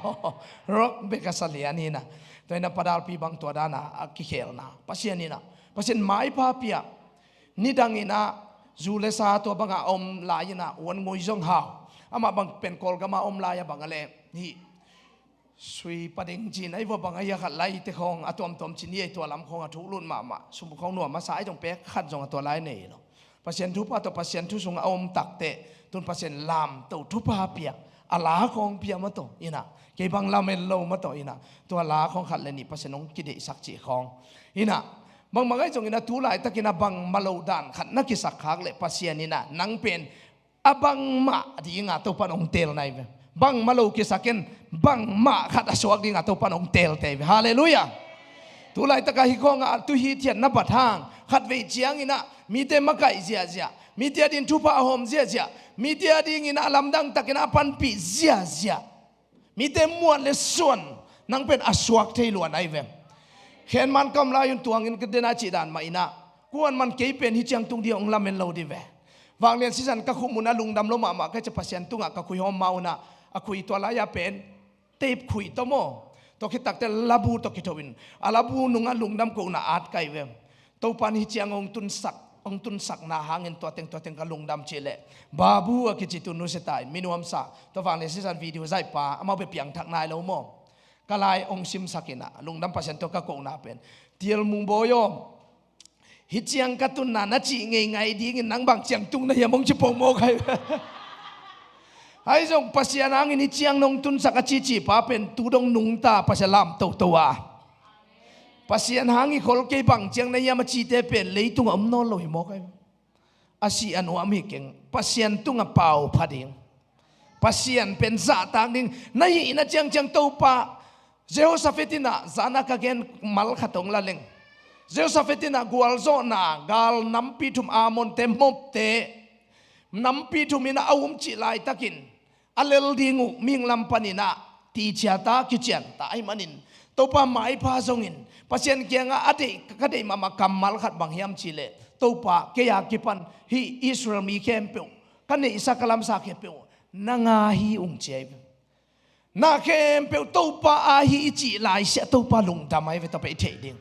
รกเบกัสเลียนี่นะตัวนั้นปดาลปีบังตัวดานะอากิเคลนะปัสยันนี่นะปัสยันไม้พาเปียนี่ดังนี่นะจูเลซาตัวบังอาอมลายนะวันงวยจงหาวอามาบังเป็นกอลกามาอมลายบังอะไรนี่สวยประเด็นจีนไอ้ว่าบางอย่างขัดไล่เตะของตัวมจีนนี่ตัวลำของทุกรุ่นมาสมของหน่วยมาสายจงเป๊กขัดจงตัวไล่เนี่ยเนาะปัสยันทุบตัวปัสยันทุสงอมตักเตะตัวปัสยันลามตัวทุบเปียอาลาของเปียมาตัวอินะเก็บบังลาเมลโลมาตัวอินะตัวลาของขัดเลยนี่ปัสยันงกิเดสักจีของอินะ บางไงจงอินะตูไลตะกินะบังมาโลดานขันนักกิสักขากเลยปัสยานินะนังเป็นอบังมาดีงาตัวปนองเตลไนเวบังมาโลกิสักเกนบังมาขัดอสวกดีงาตัวปนองเตลเตวฮาเลลูยาตูไลตะกะฮิโกงาตุฮีเทียนนับทางขัดเวจียงอินะมีเตมะไก่เจียเจียมีเตียดินทุปะหอมเจียเจียมีเตียดินอินะลำดังตะกินะปันปีเจียเจียมีเตมวนเลส่วนนังเป็นอสวกเทลวนไอเวเห็นมันกำลังยุนตัวเงินกันเดน่าจีดานมาอินะกวนมันเกยเป็นฮิจังตุงเดียวองลาเมนโลดีเววางเรียนสิสันก็คุมุนะลุงดำลมาก็จะพัศยันตุงก็คุยหอมเมานะคุยตัวลายาเป็นเต็บคุยตัวโมตัวคิดตักแต่ลาบูตัวคิดทวินลาบูนุงลุงดำกูน่าอาดไกเวตัวปานฮิจังองตุนสักนาหางเงินตัวเต็งกับลุงดำเชลบาบูกิจิตุนุสตายมินุอัมซาตัววางเรียนสิสันวิดีโอใจป่าเอาไปเปียงทักนายแล้วโมกลายองซิมสักินะลุงดำพัศยันตัวก็กูน่าเป็นเดียลมุงโบโยฮิตยังกัตุนนาจีไงดีเงินนังบางเจียงตุงนะอย่ามองชิปงโมใครไอ้จงปัสยานางอินิจียงนงตุนสักจีป้าเป็นตูดงนุงตาปัสลามตัวปัสยานางอิคนเก็บบางเจียงนะอย่ามาจีเตเป็นเลยตุงอมนอนลอยโมใครอาศัยอันว่ามีเก่งปัสยานตุงเป่าพัดเองปัสยานเป็นซาตางดิงนายอินะเจียงตัวป้าเจ้าสาฟิตินะจานักเกนมัลขัดองละเลงเจ้าสาฟิตินะกัวลโซนากาลน้ำปีทุมอามอนเตมบเตน้ำปีทุมินะอาวุมจิไลตะกินอเลลดิงูมิงลำปานินะตีเชียตาคิเชียนตาไอมันินตัวป้าไม้พาซงินปัสยันเกียงอดีก็ได้มากำมัลขัดบางเฮียมจิเลตัวป้าเกียกิปันฮีอิสราเอลมีเข้มเปียวกันนี่สักลำสักเข้มเปียวนางาฮีองเจ็บนาเข้มเปียวตัวป้าอาฮีจิไลเสียตัวป้าลุงทำไมเวทไปเทดิง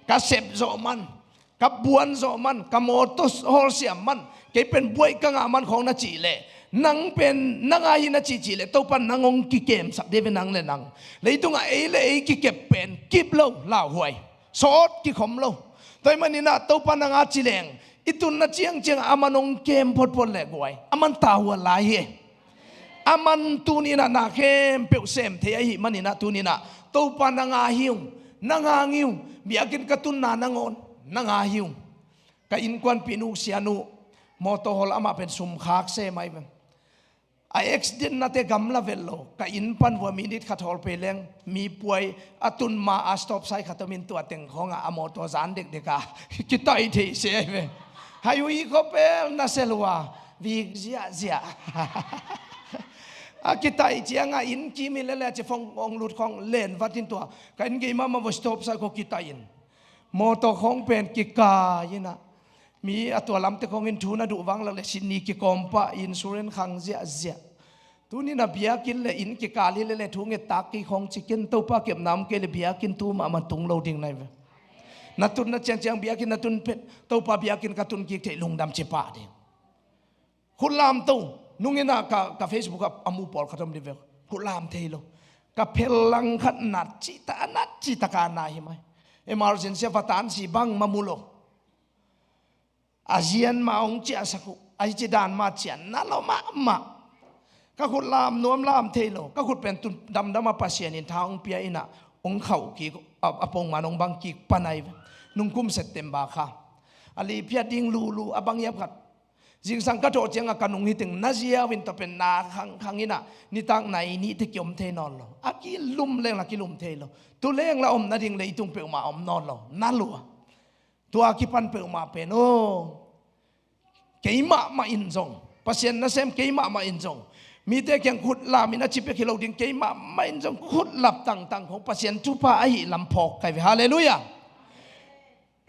กับเสพโซมันกับบวนโซมันกับโมตุสฮอลเซียมันเก็เป็นบวยกังอามันของนาจีเลนังเป็นนังอายินาจีเลตัวปันนังองกิเกมสักเดเป็นนังเลนังเลยตรงไอ้เลไอ้กิเก็บเป็นกิบโลลาวหวยสดกิขมโลตัวมันนี่นะตัวปันนังอาจีเลงอิตุนนาเจียงอามันองเกมพดเล็กหวยอามันตาหัวลายอามันตูนี่นะนาเข้มเปียวเซมเทียหิมันนี่นะตูนี่นะตัวปันนังอาหิวนังอาหิวมีอากินกระตุนนานางอนนังอาหิวกับอินควันปินุเสียนุมอโตฮอลอามาเป็นสุมขากเซไม่เป็นไอเอ็กซ์ดินนัตเตกัมลาเวลโลกับอินปันวัวมินิทขัดฮอลเปเลงมีป่วยอตุนมาอาสต็อปไซขัดมินตัวเต็งของอามอตัวจานเด็กเด็กอะคิดต่อยทีเสียไปหายุยก็เป็นนาเซลวาวิกเจียอากิตายเจียงอินกิมิเลเลจะฟงองลุดของเลนวัดทินตัวกันกี่มาสต็อปไซก็กิตายินมอตัวของเป็นกิกายินะมีตัวลำแต่ของอินทูน่าดูวังแล้วเลยสินีกิคอมปะอินซูเรนขังเจียตัวนี้นะเบียกินเลยอินกิกาลิเลยทุ่งเงตากิของชิคกินตัวปะเก็บน้ำเกลเบียกินตัวมาตุงเราดิ่งในเวนัตุนนัดเจียงเบียกินนัตุนเป็ดตัวปะเบียกินกัตุนกิเทลุงดำเจ็บปะดิ่งคุณลามตัวนุ่งเงินกับเฟซบุ๊กกับอามูปอลขัดทำดีเวลคุณลามเทโลกับเพลังขัดนัดจิตการนายไหมเอมาร์เซนเซียฟตานสีบังมามูโลอาเซียนมาองเจียสักุไอจิดานมาเจียนนั่นเรามาก็คุณลามนวมลามเทโลก็คุณเป็นตุนดำมาปัสเซียนินทางองเปียอินะองเขากีอปงมาองบังกีปนัยนุ่งกุมเซตเต็มบาค่ะอลีเพียดิงลูอบังเย็บขัดจิงสังกัดโจเจียงกันนุ่งหิถึงนาเซียวินตเป็นนาขังอินะนี่ตั้งไหนนี่ที่เกี่ยมเทนอนเราอากิลุมเล่งละกิลุมเทโลตัวเล่งละอมนาดิงเลยตุงเปียวมาอมนอนเรานั่นลัวตัวกิปันเปียวมาเป็นโอเกี่ยมาอินจงปัสยันนั่นเซมเกี่ยมาอินจงมีแต่แข่งขุดลามินาจิเปกิโลดิงเกี่ยมาอินจงขุดหลับต่างของปัสยันทุพาไอลำพอกไก่ฮาเลลูยา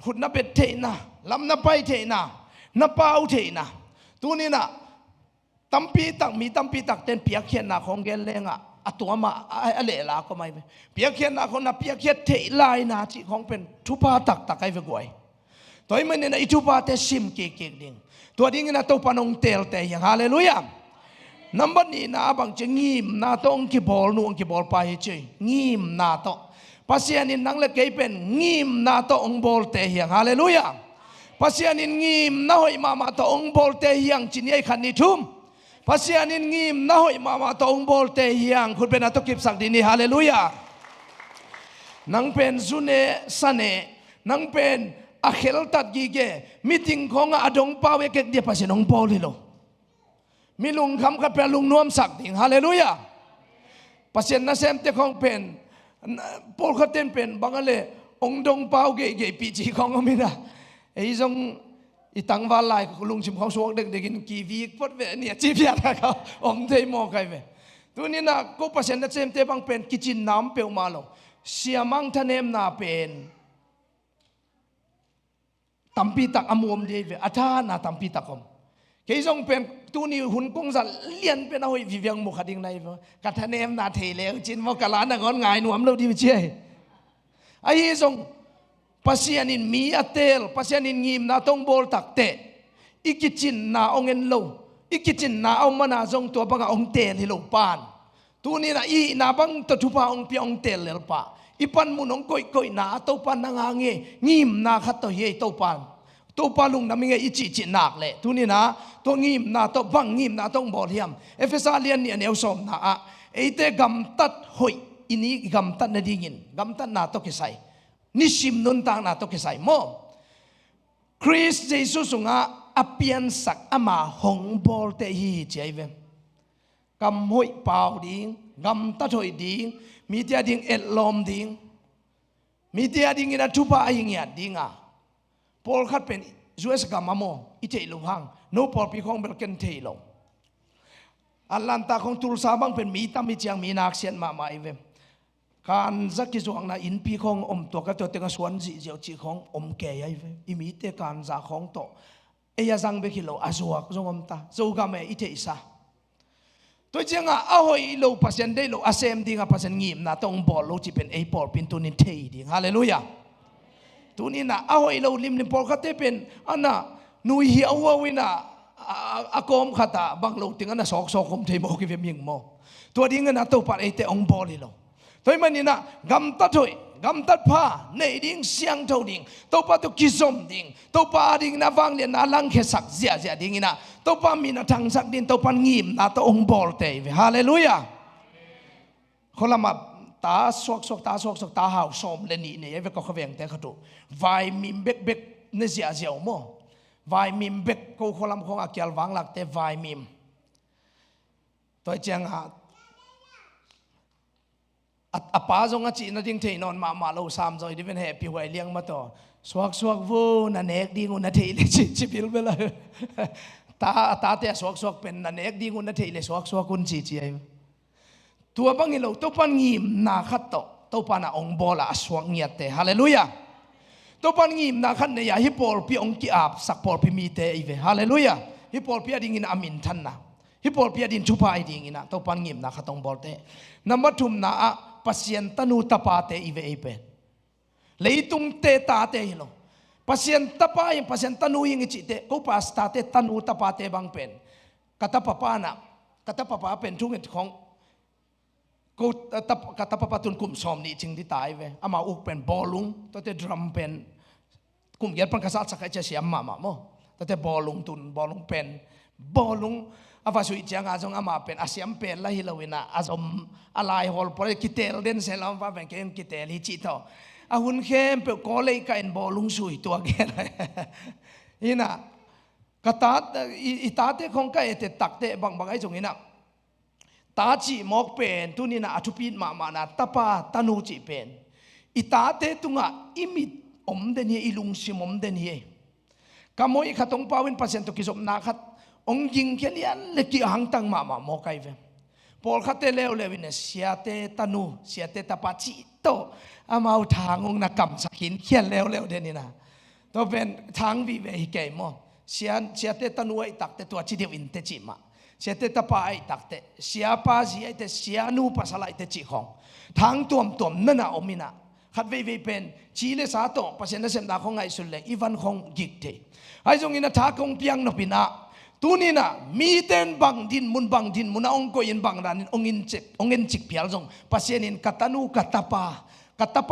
ขุดนับเป็นเทนะลำนับไปเทนะนับเป้าเทนะตัวนี้นะตั้มปีตักมีตั้มปีตักเต้นเปียกเขียนนาของแกเลงอ่ะตัวมาอะไรล่ะก็ไม่เปียกเขียนนาคนน่ะเปียกเขียนเทลายนาที่ของเป็นทุพาตักไอ้เวกวยตัวนี้มันเนี่ยอิทุพาเตชิมเก่งดิ่งตัวนี้นะตัวปนองเตลแต่ยังฮาเลลูยานับวันนี้นะบางจะงีมนาต้องกีบอลนุ่งกีบอลไปเฉยงีมนาโตปัสยานินนังเล็กเป็นงีมนาโตองบอลแต่ยังฮาเลลูยาปัสยานินงีมนาหอยมาโตองบอลแต่ยังจินยัยขันนิทุมปัสยานินงีมนาหอยมาโตองบอลแต่ยังคุณเป็นนักกิบสักดินีฮาเลลูยานังเป็นซุเนสันเน นังเป็นอาเคลตัดกีเกมิติงของอดงเป้าเวกเดียปัสนองปอลิโลมีลุงคำกับเป็นลุงนวมสักดิ่งฮาเลลูยาปัสนาเซมเตของเป็นปอลขัดเต็มเป็นบางอะไรองดงเป้าเกปีจีของก็ไม่ได้ไอ้ทรงอีตังวาลายลุงชิมของสวกเด็กกินกีวีพดเวเนี่ยจีบยาเขาองเทมองใครเวตัวนี้นะก็ปัสนาเซมเตบางเป็นกิจินน้ำเปียวมาลงเสียมังทะเนมนาเป็นตัมปีตักอมวมดีเวอาจารย์นาตัมปีตักอมเคยส่งเป็นตัวนี้หุ่นกงสันเลียนเป็นเอาไว้วิเวียงมุขดิ่งในกัทเนมนาเทเลจินมกลานงอนงายหนุ่มเราดีวิเชียไอ้ส่งปัสยานินมีอัตเตลปัสยานินงิมนาตงโบลตักเตอีกิจินนาองเงินโลอีกิจินนาเอามานาส่งตัวบังองเตลฮิโลปานตัวนี้นะอีนาบังตัวทุพาองเปียองเตลเลปาอีปันมุนองก้อยนาตัวปันนางางเงงิมนาขัดตัวเฮตัวปันตัวปาลุงน้ำมิงอีจิจินักเลยทุนี่นะตัวงิมนาตัวบังงิมนาต้องบอลเฮียมเอฟเอสอาเลียนเนี่ยเนวสมนะไอเตกำตัดหอยอินี่กำตัดนาดิ่งินกำตัดนาตัวกิไซนิชิมนุนต่างนาตัวกิไซโมคริสเยซูสุงะอเปียนสักอามาหงบอลเตฮีเจเวกำหอยเปล่าดิ่งกำตัดหอยดิ่งมีเดียดิ่งเอ็ดลมดิ่งมีเดียดิ่งอินาทุบะอิงยาดิ่งพอลขัดเป็นยูเอสกามาโมอิเทลุหังโนพอลปีของเบลเกนเทโลอัลลันตาของตุลซาบังเป็นมีตามีเจียงมีนักเซียนมาเอเวการจักกิจวังนาอินปีของตัวกับตัวเต็งสวนจีเจียวจีของแก่เอเวอิมีเตการจากของโตเอียจังเบกิโลอาจวกจงตาจูกาเมอิเทอิซาตัวเจียงอาหอยโลพัศยันได้โลอาเซมดิ่งพัศยันงิมนาต้องบอลโลจีเป็นเอพอลเป็นตัวนินเทดิ่งฮาเลลูยาตัวนี้นะเอาไอ้เราลิมพอลขัดเป็นอันน่ะนุยเหี่ยววินะอากมขัดบางเราถึงอันน่ะสอกคมเทมอกิเวมิงโมตัวนี้เงินน่ะตัวปัดไอ้เตองบอลเลยเราตัวมันนี่นะกำตัดถอยกำตัดผ้าในดิ่งเสียงเท่าดิ่งตัวปัดตัวกิจสมดิ่งตัวปัดดิ่งน่ะฟังเนี่ยน่ะลังเคสักเสียดิ่งน่ะตัวปัดมีน่ะทางสักดิ่งตัวปัดงิมน่ะตัวองบอลเตยฮาเลลูยาคนละมาตาสวกตาตาหาวสมเลนี่เนี่ยเวก็เขาเวียงแต่เขาดูวายมิมเบกเนี่ยเสียวมั้งวายมิมเบกกูคนละของอาเกียลวังหลักแต่วายมิมตัวเจียงหาอาป้าจงอาจีนดิ่งเทนอนมาเราสามจอยดิเป็นแฮปปี้ไว้เลี้ยงมาต่อสวกวูนันเอกดีงูนัทเทเลจิบิลเบลเลยตาแต่สวกเป็นนันเอกดีงูนัทเทเลสวกคุณจีตัวบางทีเราตัวปันงิมนาขัดตัวปันองบอลาสวงเงียเตฮาเลลูยาตัวปันงิมนาขัดเนี่ยฮิปโปลปีองกีอาบสักปอลปีมีเตอีเวฮาเลลูยาฮิปโปลปีดิ่งอินอามินทันนะฮิปโปลปีดิ่งชุบายดิ่งอินะตัวปันงิมนาขัดองบอลเตนับทุมนาปัสยันตันูตาปาเตอีเวอีเป็นเลยตุงเตตาเตฮิโลปัสยันตาปายังปัสยันตันูยังอิจิเตกูปัสตาเตตันูตาปาเตบางเป็นกตาปะปานะกตาปะปาเป็นทุกอย่างของกูกตาปะตุนกุมสอมนี่จริงที่ตายเว้อามาอุกเป็นบอลลุงตัวเตดรัมเป็นกุมยัดปังกษัตริย์สักแค่เสียมาโมตัวเตบอลลุงตุนบอลลุงเป็นบอลลุงอาฟาสุอิจังอาจงอามาเป็นอาเซียมเป็นละฮิลาวินะอาจอมอะไรฮอลพอคิเตลเดนเซลามฟ้าเป็นเกมคิเตลฮิจิโตอาหุ่นเข้มเป็นกอเลยกันบอลลุงสุยตัวแกเลยนี่นะกตาอิตาเตคงก็เอเตตักเตบางไอ้จงนี่นะตาจีมอกเป็นทุนี่นะอธุปีนมานะตาปาตานูจีเป็นอิตาเตตุงะอิมิดอมเดนเฮอิลุงซิมอมเดนเฮกามอยขัดองปาวินปัสยันตุกิจอมนาขัดองยิงแค่เลียนเล็กหังตังมาโมกายเวพอลขัดเตเลวเลวินเสียเตตานูเสียเตตาปาจิโตอามาทางองนักกำสักหินเขียนเลวเดนี่นะตัวเป็นทางวิเวหิเกยมอเสียเตตานูไอตักเตตัวจิเดียวอินเตจิมาเสียเตตาปาไอตักเตเสียปาจีไอเตเสียนูปัสลายเตจิของทางตัวนั่นน่ะอมินะขัดเวเป็นชีเลสาโตปัสยันเซมดาของไอสุเลอีวันของกิกเตไอจงอินะทากงเปียงนปินะตัวนี้นะมีเต้นบังดินมุนองก็ยินบังรันองอินจิกเพียลจงปัสยันินกัตานูกัตป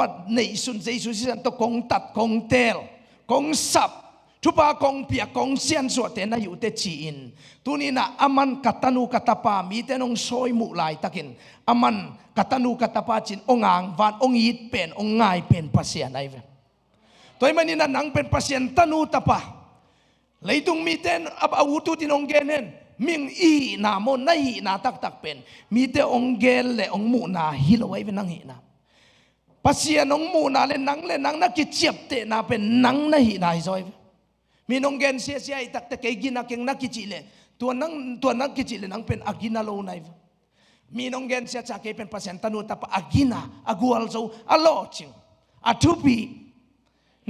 าในสุนเจสุสิสันตกงตัดกงเตลกงสับทุบากงเปียกงเซียนสวดเตนะอยู่เตจีอินตัวนี้นะอามันกัตานูกัตปามีเต้นองซอยมุลายตะกินอามันกัตานูกัตปาจินองอ่างวันองยิดเป็นองง่ายเป็นปัสยันไอเวต ตัวมันนี่นังเป็นปัสยันตนูตปะเลยตุงมีเต้นอับอาวุธที่องเกนเนนมิงอีนาโมนฮีนาตักเป็นมีแต่องเกลและองมูนาฮิโลไว้เป็นนังฮีนาปัสยันองมูนาเล่นนังนักกิจเจ็บเตนาเป็นนังนาฮีนาฮิซอยมีองเกนเสียตักตะเกกินักเก่งนักกิจเลตัวนักกิจเลนังเป็นอากินาโลไนมีน้องเกนเสียจากเป็นภาษาตนุตปะอากินาอากัวลโซอโลจิงอาทุปี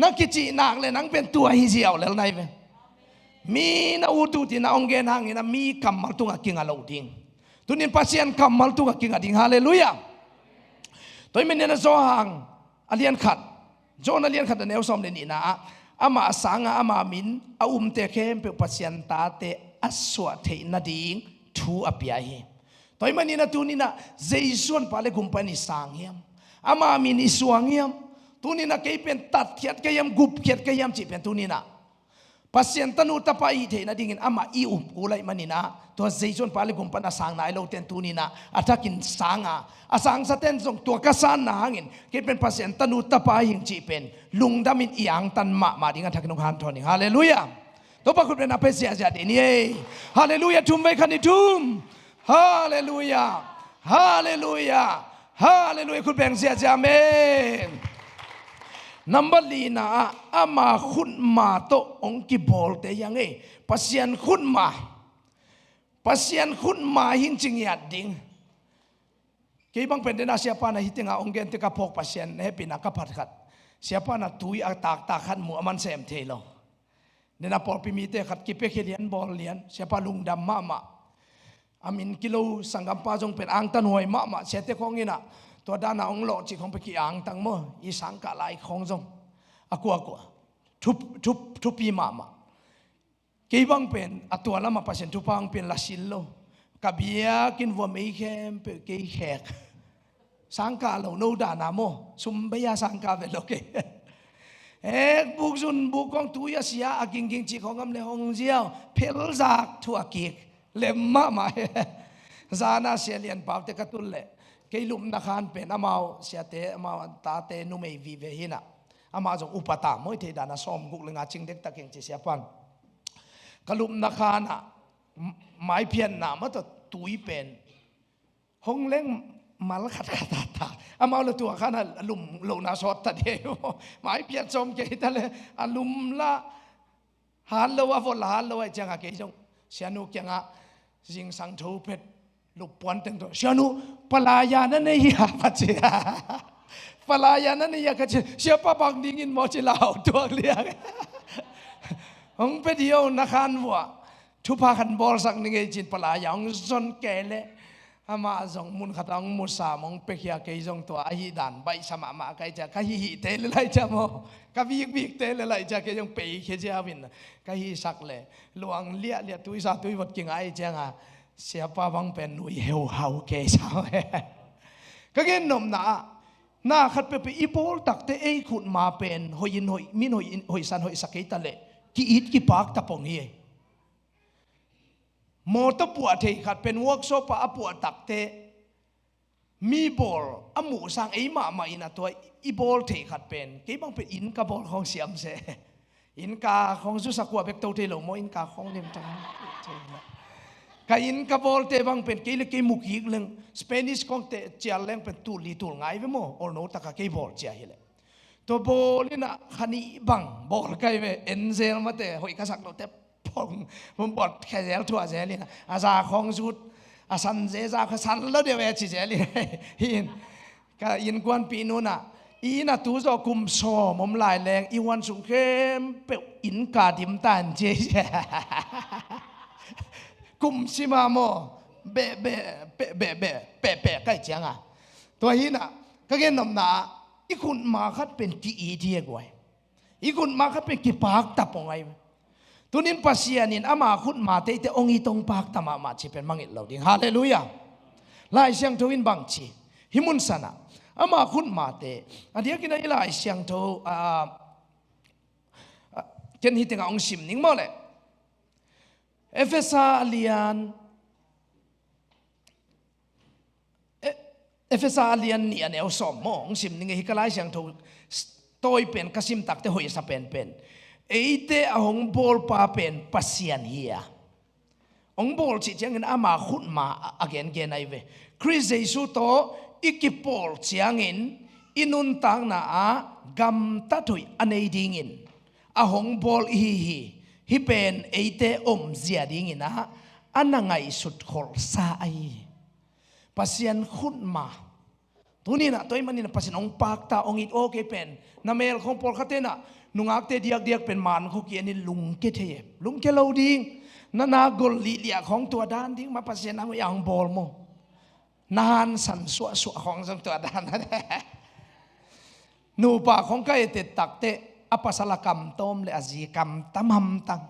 นักกิจนักเลยนังเป็นตัวฮิเซียวเลยไงเว้มีนาอุตุที่นาองเกนหางนี่นะมีคำมาตุงอากิงอาโลดิงตุนินภาษาคำมาตุงอากิงอาดิงฮาเลลูยาตัวมันเนี่ยนะโซหังอาเลียนขัดโจนอาเลียนขัดเนี่ยเอาสมเลนี่นะอามาสังอามามินอาเตะเข้มเป็นภาษาตาเตอสวะเทนาดิงทูอภิยาตัวมันนี่นะตัวนี้นะเจส่วนพาเลกุมปานิสังเฮียมอามามินิสวงเฮียมตัวนี้นะเกี่ยเป็นตัดเขียดเกี่ยมกุบเขียดเกี่ยมจีเป็นตัวนี้นะปัสยันตนุตปะอีเทนะดิ่งอามาอีอุกูไลมันนี่นะตัวเจส่วนพาเลกุมปานาสังนายเราเต็นตัวนี้นะอาทักินสังอาสังสะเต็นส่งตัวกษัตริย์นะหงินเกี่ยเป็นปัสยันตนุตปะหิงจีเป็นลุงดามินอีอังตันมาดิ่งอาทักนุงฮันทอนี่ฮาเลลูยาตัวพระคุณเป็นอาเพเซียจัดนี่ฮาเลลูยาทุ่มไว้คันนี้ทุ่มฮาเลลูยาฮาเลลูยาฮาเลลูยาคุณเป็นเสียจาเมนนัมบัลลีนาอามาขุนมาโตองกิบอลเตยังปัสยันขุนมาหินจิงยัดดิ่งกี่บางเป็นเดน่าเสียปานะฮิติงาองเกนติกาพกปัสยันเฮปินักพัดขัดเสียปานะตุยอักตากขัดหมู่มันเสมเทโลเดน่าพอพิมีเตขัดกิเปเคเลียนบอลเลียนเสียปาลุงดำมาอามินกิโลสังกัมปาจงเป็นอังตันหวยมาเสียเตของนี่นะตัวด้านองโลจิของไปกี่อังตังโมอีสังกะลายของจงอกัวทุบปีมากี่บังเป็นตัวละมาปัสยันทุปังเป็นลาสิลโลกับเบียกินวัวไม่เข้มเป็นกี่แขกสังกะโลโนดานาโมสุมเบียสังกะเวลโลเกบุกซุนบุกของตัวยาเสียอากิงจีของกำเลหงเจียวเพลจากทัวกิกเล่มมาซานาเสียเลียนเป่าเตกตุลเล่เกลุมนักขันเป็นอามาเสียเตอามาตาเตนุเมวีเวหินะอามาจงอุปตามวยเทดานาสอมกุกเลงาจิงเด็กตะเก่งเสียปันกลุมนักขันอ่ะไม้เพียนหนามาตัวตุยเป็นหงเล้งมาลขัดตาอามาละตัวขันลุมโลนาสอดตะเดียวไม้เพียนสมเกตเลยอาลุมละฮัลโหลว่าฝนฮัลโหลไอ้จังอาเกจงเสียนุกยังอ่ะจิงสังทูเพชรลูกปวนเต็มตัวเสียนุปลายานั่นเนี่ยปัจเจียปลายานั่นเนี่ยก็เสียป้าบังดิ่งมอจิลาวตัวเลี้ยงองไปเดียวนักขันวัวทุพาขันบอลสักนึงไอ้จินปลายาองซนแก่เลยอามาจงมุนขัดองมุสามองเปียกเกยจงตัวอหิดันใบสมามาไกจะกะหิเตลเลยจะโมกะวิกเตลเลยจะเกยจงเปียเจ้าวินกะหิสักเลยหลวงเลี้ยตุยซาตุยวัดกิ่งไอเจ้าเสียป้าบังเป็นนุยเฮวเฮาเกชาวก็เกินนมน่าขัดไปอีโบลตักเตะขุดมาเป็นหอยมินหอยสันหอยสักตะเลกีอิดกีปากตะปงเฮโมตปัวเทขัดเป็นวอกโซปะปัวตักเตมีบอลอมูสังไอมาอินาตัวอีบอลเทขัดเป็นกี่บังเป็นอินกาบอลของเสียมเสอินกาของสุสักวัวเบกโตเทโลโมอินกาของเลี้ยงจังกาอินกาบอลเตบังเป็นกี่เล็กกี่มุกยิกเรื่องสเปนิชของเตเจียเลี้ยงเป็นตูลีตูง่ายไปโมโอโนตะกะกี่บอลเจียเฮเลตัวบอลนี่นะขันีบังบอลไกเวเอ็นเซลมาเตหอยกระสักโนเตผมบอดแค่เจ้าทั่วเจ้าเลยนะอาซาของสุดอาสันเจ้าเขาสันแล้วเดี๋ยวเจ้าเจ้าเลยหินก็ยินกวนปีนู้นอ่ะอีน่ะตู้จะกุมโซ่มุมลายแรงอีวันสุงเข้มเปอินกาดิมตันเจ้ากุมชิมาโมเบใกล้เจียงอ่ะตัวหินอ่ะก็เกินนมนาอีคุณมาคัดเป็นกี่อีเดียกวยอีคุณมาคัดเป็นกี่ปากตับปงไงตุนินปัสยานินอามาขุดมาเตะองอีตงปากตามาชีเป็นมังอิดเหล่าดิ้งฮาเลลูยาลายเสียงทวินบังชีหิมุนสนะอามาขุดมาเตะอันเดียกินอะไรลายเสียงทเจนฮิตงาองซิมนิ่งมาเลยเอเฟซัสเลียนเนี่ยเนี่ยสมมองซิมนิ่งฮิกลายเสียงท tôi pen kasim tak te hoi sa pen eite ahong bol pa pen pasian hia ong bol chi chang in ama khut ma again gen ai ve Chris Jesu to ikipol chiangin inun tang na a gam ta thui anei dingin ahong bol hi pen eite zia dingin a anangai sut khol sa ai pasian khut ma tunina toy manina pasian ong pak ta ong it okay pen na mel khong pol khatena nungak te diak pen man khu ki ani lung ke the lung ke lo ding na gol li lia khong tua dan ding ma pasian ang yang bol mo nan san suwa khong sang tua dan nu pa khong kai te tak te apasala kam tom le azi kam tamam tang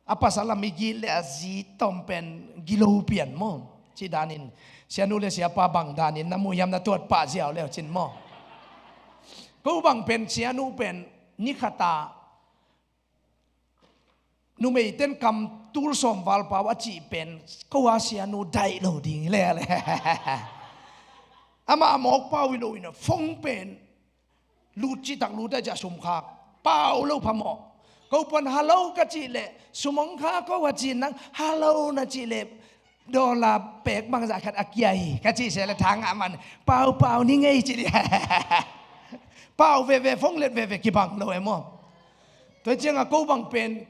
apasala migi le azi tom pen gilo pian mo chi danin sianu le siapa bang danin namu yam na tuat pa jiao le chin mo ko bang pen sianu pen ni khata nu mei ten kam tul som wal pa wa chi pen ko wa sianu dai lo ding le ama amok pa wi lo ina phong pen lu chi tak lu da ja sum kha pao lo pha mo ko pon hello ka chi le sumong kha ko wa chi nang hello na chi le đô la bẹt bằng giá khát akiai cái gì sẽ là thang à mình bao ni ngay chị đi bao về phong liệt về kỳ bằng lâu em không tôi chỉ là cố bằng pen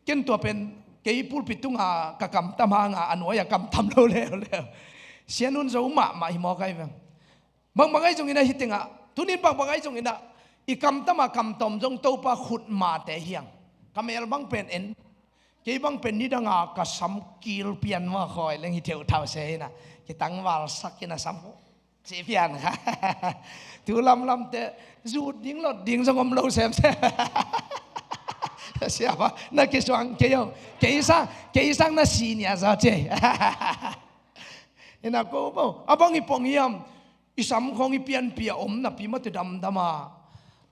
kiến tua pen cái pulpit tung à cả cầm tam hàng à anh nói à cầm tham lâu leo xem nun dấu mà hi mò cái vậy bằng ấy trong này hít tiếng à tu nín bằng ấy trong này i cầm tam à cầm tom trong tàu pa khut mà te hiang cầm el bằng pen en cái băng pen ni đang à cả sắm kil pian mà khỏi lên hiểu thảo xe na cái tăng vào sắc cái na sắm xe pian ha tu lâm te rút tiếng trong ông lâu xem siapa na cái soang cái sang na si nia sao chứ ina ko bo abang ipong yam isam khong ipian pia na pi ma te dam dama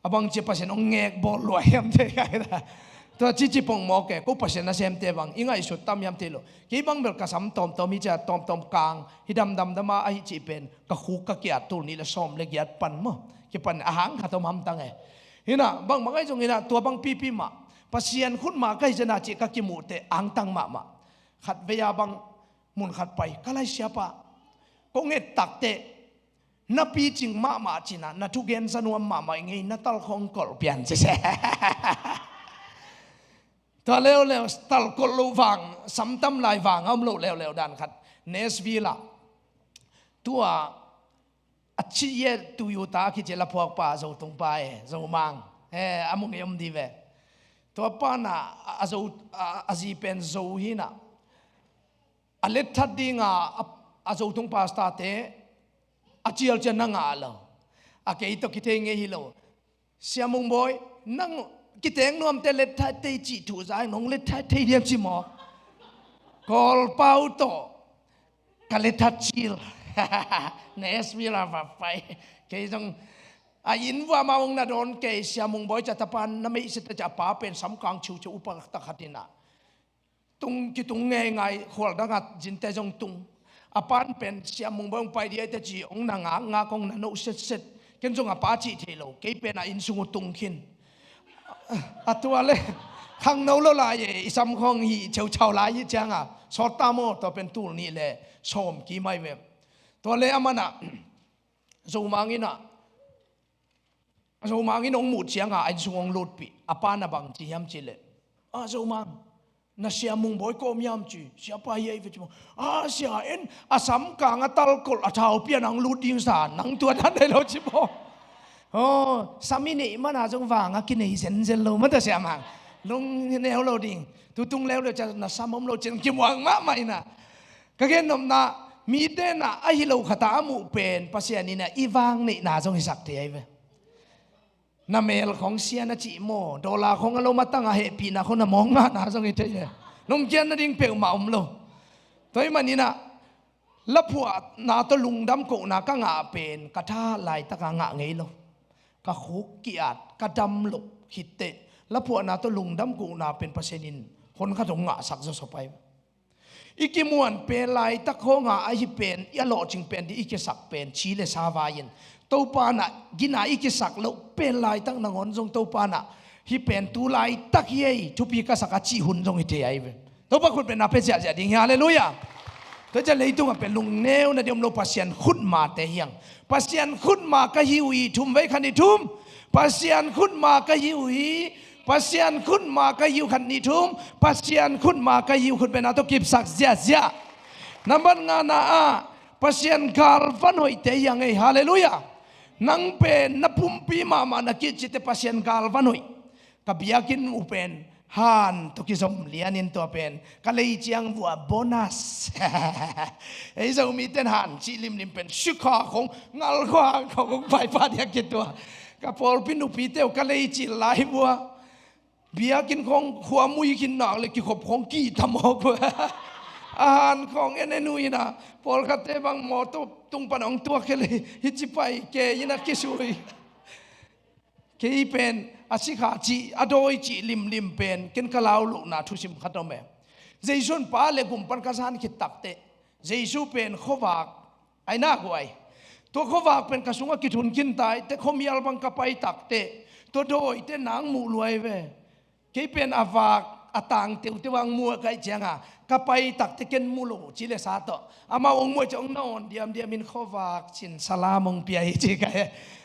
abang che pasen ong ngek bol lo yam te kai da to chi pong mo ke ko pasen na sem te bang ingai su tam yam te lo ki bang bel ka sam tom mi cha tom kang hidam dama ai chi pen ka khu ka kya tul ni la som le gyat pan mo ki pan ahang ka tom ham tang e hina bang mangai jong ina tua bang pi ma pasian khut ma kai jana chi ka ki mu te ang tang ma khat ve ya bang mun khat pai kalai siapa ko nge tak te na pi ching ma china na thu gen sanuam ma ngai na tal khong kol pian che se ta leo tal kol lo wang sam tam lai wang am lo leo dan khat nesvila tua achi ye tu yu ta ki je la phok pa zo tung pa e zo mang amung yom di ve to pa na azo azi pen zo hina alet that dinga azo tung pa sta te achial chen na nga lo akei to kithe nge hi lo siamung boy nang kiteng nuam te let thai te chi thu zai nong let thai te diam chi mo kol pau to kalet that chil nes mila va pai ke jong a yin wa ma ong na don ke siamung boy cha tapan na me se ta pa pen sam kang chu chu upa ta khatina tung ki tung nge ngai khol da ngat jin te jong tung apan pen siamung boy pai dia te chi ong na nga kong na no set ken jong a pa chi thelo ke pen a in sungu tung khin atuale khang no lo la ye isam khong hi chau la yi chang a so ta mo to pen tul ni le som ki mai ve to le amana zo mangin ong mut siang a in sungong lut pi apa na bang chi yam chi le a zo mang na sia mung boy ko miam chi siapa ye ve mo a sia en asam ka nga tal kol a thau pian ang lut ding sa nang tua dan le lo chi bo samini mana jong wang akine zen lo ma ta sia mang lung neo lo ding tu tung leo lo cha na samom lo chen kim wang ma mai na ka gen nom na mi te na a hi lo khata mu pen pasian ni na iwang ni na jong hisak te ai ve na mel khong sia na chi mo dola khong lo ma tang a he pi na khong na mong na jong i te ye nong chen na ding pe ma lo toy mani na lapua na to lungdam ko na ka nga pen ka tha lai ta ka nga ngei lo ka khuk kiat ka dam luk hitte lapua na to lungdam ko na pen pasenin hon kha dong nga sak zo so pai อีกมวนเป็นลายตะโคงไอ้เป็นยาโลจิงเป็นที่อีกสักเป็นชีเลสาวายินตัวปานะกินอีกสักแล้วเป็นลายตั้งนางอนจงตัวปานะฮิเป็นตัวลายตักเย่ทุปีกสักจีหุ่นจงฮิเทียเวตัวปาคุณเป็นนับเป็นเสียเสียดิ่งฮาเลลูยาตัวจะเลยตัวเป็นลุงเนวนะเดี๋ยวเราพัศยันขุดมาเตียงพัศยันขุดมาก็หิวอีทุ่มไว้ขันนี้ทุ่มพัศยันขุดมาก็หิวอีพัศยันขุดมาก็หิวขันนี้ทุ่มพัศยันขุดมาก็หิวคุณเป็นนักตัวกิบสักเสียเสียนับงานพัศยันกาลฟันหอยเตียงไงฮาเลลูยานังเป็นนับพุ่มปีมานักกิจจิตพัศยันกาลฟันหอยกับยากินอุเป็นฮันตุกิสมเลียนินตัวเป็นก็เลยจียงวัวโบนัสไอ้เจ้ามีเต้นฮันชีลิมเป็นชุกขาของงัลขวางของไปพาเดียกินตัวกับพอพินุปีเตวก็เลยจีไล่วัวเบียกินของหัวมุยกินหนักเลยกินขบของกี่ทำออกอาหารของเอ็นนุยนะพอคัดเตบังหมอตุงปนองตัวก็เลยฮิจิไปเกยินักกิสุยเกยเป็นอาศิขาจีอดอยจีลิมเป็นกินกะลาวลุนาทุชิมขัดอมเอเจสุนป้าเลกุมปันกษันคิดตักเตเจสุเป็นขวากไอ้หน้ากวยตัวขวากเป็นกระสุนกิทุนกินตายแต่เขามีอัลบังกะไปตักเตตัวโดยเตนางมูรวยเวเกยเป็นอาวากอต่างเตียวเตวังมัวไกเจียงอ่ะกะไปตักเตกินมูโลจิเลสาโตอามาองมัวจะองนอนเดียมมินขวากชินสลามงเปียจิกาย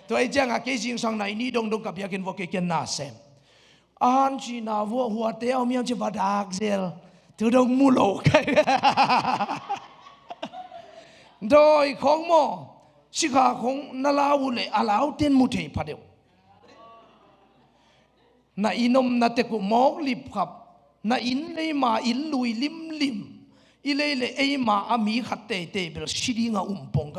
ตัวไอ้เจ้าเกจิงสังไหนนี่ดงกับยากินวกเกินนาเซมอันจีน่าวัวหัวเตี้ยมีอันจะบาดากเซลตัวดงมูโลกันโดยของหมอสิขาของนาลาวเลยอาลาวเต้นมุทีพัดเดียวน่าอินมน่าเตกุมอกลิบขับน่าอินเลยมาอินลุยลิมอิเลยไอมาอามีขัดเตเบลชิดีงาปงไก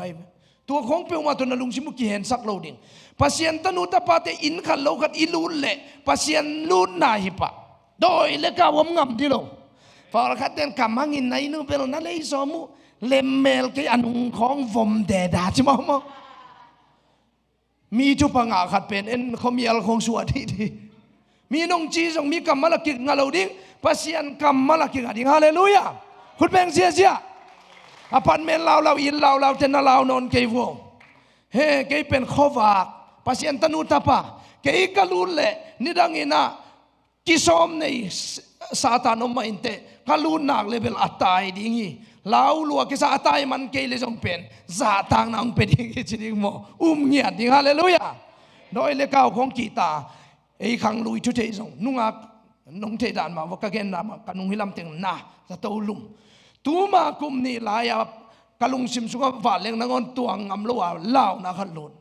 ตัวของเปียวมาตัวนั้นลุงชิมุกีเห็นสักโลดิ่งพัศยันตันุตาปาเตอินขัดโลกัดอิลูเล่พัศยันลูนนาฮิปะโดยเล็กาวงามที่โลพอขัดเดินกำมังอินในนู้นเป็นนั่นเลยสมุเลมเมลqueอันของวมเดดาจิมามมีจุปังอาขัดเป็นเอ็นเขามีอะไรของสวัสดีมีนงจีจงมีกำมะลักกิงาโลดิ่งพัศยันกำมะลักกิงาดิ่งฮาเลลูยาคุณเป็นเสียอพาร์ตเมนต์เราอินเราเจนเรานอนเกย์วัวเฮ้เกย์เป็นขวากพัศยันตันุตาปะเกย์กัลุนเล่นิดังอินะกิสอมในซาตานอมมาอินเตกัลุนนักเลเวลอัตตายดิ่งฮีเราลัวกิซาตายมันเกย์เลยจงเป็นซาตานนังเป็นดิ่งฮีจริงโมเงียดิ่งฮาเลลูยาโดยเลก้าวของกีตาไอ้ขังลุยทุเทศงนุ่งอักนงเทดานมาว่ากันนามากันนุ่งฮิลำเต็งนาจะโตลุมตัวมาคุมนี่ลายกะลุงซิมสุกฝาเลงนังอนตัวงำลัวเล่านักขัดลุน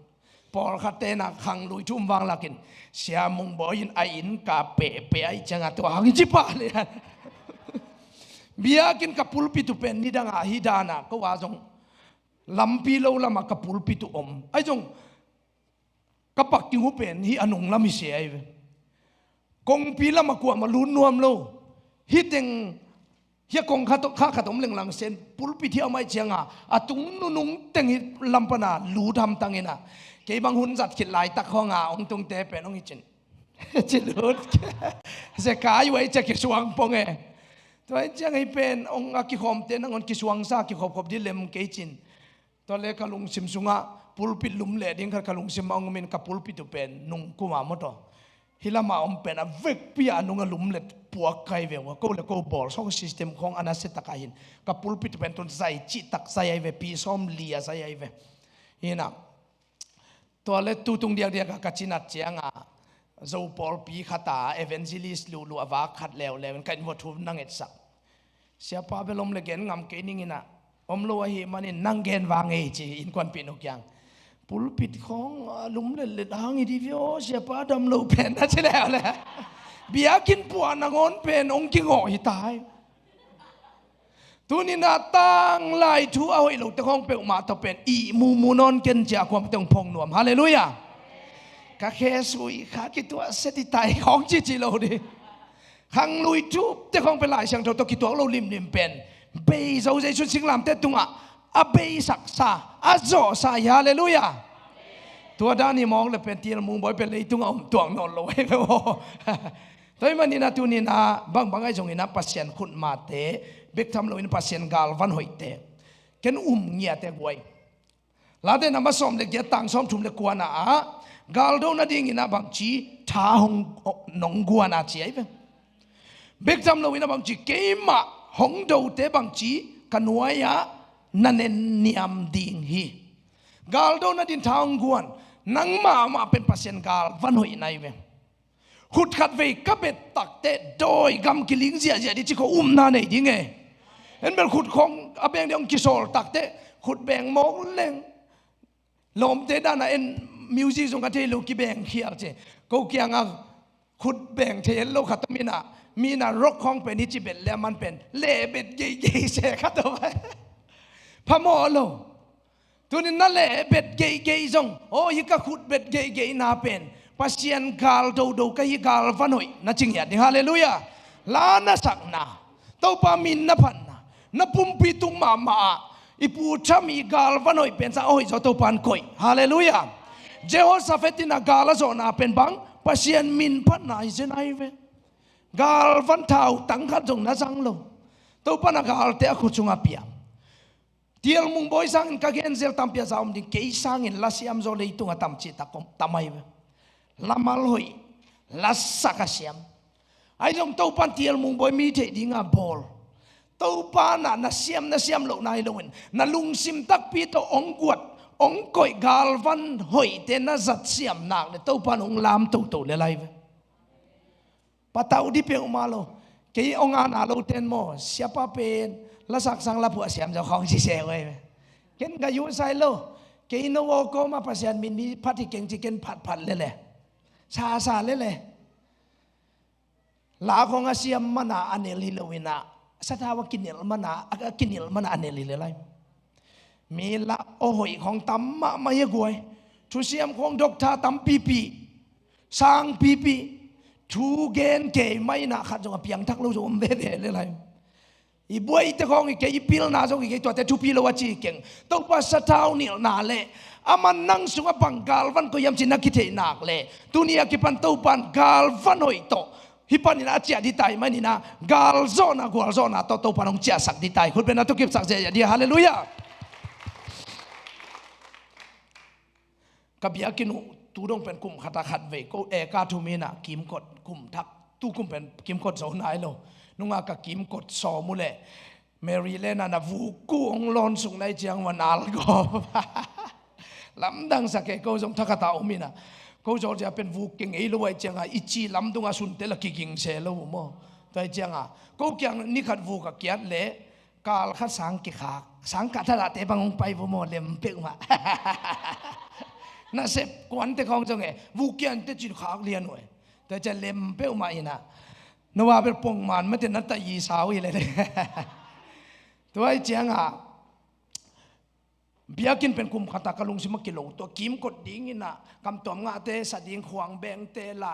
พอขัดเตนักขังลุยทุ่มวางลักินเสียมุงบอยินไออินกาเปไอจังตัวหังจิปาเลยเบียกินกับปุลปิตุเป็นนี่ดังอาฮิดานะก็ว่าจงลำปีโลลำมากับปุลปิตุอมไอจงกับปักกิวเป็นฮีอนุงลำมิเสียกงปีลำมากว่ามาลุ้นนวมโลฮิตงเฮียกงข้าขดมเล่งหลังเซนปุลปิที่เอาไม่เชียงอ่ะตุงนุ่งเต็งลำปนาลูทำตังเงินะเกี่ยบางหุ่นจัดขิดลายตะข้ององตรงเตะเป็นองอิจินจิลุดเสกายไว้จะกิสวงปงตัวไอ้เจ้าไอ้เป็นองค์กิคอมเตนังองกิสวงซากิขบดิเลมเกจินตัวเล็กกะลุงซิมซุงะปุลปิลุมเล่ดิ้งกะลุงซิมองมินกับปุลปิตุเป็นนุ่งกุมามดฮิลามาอมเป็นอเวกปีอานุงลุมเล็ดปัวไกเววก็เลยก็บอลส่งซิสเต็มของอนาเซตะกายินกับปุลปิตุเป็นต้นใจจิตักใจไอเวปีซ้อมเลียใจไอเวนี่นะตัวเล็ดตูตุงเดียกกัจจินัดเจียงโจปอลปีขัตาเอเวนซิลิสลูอวาขัดแล้วกันวัตถุนั่งเอ็ดสักเสียป้าเปลมเลเกนงำเกนิงินะอมโลหิมันนั่งเกนวางเอจีอินควันปีนกยังปุลปิดของลุมเล็ดหางอีดิวิโอเสียป้าดำโลเป็นนั่นใช่แล้วแหละเบียกินปัวนางอนเป็นองค์กิงอหิตายตัวนี้นาตั้งไล่ทูเอาไอ้ลูกตะของเปลมาตะเป็นอีมูนอนเกนจากความต้องพงนวมฮาเลลูยาข้าแค่สุยข้าคิดตัวเสด็จตายของจิโลดิขังลุยทูบตะของเป็นหลายเสียงตัวคิดตัวเราลิมเป็นเบย์เราจะชุดสิงลำเตตุงอาเบย์สักษาอาโจสายฮาเลลูยาตัวด้านนี้มองเลยเป็นตีนมุงบอยเป็นเลยตุงเอาตัวงนอนลอยไปโอ้ toy manina tunina bang ai jong ina pasien khut ma te bek tham lo in pasien gal van hoi te ken ngia te guai la de na ma som le ge tang som thum le kuana a gal do na ding ina bang chi tha hong nong guana chi ai bek tham lo ina bang chi ke ma hong do te bang chi kanuaya nanen niam ding hi gal do na din thang guan nang ma pen pasien gal van hoi nai ve khut khat ve ka bet tak te doi gam kiling zia di chi ko na nei ding e en bel khut khong abeng dong kisol tak te khut beng mok leng lom te dana en music zong ka te lo ki beng khiar che ko kyang a khut beng the lo khatamina mina rock khong pe ni chi bet le man pen le bet ge se khatoพะโมโลตุนินนั่นแหละเบ็ดเกยจงโอ้ยก็ขุดเบ็ดเกยนาเป็นปัสยันกาลโดก็ยกาลฟันหอยน่าจริงอย่างนี้ฮาเลลูยาลานาสักนาเต้าปามินนาพันนาปุ่มปิตุงมาอีปูชามีกาลฟันหอยเป็นซาโอ้ยจะเต้าปานคอยฮาเลลูยาเจโฮสาเฟตินากาลโซนาเป็นบังปัสยันมินพันนาอิเซนไอเวกาลฟันเท้าตั้งขัดจงน่าจังโลเต้าปานากาลเตะขุดจงอาเปียเดียลมุงบอยสังอินกาเกนเซลตัมเปียซาอมดิเกยสังอินลาซิอัมโซเลตุงตัมจิตตัมไมเวลามาลอยลาสักเสียมไอ้ลงเต้าปันเดียลมุงบอยมีเทดิงาบอลเต้าปาน่ะเสียมโลกนายลงอินน่ะลุงซิมตักปีโตองกวดองก่อยกาลวันหอยเตน่ะจัดเสียมหนักเลยเต้าปานองลามโตเลยไรเวปะเต้าดิเปียงมาโลเกยองอานาโลเตนโมเสียป้าเป็นละสักสังละผัวเสียมเจ้าของสิเสียไว้เก่งกับยูไซโลเก่งโนโวโกมาปัสยันมินมีพัดที่เก่งที่เก่งผัดเลยชาเลยลาของอาเซียมมันอันเนลิลวินะสถาวกินเนลมันอันเนลิเลยมีละโอ้ยของตั้มมาเยอะกวยทุเซียมของดอกทาตั้มปีสร้างปีทูเกนเกยไม่น่าขัดจงเพียงทักลูกจงเบเลยอีบัวอีตะคองอีกอีพิลนาจงอีกตัวแต่ทุพิลวัชีเก่งต้องปัสสาวนิลนาเล่อามันนั่งสุงบังกาลวันก็ยำจินักกิเทนักเล่ตุนียกิปันตัวปันกาลวันหอยโตฮิปันนี่นะเจียดีตายไม่นี่นะกาลโซนาตัวปันองเจียสักดีตายคุณเป็นนักตุกิบสักเจียดีฮาเลลูยากับยากินุตูดงเป็นกลุ่มขัดขัดเวก็เอกาทุมีนะกิมกดกลุ่มทักตู้กลุ่มเป็นกิมกดโซนายโลนุ่งอากากิมกดสอมุเลเมรีเลนันวูกูองลอนสุงในเจียงวันอัลโกลำดังสักเกก็จงทักตาอมินะก็จะเป็นวูกิงไอ้รวยเจียงอ่ะอิจิลำดุงอาสุนเตลกิกิงเซลว์มั้งตัวเจียงอ่ะก็เกี่ยงนี่ขัดวูกับเกียรเล่กาลขัดสังกิขากสังกัดทลาเตบังไปบ่หมดเล่มเปิกมาน่าเสพกวนเตของจงเอวูเกียนเตจิขากเลียนหน่วยแต่จะเล่มเปิกมาอีน่ะนว่าเป็นปงมันไม่ถึงนัตตายีสาวอีเลยตัวไอ้เจียงอ่ะเบียกินเป็นกลุ่มขัตากลุงสิมกิโลตัวกิมกดดิ้งอินะกำตัวงาเตสดิ้งขวางแบงเตไหล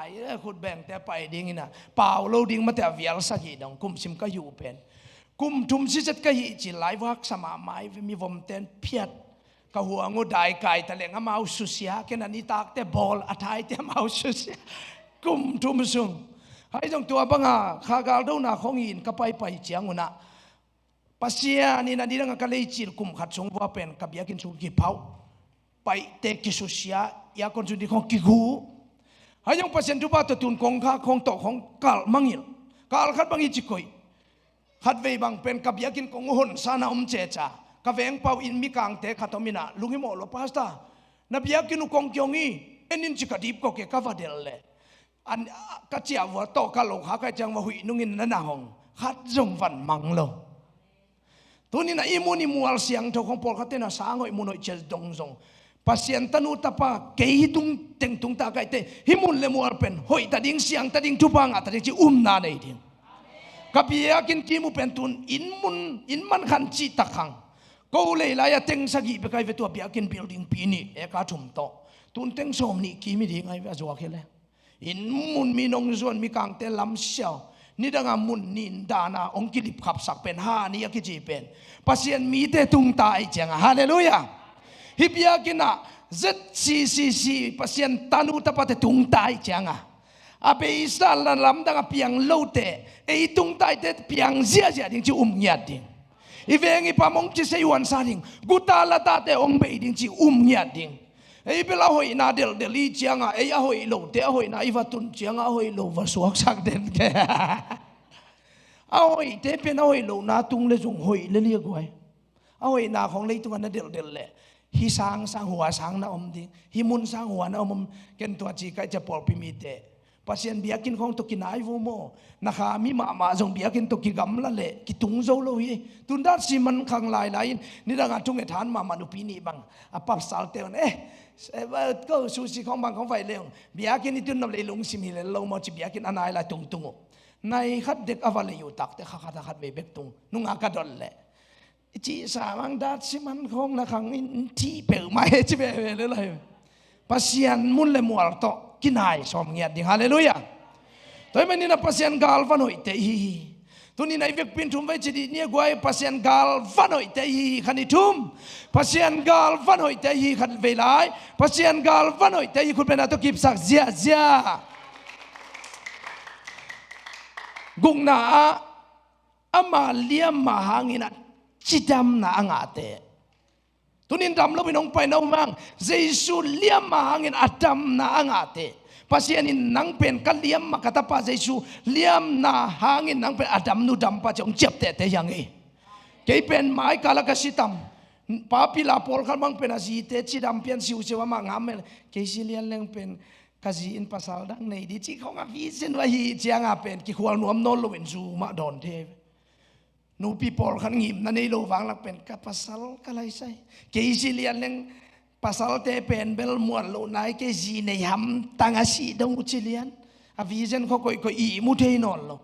ขุดแบงเตไปดิ้งอินะเปล่าโลดิ้งมาแต่เวียลสักทีดงกลุ่มสิมก็อยู่เป็นกลุ่มทุมสิจัดก็หิจิไลวักสมาไม้มีวมเตนเพียดก็หัวงูได้ไก่ทะเลงมาเอาสุเสียแค่นั้นนี่ตากแต่บอลอัฐายแต่มาเอาสุเสียกลุ่มทุมซุงให้จงตัวบังอาข้ากาลดูนาของอินก็ไปเจียงอุนะปัสยานี่นะดีนังก็เลยจีลกุมขัดสงว่าเป็นกับยากินสุกิเผาไปเตกิสุเสียยาคนสุดีของกิกูให้จงปัสยันทุบะตัวตุนของข้าของโตของกาลมังยิลกาลขัดบังอิจิกอยขัดเวบังเป็นกับยากินของหุ่นสานาเจจ่ากับเวงเผาอินมีกางเตะขัดตมินะลุงฮิโมโลพาสตานับยากินของเกียงอีเอ็นินจิกาดีบก็เกกาวาเดลเล่อันกัจเจียวโตกะโลหากัจจังว่าหุยนุ่งินนั่นหงขัดจงฟันมังโลตัวนี้นะอิมุนิมัวเสียงทของพอลขัดเตนะสางอยมุนอยเจดงจงปัสยันตันุตปะเกยตุงเต็งตุงตาไกเตหิมุนเลมัวเป็นหอยตาดิ้งเสียงตาดิ้งทุบังตาดิ้งจีนาในดิ้งกับยากินกิมุเป็นตุนอินมันขันจีตะขังกูเลยลายเต็งสกีไปไกเวตัวยากินบิลดิ้งปีนี้เอกาถุมโตตุนเต็งสมนี่กิมิดิ้งไงว่าจัวเคเลยอินมุนมีนงส่วนมีกางเตลำเชียวนี่ดังมุนนินดานาองกิลิบขับสักเป็น5นี่ยกิจีเป็นปัสยันมีเตตุงตายจังฮาเลลูยาฮิบยากินะZCCC ปัสยันตันุตะปะเตตุงตายจัง อาเบอิสราเอลลำดังเปียงโลเตไอตุงไตเตเปียงเสียดิ่งจีเงียดดิ่งอีเวงอีปามงจีเซยวันซาดิ่งกุตาลตาเตองเบดิ่งจีเงียดดิ่งไอเปล่าหอยนาเดลีเจียงไอหอยโลเตหอยนาอีวัตุนเจียงหอยโลวสวกสักเด่นแกหอยเตเป็นหอยโลนาตุงเลจงหอยเลเลียกไว้หอยนาของเลยตุงนั้นเดลเล่ฮิสังหัวสังนะอมดิ่งฮิมุนสังหัวนะอมเกินตัวจีก็จะปลอดพิมิเตpasien biakin kong to kinai vo mo nakha mi ma jong biakin to ki gam la le ki tung zo lo hi tundar siman khang lai lai ni da nga tung e than ma manu pi ni bang a pap sal te ko su si khong bang khong fai le biakin ni tun nam le lung sim hi le lo mo chi biakin anai la tung tung nai khat dek awal yu tak te kha khat be bek tung nunga ka dol le chi sa mang dat siman khong na khang in ti pe mai chi be le lai pasien mun le mual to kinai som ngiat ding haleluya toy mani na pasien gal vanoi te hi tuni nai vek pin thum vai chidi ni guai pasien gal vanoi te hi khani thum pasien gal vanoi te hi khat velai pasien gal vanoi te hi khut bena to kip sak zia gung na ama liam ma hangina chidam na angate tunin dam lo binong pai no mang jesu liam ma hangin adam na angate pasien in nang pen ka liam ma kata pa jesu liam na hangin nang pen adam nu dam pa chong chep te yang e ke pen mai kala ka sitam papi la pol kal mang pen asi te chidam pian siu sewa ma ngam ke si lian leng pen kazi in pasal dang nei di chi khong a vi sen wa hi chiang a pen ki khwal nuam non lo wen zu ma don the nu people kan ngim na nei lo wang lak pen ka pasal kalai sai ke isilian leng pasal te pen bel muan lo nai ke ji nei ham tanga si dong uchilian a vision ko i mu the non lo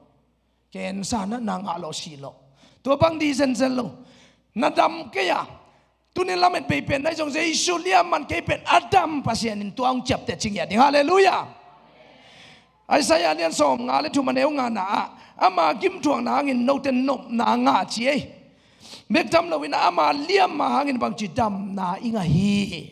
ken sana nang a lo si lo to bang di sen lo na dam ke ya tunin lamet pe pen nai jong jesu liam man ke pen adam pasien in tuang chap te ching ya ding hallelujah Isaiah lian som nga le thu maneu nga na ama kim thuang na ngin no ten nop na nga chi ei mek tam lo wina ama liam ma hangin bang chi dam na inga hi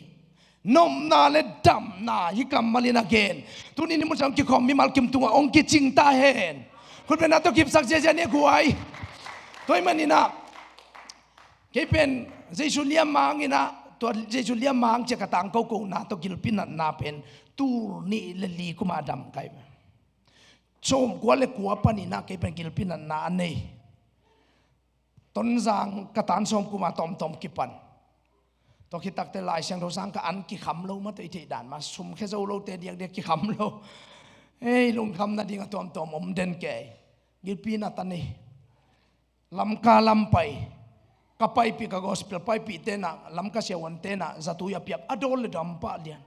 nom na le dam na hi kam malin again tuni ni mo sam ki khom mi mal kim tunga ong ki ching ta hen kun ben ato kip sak je ne guai toy manina ke pen jesu liam ma ngina to jesu liam ma ang che ka tang ko na to gil pin na pen tur ni le li kuma dam kai chom kwa le kwa panina ke pen gil pin na nei ton jang ka tan som kuma tom kipan to ki tak te lai sang ro sang ka an ki kham lo ma te te dan ma sum khe zo lo te diak de ki kham lo ei lung kham na ding tom om den ke gil pin na tan nei lam ka lam pai ka pai pi ka gospel pai pi te na lam ka se wan te na zatu ya piak adol le dam pa lian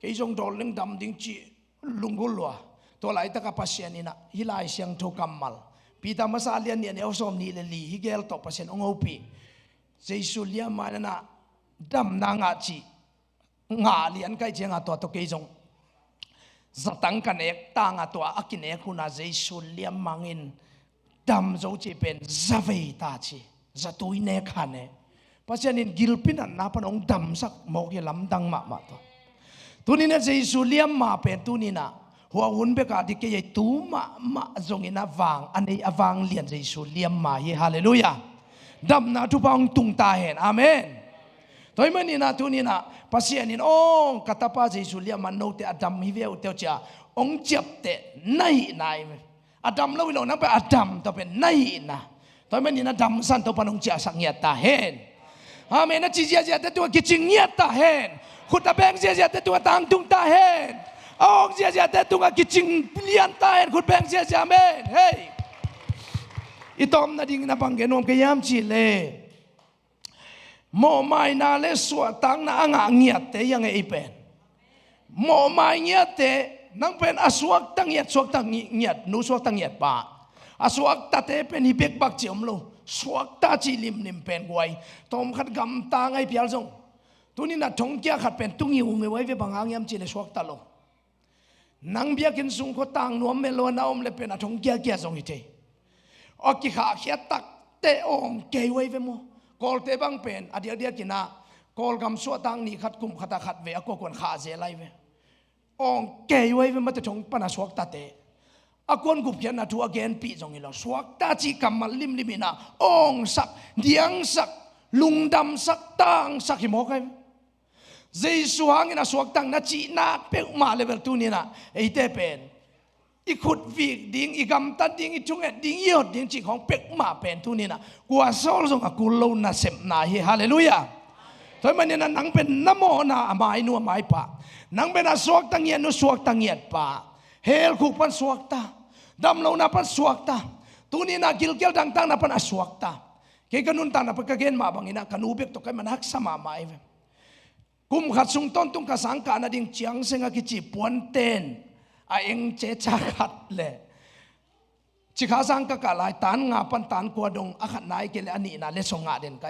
ke jong dol leng dam ding chi lungul lo to lai ta ka pasien ina hilai siang tho kamal pi ta masalian ni ne osom ni le li higel to pasien ong opi jesu lia mana dam na nga chi nga lian kai chenga to ke jong zatang kan ek ta nga to akin ek huna jesu lia mangin dam zo chi pen zavei ta chi zatui ne khane pasien in gilpin an na pan ong dam sak mo ke lam dang ma to tunina jesu lia ma pen tuninaหัวหุ่นเบกาดิเกยตูมาจงอินาวางอันนี้อวางเลียนเจสุเลียมมาเฮฮาเลลูยาดำนาทุบองตุงตาเห็นอาเมนตัวมันนี่นะตัวนี้นะภาษานี่โอ้กัตตาปาเจสุเลียมมันโนเตอดัมฮิเวลเตอจ้าองเจ็บเตไนนายอดัมแล้ววิโลนั่นเป็นอดัมตัวเป็นไนนะตัวมันนี่นะดัมสันตัวปนองจ้าสังเงียตาเห็นอาเมนนะจีเจียแต่ตัวกิจเงียตาเห็นขุดตะแบงเจียแต่ตัวต่างตุงตาเห็นองเสียแต่ตัวกิจงเปลี่ยนตายคุณแบงเสียเมนเฮ้ยอีตอมนาดิ่งนาบังเกนอมกยามจีเลโมไม่นาเลสวตังนาอ่างเงียเตยังไงเป็นโมไม่เงียเตนั่งเป็นอสวกตังเงียสวกตังเงียนูสวกตังเงียป่าอสวกตาเตเป็นฮิเบกบักเจียมโลสวกตาจีลิมนิมเป็นไว้ตอมขัดกำตาไงเพียลจงตัวนี้น่ะทงเกียขัดเป็นตุ้งหิวไว้เวบังอ่างยามจีเลสวกตาโลนังเบียกินสุงก็ต่างนวมเมโลนาอมเลเป็นอทงเกียเกียสงอิเตอกิขาเขียตักเตอมเกยไว้เวโมกอลเตบังเป็นอเดียกินากอลกำสวตังนี่ขัดกุมขัดขัดเวอก็ควรขาเจไลเว องเกยไว้เป็นมาจะชงปนาสวกตาเตอากวนกุบเพียนนาทัวเกนปีจงอีหลอสวกตาจีกำมันลิมลิมินาองสักเดียงสักลุงดำสักตังสักหิมอกไงเจสุหางินาสวกตังนาจีนาเปกมาเลเวลตูนี่นะไอเตเป็นอีขุดวิกดิ้งอีกำตัดดิ้งอีจงเอ็ดดิ้งยอดดิ้งจีของเปกมาเป็นตูนี่นะกัวโซลซงกูโลนาเซมนาเฮฮาเลลูยาทำไมเนี่ยนังเป็นน้ำโมนาหมายนัวหมายปะนังเป็นอาสวกตังเงียนนุสวกตังเงียนปะเฮลคุกปันสวกตาดำเรานับปันสวกตาตูนี่นะกิลเกลดังตังนับปันอาสวกตาเกี่ยกันนุนตานับปันกเกณฑ์มาบางอินะกันอุเบกตกกันมันฮักสมาหมายกุมขัดสุงต้นตุงกสังกานาดิ่งเจียงเซงกิจิปวนเตนไอเองเจจาขัดเลยจิขาสังกะกะลายตานงาปันตานกัวดงอาขัดนายเกลอันนี้นะเลสงงาเด่นไก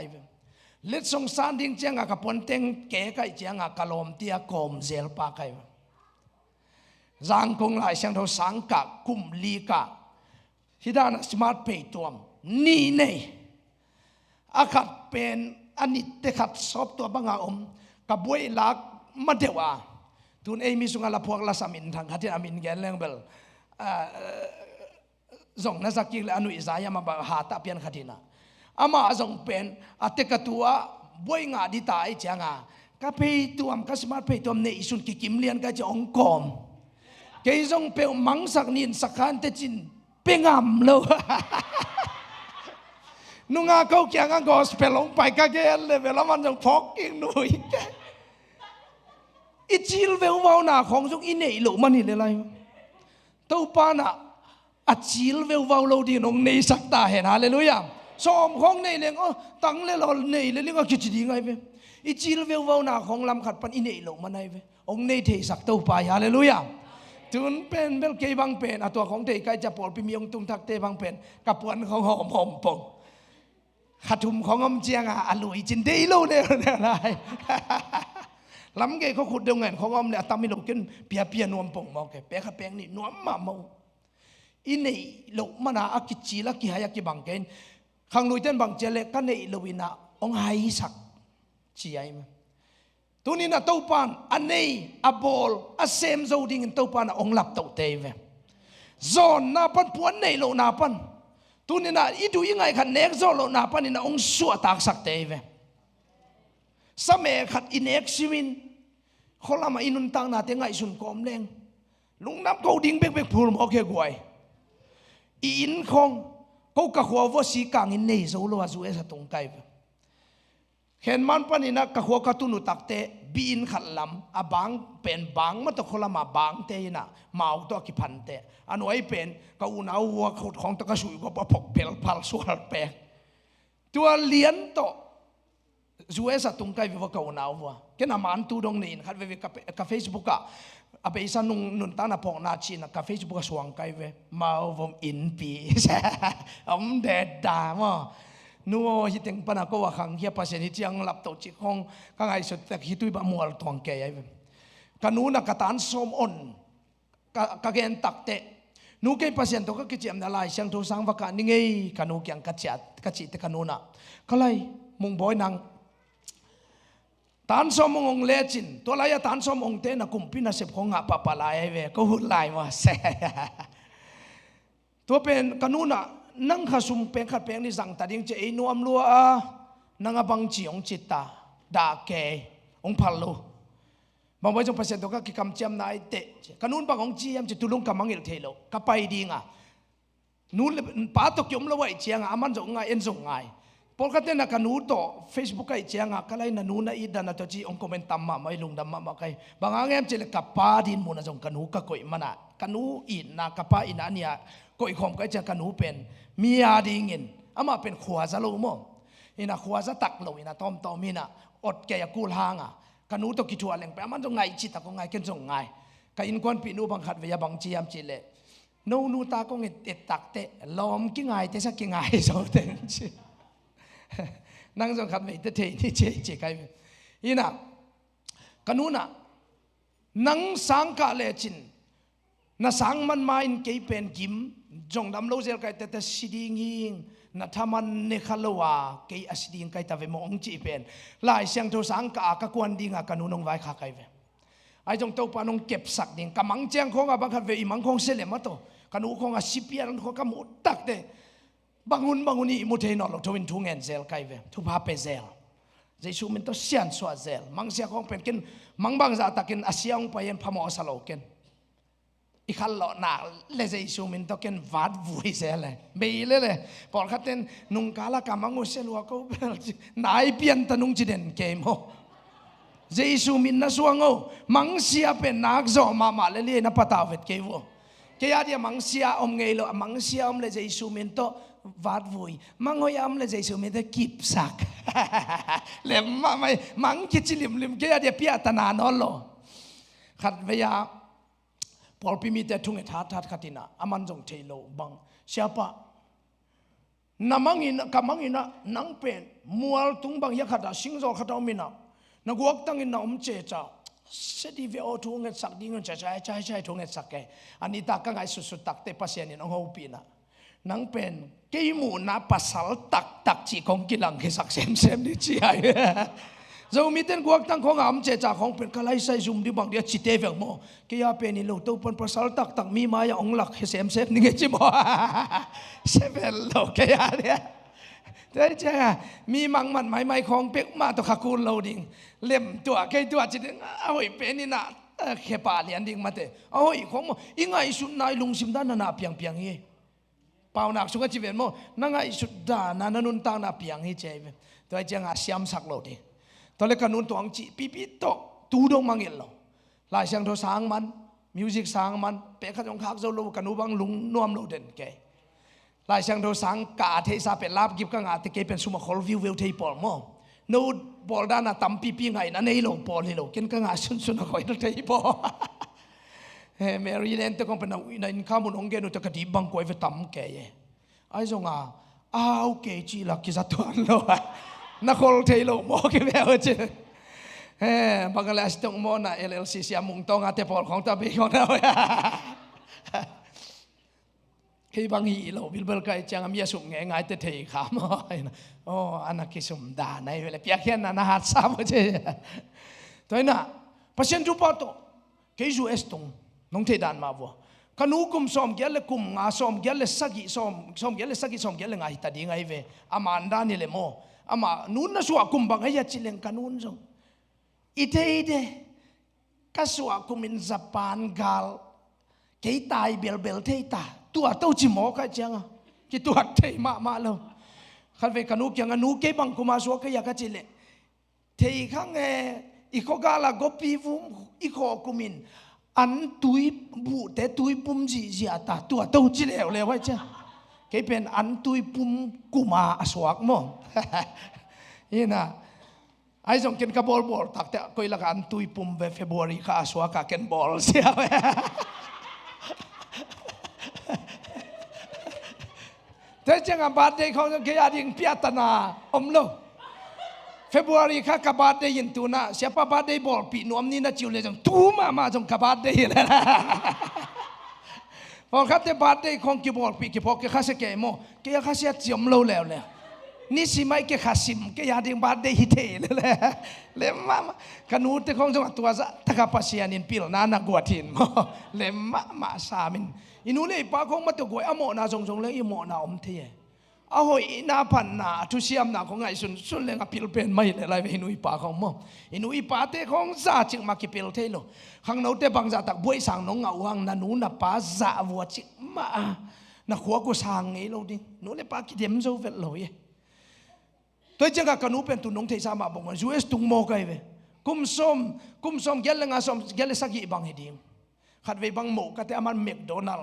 เลสงสารดิ่งเจียงกับปวนเตงเก๋ไกเจียงกะลมเตียกอมเซลปาไกจางคงหลายเสียงเท่าสังกะกุมลีกะที่ด้านสมาร์ทเพย์ตัวนี่เนี่ยอาขัดเป็นอันนี้เตขัดสอบตัวบังอากับบุยลักมาเดว่าทุนเอมีสุงาลพวกลาสามินทางขัดที่อามินแกนแรงเบลส่งนักสักกิเลอนุอิสายามาหาตาเปียนขัดินะอามาส่งเป็นอัตกตัวบุยงาดิตาไอเจียงกับเพย์ตัวกับสมาร์ทเพย์ตัวเนี่ยอิสุนกิมเลียนก็จะองกอมเกี่ยงเปลมังสักนินสักขันเตจินเปงามเลยนุ่งเขาเกี่ยงก็สเปลลงไปก็เกลเลยเวลามันจะพกกินหนุ่ยอีจิลเวลวาวนาของจงอินเนยหลุมันนี่เลยไรตัวปานะอาจิลเวลวาวเราดีน้องเนยสักตาเห็นฮาเลลูยาสอมของเนยเลยตั้งเลยเราเนยเลยก็คิดดีไงเว้ยอีจิลเวลวาวนาของลำขัดปันอินเนยหลุมันไงเว้ยองเนยเทสักตัวไปฮาเลลูยาจุนเป็นเบลเกยบังเป็นตัวของเทใครจะปลดพิมีองตุงทักเตบังเป็นกับปวนของหอมปงขัดทุมของอมเจียงอร่อยจินเดยโลเนี่ยอะไรล้ำเกยเขาขุดดงเงินของอมเนี่ยตามิโลกินเปียนวมปงมองแกเปียขัดแปงนี่นวมมาเมาอินนี่โลมันอากิจีละกิหายกิบังเกนขังลุยเต้นบังเจเลกันในโลวินาองไฮสักจีไอมั้ยตัวนี้นะตัวปานอันนี้อับบอลอัเซมโจดิ้งตัวปานองหลับตัวเตยเวโซนนาปันปวนในโลนาปันตัวนี้นะอีดูยังไงขันเน็กโซโลนาปันนี่นะองสัวตากสักเตยเวสมัยขัดอินเอ็กซิวินคนละมาอินุนตังนาเตงไงสุนกอมเลงลุงนับเขาดิ้งเบกพูลโอเคกวยอินคงเขากะหัววัวสีกางอินเนยโซโลวาซูเอสตรงไกเห็นมันปนินะกะหัวกะตุนุตักเตบีนขัดลำอาบังเป็นบังมันตะคนละมาบังเตยนะมาเอาตัวกิพันเตอันไว้เป็นกะอุณาวัวของตะกะสุยก็ปะเปลพัลสวลเปตัวเลี้ยนโตซูเอสตรงไกวิวกะอุณาวัวแค่นามันตูดงนี่ขัดเวกับเฟซบุ๊กอะอาไปสันนุนตานาพองนาชีนะกับเฟซบุ๊กสว่างไกเวมาเอาอินปีเด็ดดามะนัวฮิตงปนักว่าขังเฮียภาษาที่ยังหลับตัวจิตของข้างไอ้สุดแต่ฮิตุยบะมัวทองแก่ยัยกันนู้นนักตานสมอนกะเกนตักเตนู้เกยภาษาตัวก็กิจยามนาลายเสียงโทสังวักนี่ไงกันนู้ยังกัจจิตกันนู้น่ะก็เลยมุงบอยนังตานสมองเลจินตัวลายตานสมองเตนะกุมพินาเสพของปะปะลายเวก็หุ่นลายมาเสียตัวเป็นกันนู้น่ะนั่งข้าซุ่มเป็นขัดเป็นนี่สั่งแต่ยังจะไอ้นวมลัวนั่งบังจีองจิตตาด่าแกองพัลโลบางวันจงเปอร์เซ็นต์ตัวก็กิจกรรมเจียมนายเตะกันนู้นบางองจียมจะตุลุงกำมังเอลเทโลก็ไปดีงะนู้นป้าตกยมละไว้เจียงอามันจงไงเอ็นจงไงพอกันเต้นกันนู้นต่อเฟซบุ๊กไอ้เจียงก็เลยนั่นนู้นอีดันตัวจีองคอมเมนต์ตามมาไม่ลงดำมาใครบางอย่างเจเลยกับป้าดินมูนจงกันนู้ก็ก่อยมันอ่ะกันนู้อินนะกับป้าอินอันเนี้ยก่อยคอมก็จะกันนู้เป็นมีอาดิงินอามาเป็นขวาซาโลโมอินะขวาซาตักโลอินะตอมมินะอดแกยกูลหางอ่ะกันนู้ต้องกิจวัตรเล่งไปมันต้องไงจิตตะก็ไงกันจงไงกันอินควันปีนูบังคัดเวียบังจียมจิเลนูตาก็เงินเตตักเตล้อมกิ้งไงเตสักกิ้งไงโซเตนจินั่งจงขัดเวทเทนี่เจกันอินะกันนู้น่ะนั่งสังกะเลจินน่ะสังมันมาอินเกยเป็นกิมจงดำโลเซลไก่แต่สิดิงิงนัทมันเนคลวาเกยอสิดิงไก่ตาเวมองจีเป็นลายเสียงโทสังกะกะกวนดิงะกันุนงไว้ขาไก่เว ไอ้จงเต้าปานงเก็บสักดิ่งกำมังเจียงของบังคับเวอีมังของเสลมาโตกันอูของสิเปียนของกำมุดตักเดบางุนนี่มุเทนอลทวินทุงเงินเซลไกเวทุพาเปเซลเจสูมินโตเซียนสวาเซลมังเสียของเป็นกินมังบางจะตักกินอาเซียงไปยันพม่าสโลกินอีขันหล่อหนาเลเจสูมินโตกินวัดวุ้ยเซลเลยเบยเลยพอขัดเต็นนุงกาลกามังอุเซลวะก็นายเปลี่ยนตนุงจีเดนเกมโฮเจสูมินน่ะสวงโอมังเสียเป็นนักจอมาเลเลียนับปะตาเวทเกวเกียร์เดียมังเสียอมไงโลมังเสียอมเลเจสูมินโตวัดวุ้ยมังหอยอมเลเจสูมินโตกิบสักเล่มมาไม่มังคิดจิลิมเกียร์เดียเปียตนานอลโลขัดเวียพอพิมิเตทุงเอทัดขัดินะอามันจงเทโลบังเสียปะน้ำมังอินะกับมังอินะนังเป็นมัวตุงบังยักขัดสิงโตขัดเอามินะนักวักตั้งอินะเจจ้าเสดีเวอทุงเอสักดิ้งใช่ทุงเอสักแกอันนี้ตากังไงสุดตักเตปัสยานิน้องหูปีนะนังเป็นกี่มูนะปัสสาวตักจีของกิลังเฮสักเซมดิจีไอเรามีเต้นกวกตั้งของอำเจจ่าของเป็นกะไลใส่ซุ่มดิบังเดียจิตเตเวงโมกี่ยาเป็นนี่เราตัวเป็นปัสสาวตักมีมาอย่างองหลักเฮเซมนี่ไงจิโมเซเวลโลกี่ยาเนี่ยแต่เจ้ามีมังมันไม่ของเป็กมาตัวขากูเราดิ่งเล่มตัวแค่ตัวจิตเอาไว้เป็นนี่นะแค่ป่าเลียนดิ่งมาเตะเอาไว้ของโมยังไงสุดนายลุงซิมด้านน่ะเปียงยี่เปล่าหนักสุขจิตเวรโมนั่งไงสุดด้านนั้นนุนตางน่ะเปียงยี่เจ้าตัวเจ้าเสียมสักเราดิตอนเล็กกันนุนตัวอังจีปีโตตูดงมังเงินเราลายเสียงโทรสางมันมิวสิกสางมันเป๊ะขจงคักโซโลกันนุบังลุงนวมเราเด่นแกลายเสียงโทรสางกาเทซาเป็นลาบกิบกังอาติเกเป็นสุมาคอลวิวเทปอลโมนูบอลด้านน่ะตั้มปีไงนั่นเองเราบอลเลยเรากินกังอาสุนคอยเทปอลเฮ้แมรี่เลนต์ก็เป็นในข้ามุนองเกนุตกดีบังกวยไปตั้มแกไอ้จงโอเคจีลักกิจตัวเรานักโคลเทโลโมกิเบลเจบางเลสตงโมนะLLC เสียมุงตงอาเตปอลของตาเบของเราที่บางฮีโลบิลเบลกายจังมีสุ่มไงเตเทขามโอ้อันนักกิสุมดาในเวลาเปียกแค่นั้นนะฮัตซาบเจตัวน่ะพัศน์รูปโตเคยจูเอสตงน้องเทดานมาวัวขนูกุมสมเกลกุมงาสมเกลสกิสมเกลสกิสมเกลไงตัดยังไงเวอามันดานี่เลยโมอามานูนน่ะสวากุมบังให้ยัดจิเลงกันูนส่งอีเดก็สวากุมินญี่ปุ่นกาลเกยตายเบลเทตาตัวเต้าจิโมกันจังกี่ตัวเทมาแล้วขันเวกันูเกียงนูเก็บังกุมาสวาก็อยากจิเลเทข้างอีกข้อกาลากบีฟุมอีกข้อกุมินอันตุยบูแต่ตุยปุ่มจีตาตัวเต้าจิเลวเลยว่าจ้าเก็เป็นอันตุยปุ่มกุมาสวากมั้งนี่นะไอ้ส่งกินกับบอลตักแต่ก็อีละกันตุยปุ่มเวฟบริกาสวากกินบอลเสียไปแต่จังบาดเดย์เขาจะยาดิ่งพิจารณาอมโลเฟบรุรีข้ากับบาดเดย์ยินตูน่ะเสียป้าบาดเดย์บอลปีนวมนี่นะจิวเลยจังตูมาจังกับบาดเดย์เลยพอครับแต่บาดเดย์ของกิบอลปีกิบอลก็ข้าเสกโมก็ยังข้าเสียจิมโลแล้วเลยนี่สิไม่ก็ข้าสิมก็ยาดิ่งบาดเดย์ฮิตเลยเลยมากันนู้นแต่ของจังหวัดตัวซะถ้าข้าปัสยานินปีลนานักกวาดินโมเลยมาสามินอินูเลยป้าของมาตัวกวยอโมนาจงเลยอิโมนาอมเทียเอาหอยนาพันนาทุเสียมนาของไงสุนเลยกับพิลเป็นไม่เลยไรอินูอีป้าของโมอินูอีป้าเตของซาจึงมากิพิลเทโลข้างโน้ตเตบังซาตักบวยสังน้องเอาหังนานูน่ะป้าซาวัวจิมานักหัวกูสังไงเราดินูเลยป้ากิเดมโซเวลเลยตัวเจ้ากันนูเป็นตุน้องเทสามาบอกว่าจูเอสตุงโมกันเวกุมสมเกลงาสมเกลสักยี่บังเฮดิมขัดเวบังโมกันแต่อามันแมคโดนัล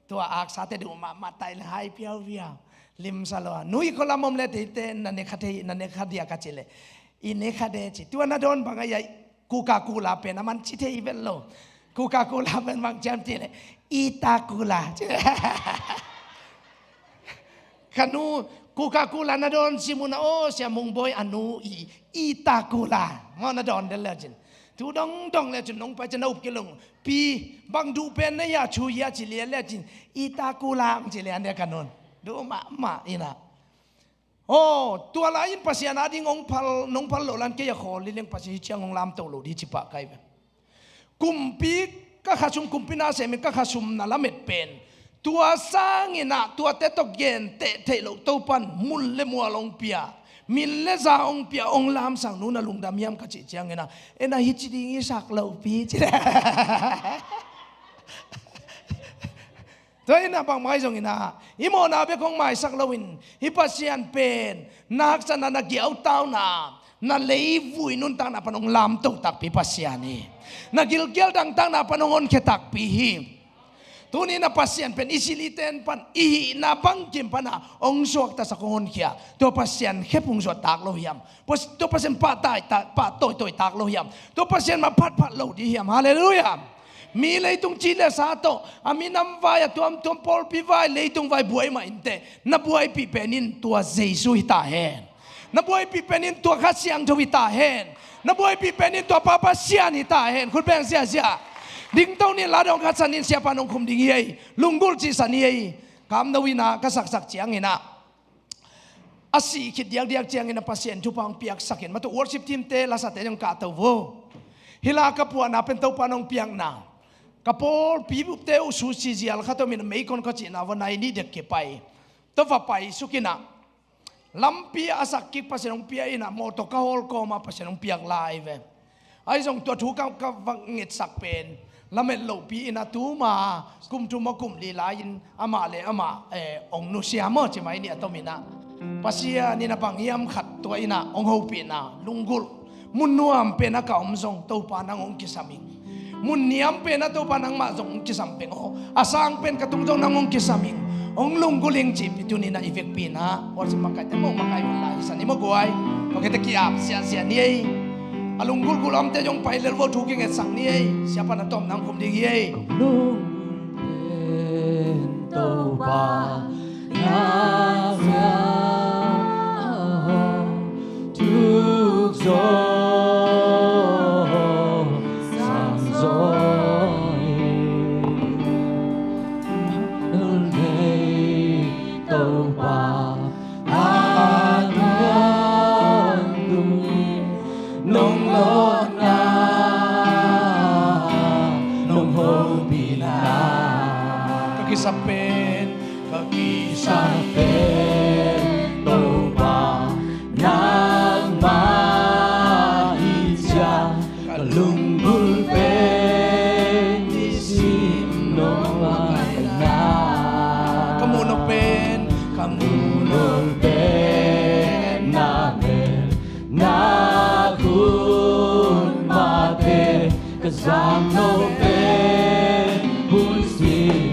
ตัวอักษาเตดูมาไตเลยให้เปียวลิมซาลวานุยคนละมุมเลติเตนันเนขัดนันเนขัดยากาจิเลอินเนขัดเดจิตัวนัดโดนบังไงกูกากูลาเป็นอามันจิเทอีเวลโลกูกากูลาเป็นบางจำจิเลอีตากูลาขนูกูกากูลานาดอนซิมุนาโอเสียมุงบอยอนุอีตากูลางอนาดอนเดลเลจินทูดองเลจินน้องไปจะนาอุบกิลงปีบังดูเป็นเนียชูยาจิเลียเลจินอีตากูลาจิเลียนเดียกันนนดูมาอินะโอ้ตัวลายินภาษานาดิงองพัลโลลันเกียขอลิเลงภาษาเชียงองลามโตโลดีจิปะไก kumpi ka khasum kumpina semi ka khasum na lamet pen tua sangina tua tetok gen te thelo topan mul le mualong pia min le za ong pia ong lam sang nu na lungdam yam ka chi chiang ena hi chi ding sak lo pi chi Tôi na bang mai zong ina imo na be kong mai sak lawin hi pasian pen nak sana na giau tau na lei vui nun tang na panong lam to tak pi pasian ni na gilgel dang tang na panong on ketak pi hi tuni na pasian pen isiliten pan ihi na bang kim pana ong suak ta sa kongon kia to pasian khepung so tak lo hiam pos to pasian pa tai ta pa toy tak lo hiam to pasian ma phat lo di hiam hallelujah mi leitung chile sa to ami nam vai tuam pol pi vai leitung vai buai ma inte na buai pi penin tua jesu hita hen na buai pi penin tua khasiang jo hita hen na buai pi penin tua papa sian hita hen khul beng sia ding tau ni la dong khasanin siapa nong khum ding yei lunggul chi san yei kam na wina ka sak chiang ina asi khit diak chiang ina pasien tu pang piak sakin ma to worship team te la sa te jong ka to vo hila ka puana pen to panong piang na kapol pibup teu susi zial khato min meikon ka chi na wanai ni dek ke pai to va pai sukina lampi asak ki pasenong pia ina moto ka hol ko ma pasenong piak live ai jong to thu ka wangit sak pen lamet lo pi ina tu ma kum tu ma kum li lain ama le ama ong nu sia mo chi mai ni atomina pasia ni na bang yam khat to ina ong ho pi na lungul munuam pe na ka om jong to pa nang ong kisaming mun niam pen na to panang ma jong kisampeng ho asang pen katung jong nangong kisaming ong lungguling chi pituni na effect pina or sa makai mo makai wala isa ni mo guai pagkita kiap sia ni alunggul gulam te jong pai lelwo thuking et sang ni siapa na tom nang kum ding ye lung pen to ba na ya tu zo Kakisapen to ba nang mahitya kalunggul pen isim no na kamuno pen namin na kun mate kasam no pen busi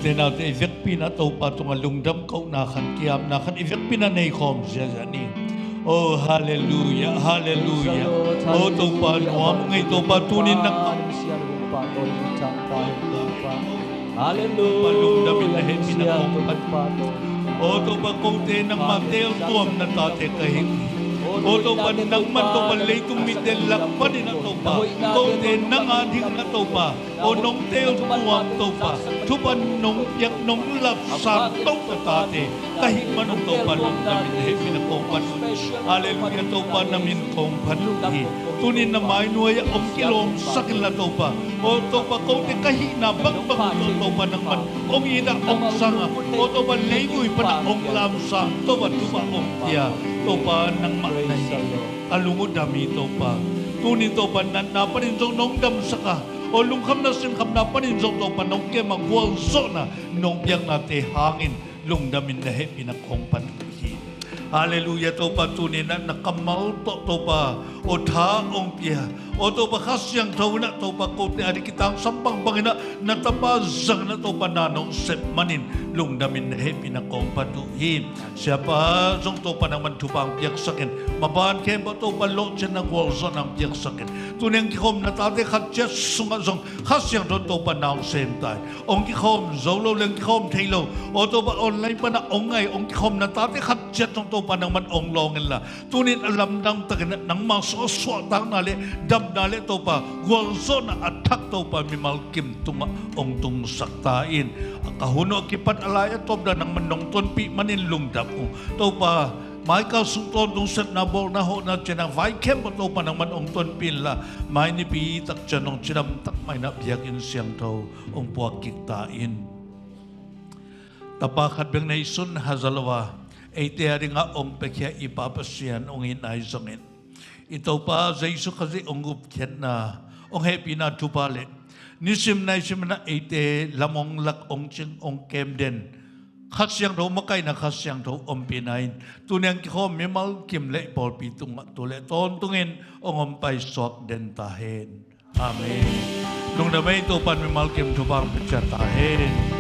te na te ivek pina tau pa tunga lungdam kau na khan kiam na khan ivek pina nei khom ni. Oh hallelujah, hallelujah. Oh tau pa nuam ngai tau pa tunin nak palungdam ina he pina kong pat. Oh tau pa kong te nang mateo tuam na tate kahing. O to pa nang man to pa lay tumitel lakpan na to pa. To te nang ading na to pa. O nong teo tuwang to pa. Tupan nong yak nong lapsang to pa tate. Kahit man to pa nung namin hepi na kong panun. Hallelujah to pa namin kong panuhi. Tunin na may nuaya om kilom sakil na to pa. O to pa kong te kahit na bagbang to pa nang man. Ong ina ong sanga. O to pa laygoy pa na ong lamsang. To pa tupa ong tiya. To pa nang maanay alungod dami to pa tunin to pa na paninjong nong dam saka o lungkam na sinkam na paninjong to pa nong ke magwalso na nong biyang nate hangin lungdamin na hepi na kong panuhi. Hallelujah to pa tunin na nakamal to pa o taong piya o to pa kasyang tao na to pa kote adi kitang sampang bangina na tapazang na to pa nanong sepmanin lungdamin na hepi na kong patuhin. Siya pa zong to pa naman tupang piyak sakin mabaan kayo ba to pa lo siya ng walso ng piyak sakin tunin kikom na tate katya sunga zong kasyang to pa naong same time ong kikom zolo lang kikom tailo o to pa online pa na ongay ong kikom na tate katya to pa naman ong longin la tunin alam ng tagan ng mga soswatang nali dam nali to pa walso na atak to pa mimalkim tunga ong tung saktain ang kahuno kipat alaya to da ng manong tonpi manin lungdap ko to pa may kasunton nung set na bol na ho na dyan ang vaikem mo to pa ng manong tonpin la may nipitak dyan nung sinamtak may nabiyakin siyang to ong puwakiktain tapakat bang na isun hazalawa ay tiyari nga ong pekya ipapasyan ong hinay zangin. Ito pa sa iso kasi ong gupkyan na ong happy na tupali. Nisim na ite lamong lak ong ching ong kemden. Kasyang daw makay na kasyang daw ong pinain. Tunyang kiko mimal kimle pol pitung matule. Tontungin ong ompay swak den tahin. Amen. Nung na may ito pan mimal kim tupang pitsatahin.